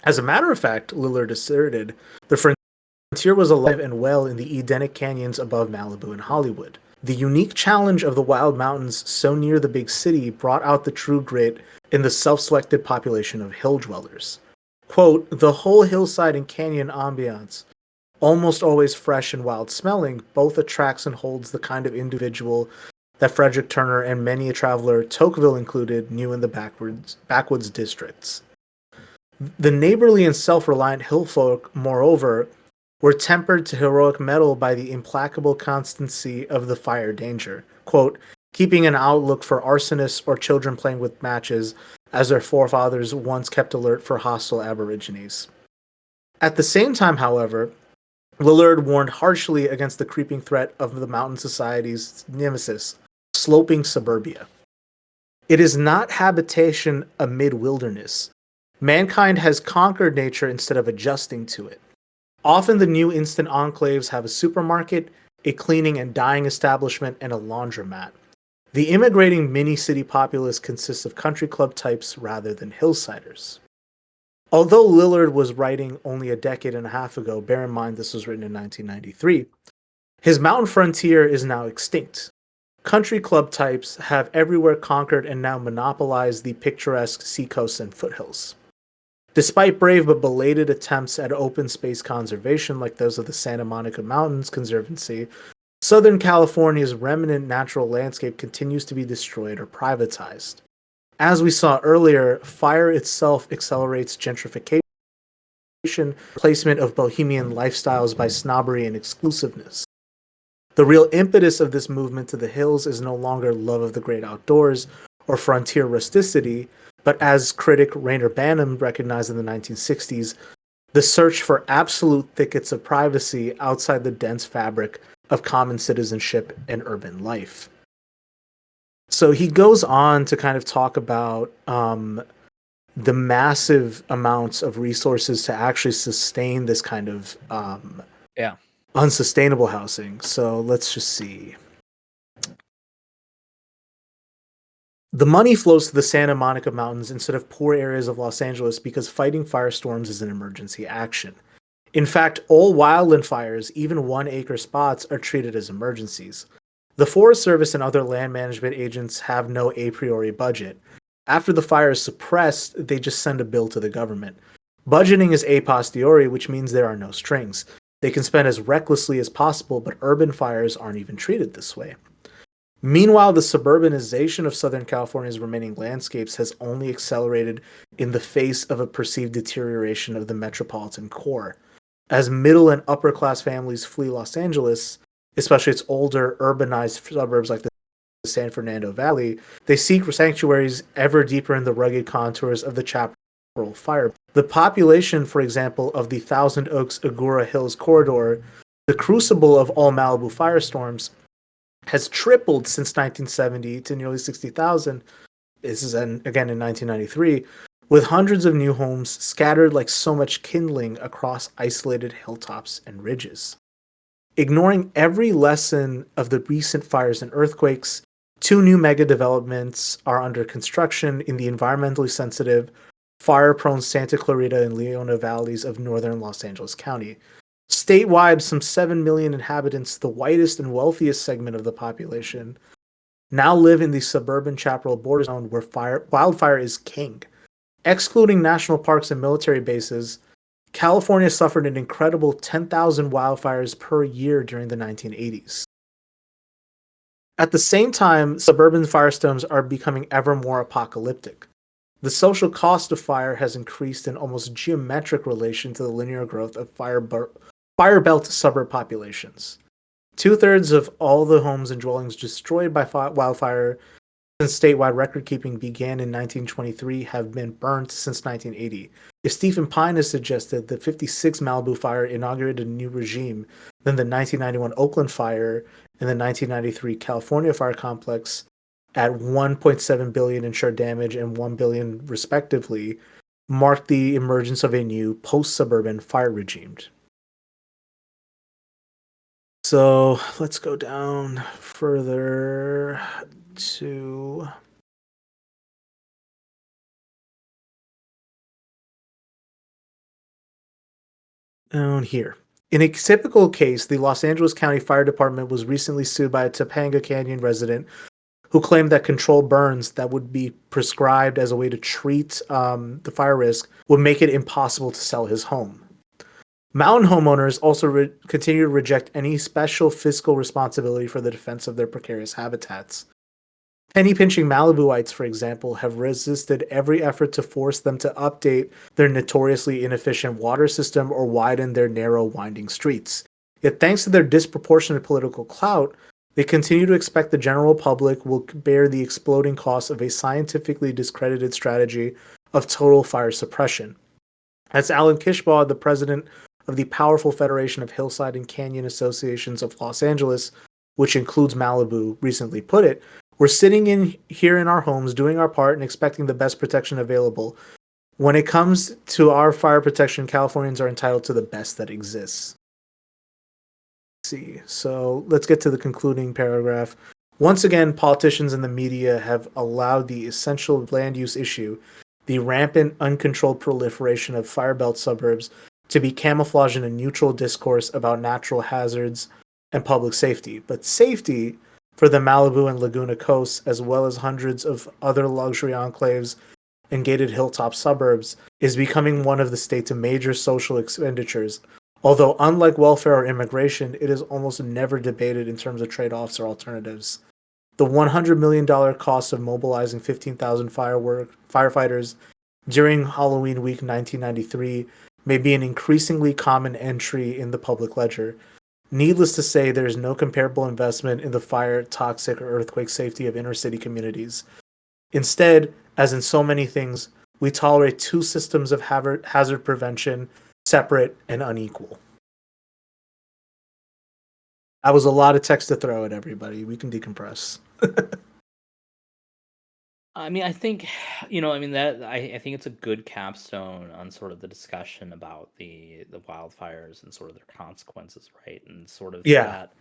As a matter of fact, Lillard asserted, the frontier was alive and well in the Edenic canyons above Malibu and Hollywood. The unique challenge of the wild mountains so near the big city brought out the true grit in the self-selected population of hill dwellers. Quote, the whole hillside and canyon ambiance, almost always fresh and wild smelling, both attracts and holds the kind of individual that Frederick Turner and many a traveler, Tocqueville included, knew in the backwoods districts. The neighborly and self-reliant hill folk, moreover, were tempered to heroic mettle by the implacable constancy of the fire danger. Quote, keeping an outlook for arsonists or children playing with matches, as their forefathers once kept alert for hostile aborigines. At the same time, however, Lillard warned harshly against the creeping threat of the mountain society's nemesis, sloping suburbia. It is not habitation amid wilderness. Mankind has conquered nature instead of adjusting to it. Often the new instant enclaves have a supermarket, a cleaning and dyeing establishment, and a laundromat. The immigrating mini-city populace consists of country club types rather than hillsiders. Although Lillard was writing only a decade and a half ago, bear in mind this was written in 1993, his mountain frontier is now extinct. Country club types have everywhere conquered and now monopolize the picturesque seacoasts and foothills. Despite brave but belated attempts at open space conservation like those of the Santa Monica Mountains Conservancy, Southern California's remnant natural landscape continues to be destroyed or privatized. As we saw earlier, fire itself accelerates gentrification, replacement of bohemian lifestyles by snobbery and exclusiveness. The real impetus of this movement to the hills is no longer love of the great outdoors or frontier rusticity, but as critic Rainer Banham recognized in the 1960s, the search for absolute thickets of privacy outside the dense fabric of common citizenship and urban life. So he goes on to kind of talk about the massive amounts of resources to actually sustain this kind of unsustainable housing. So let's just see. The money flows to the Santa Monica Mountains instead of poor areas of Los Angeles because fighting firestorms is an emergency action. In fact, all wildland fires, even 1-acre spots, are treated as emergencies. The Forest Service and other land management agents have no a priori budget. After the fire is suppressed, they just send a bill to the government. Budgeting is a posteriori, which means there are no strings. They can spend as recklessly as possible, but urban fires aren't even treated this way. Meanwhile, the suburbanization of Southern California's remaining landscapes has only accelerated in the face of a perceived deterioration of the metropolitan core. As middle and upper class families flee Los Angeles, especially its older urbanized suburbs like the San Fernando Valley, they seek sanctuaries ever deeper in the rugged contours of the Chaparral Fire. The population, for example, of the Thousand Oaks Agoura Hills corridor, the crucible of all Malibu firestorms, has tripled since 1970 to nearly 60,000. This is again in 1993, with hundreds of new homes scattered like so much kindling across isolated hilltops and ridges. Ignoring every lesson of the recent fires and earthquakes, 2 new mega developments are under construction in the environmentally sensitive, fire-prone Santa Clarita and Leona valleys of northern Los Angeles County. Statewide, some 7 million inhabitants, the whitest and wealthiest segment of the population, now live in the suburban Chaparral border zone where wildfire is king. Excluding national parks and military bases, California suffered an incredible 10,000 wildfires per year during the 1980s. At the same time, suburban firestorms are becoming ever more apocalyptic. The social cost of fire has increased in almost geometric relation to the linear growth of fire belt suburb populations. 2/3 of all the homes and dwellings destroyed by wildfire since statewide record keeping began in 1923 have been burnt since 1980. If Stephen Pine has suggested that 56 Malibu fire inaugurated a new regime, then the 1991 Oakland fire and the 1993 California fire complex at $1.7 billion insured damage and $1 billion respectively marked the emergence of a new post-suburban fire regime. So let's go down further to down here. In a typical case, the Los Angeles County Fire Department was recently sued by a Topanga Canyon resident who claimed that controlled burns that would be prescribed as a way to treat the fire risk would make it impossible to sell his home. Mountain homeowners also continue to reject any special fiscal responsibility for the defense of their precarious habitats. Penny pinching Malibuites, for example, have resisted every effort to force them to update their notoriously inefficient water system or widen their narrow, winding streets. Yet, thanks to their disproportionate political clout, they continue to expect the general public will bear the exploding costs of a scientifically discredited strategy of total fire suppression. As Alan Kishbaugh, the president of the powerful Federation of Hillside and Canyon Associations of Los Angeles, which includes Malibu, recently put it, we're sitting in here in our homes doing our part and expecting the best protection available. When it comes to our fire protection, Californians are entitled to the best that exists. See, so let's get to the concluding paragraph. Once again, politicians and the media have allowed the essential land use issue, the rampant, uncontrolled proliferation of firebelt suburbs, to be camouflaged in a neutral discourse about natural hazards and public safety. But safety for the Malibu and Laguna coasts, as well as hundreds of other luxury enclaves and gated hilltop suburbs, is becoming one of the state's major social expenditures. Although, unlike welfare or immigration, it is almost never debated in terms of trade-offs or alternatives. The $100 million cost of mobilizing 15,000 firefighters during Halloween week 1993 may be an increasingly common entry in the public ledger. Needless to say, there is no comparable investment in the fire, toxic, or earthquake safety of inner city communities. Instead, as in so many things, we tolerate two systems of hazard prevention, separate and unequal. That was a lot of text to throw at everybody. We can decompress. I mean, I think, that I think it's a good capstone on sort of the discussion about the wildfires and sort of their consequences, right? And sort of Yeah. that.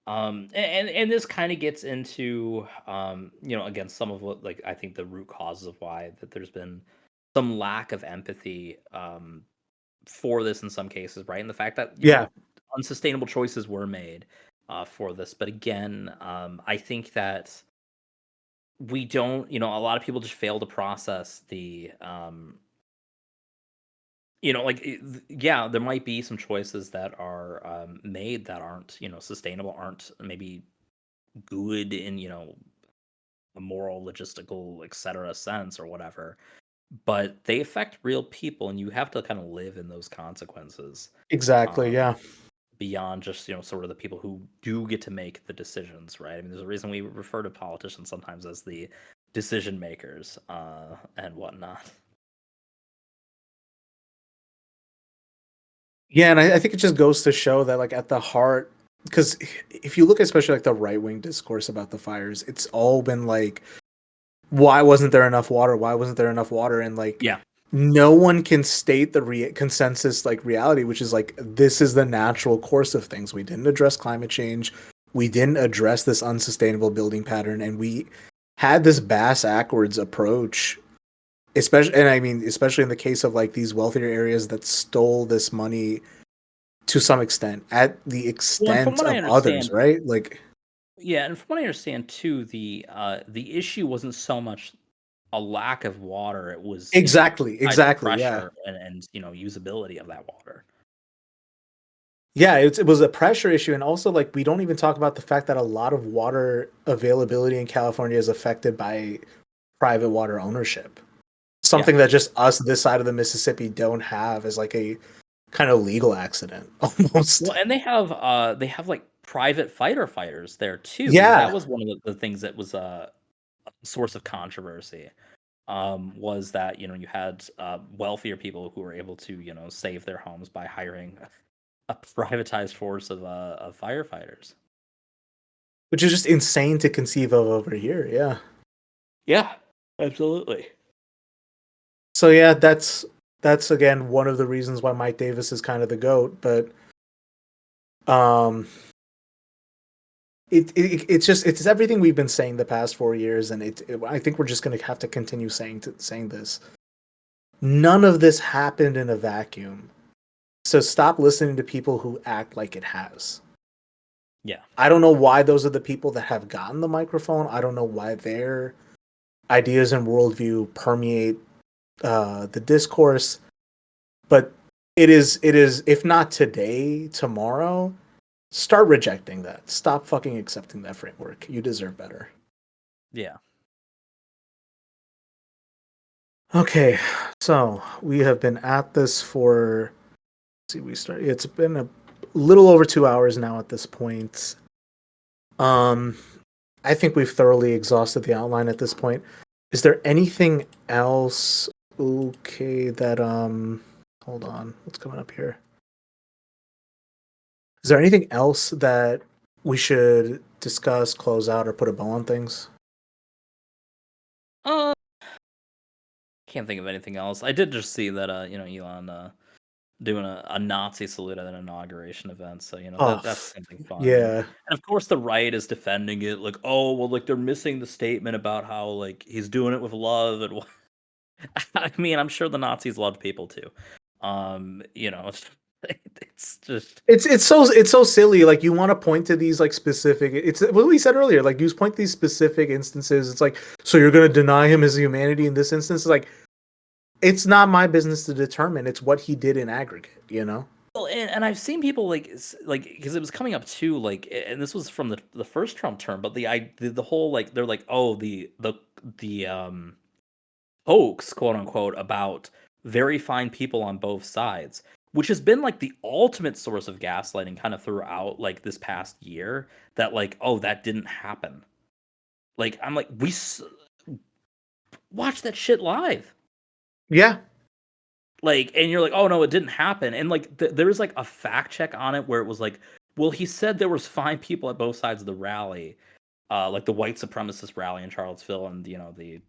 And this kind of gets into, again, some of what, like, I think the root causes of why that there's been some lack of empathy for this in some cases, right? And the fact that unsustainable choices were made for this, but again, I think that we don't, a lot of people just fail to process the, there might be some choices that are made that aren't, sustainable, aren't maybe good in, a moral, logistical, etc. sense or whatever, but they affect real people, and you have to kind of live in those consequences. Exactly, yeah. Beyond just, sort of the people who do get to make the decisions, right? I mean, there's a reason we refer to politicians sometimes as the decision makers and whatnot. Yeah, and I think it just goes to show that, like, at the heart, because if you look at especially like the right-wing discourse about the fires, it's all been like, why wasn't there enough water? Why wasn't there enough water? And like, no one can state the consensus like reality, which is like, this is the natural course of things. We didn't address climate change. We didn't address this unsustainable building pattern, and we had this bass-ackwards approach. Especially in the case of like these wealthier areas that stole this money to some extent at the extent of others, right? Like, yeah, and from what I understand too, the issue wasn't so much a lack of water; it was exactly, pressure yeah, and usability of that water. Yeah, it was a pressure issue, and also like we don't even talk about the fact that a lot of water availability in California is affected by private water ownership. Something that just us this side of the Mississippi don't have as like a kind of legal accident almost. Well, and they have like private fighters there too. Yeah, That was one of the things that was a source of controversy. Was that you had wealthier people who were able to save their homes by hiring a privatized force of firefighters, which is just insane to conceive of over here. Yeah, absolutely. So yeah, that's again one of the reasons why Mike Davis is kind of the GOAT, but it's everything we've been saying the past 4 years, and I think we're just going to have to continue saying this. None of this happened in a vacuum. So stop listening to people who act like it has. Yeah. I don't know why those are the people that have gotten the microphone. I don't know why their ideas and worldview permeate the discourse, but it is if not today, tomorrow, start rejecting that. Stop fucking accepting that framework. You deserve better. Yeah. Okay, so we have been at this for. Let's see, we started. It's been a little over 2 hours now at this point. I think we've thoroughly exhausted the outline at this point. Is there anything else? Okay, that hold on, what's coming up here? Is there anything else that we should discuss, close out, or put a bow on things? Can't think of anything else. I did just see that Elon doing a Nazi salute at an inauguration event, so that's something fun. Yeah. And of course the right is defending it, like, oh well, like they're missing the statement about how like he's doing it with love and I mean, I'm sure the Nazis loved people too. It's just It's so silly. Like you want to point to these like specific. It's what we said earlier. Like you just point to these specific instances. It's like, so you're gonna deny him his humanity in this instance? Like, it's not my business to determine. It's what he did in aggregate. well, and I've seen people like because it was coming up too, like, and this was from the first Trump term, but the whole like they're like, oh, the hoax, quote unquote, about very fine people on both sides, which has been like the ultimate source of gaslighting kind of throughout like this past year, that like, oh, that didn't happen. Like, I'm like, watch that shit live. Yeah. Like, and you're like, oh no, it didn't happen. And like, there was like a fact check on it where it was like, well, he said there was fine people at both sides of the rally, like the white supremacist rally in Charlottesville, and the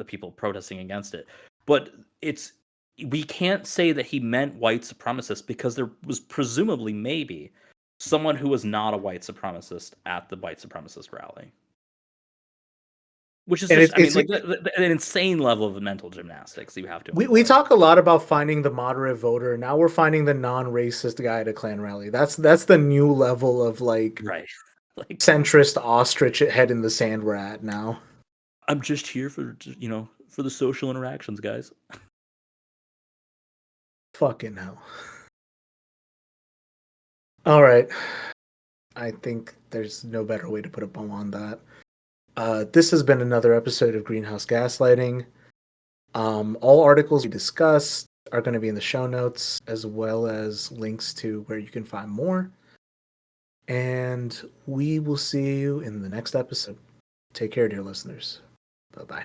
people protesting against it. But we can't say that he meant white supremacists, because there was presumably maybe someone who was not a white supremacist at the white supremacist rally. Which is And just, I mean, it's like an insane level of mental gymnastics you have to we employ. talk a lot about finding the moderate voter. Now we're finding the non-racist guy at a Klan rally. That's the new level of like Right. Like, centrist ostrich head in the sand we're at now. I'm just here for for the social interactions, guys. Fucking hell. All right. I think there's no better way to put a bow on that. This has been another episode of Greenhouse Gaslighting. All articles we discussed are going to be in the show notes, as well as links to where you can find more. And we will see you in the next episode. Take care, dear listeners. Bye-bye.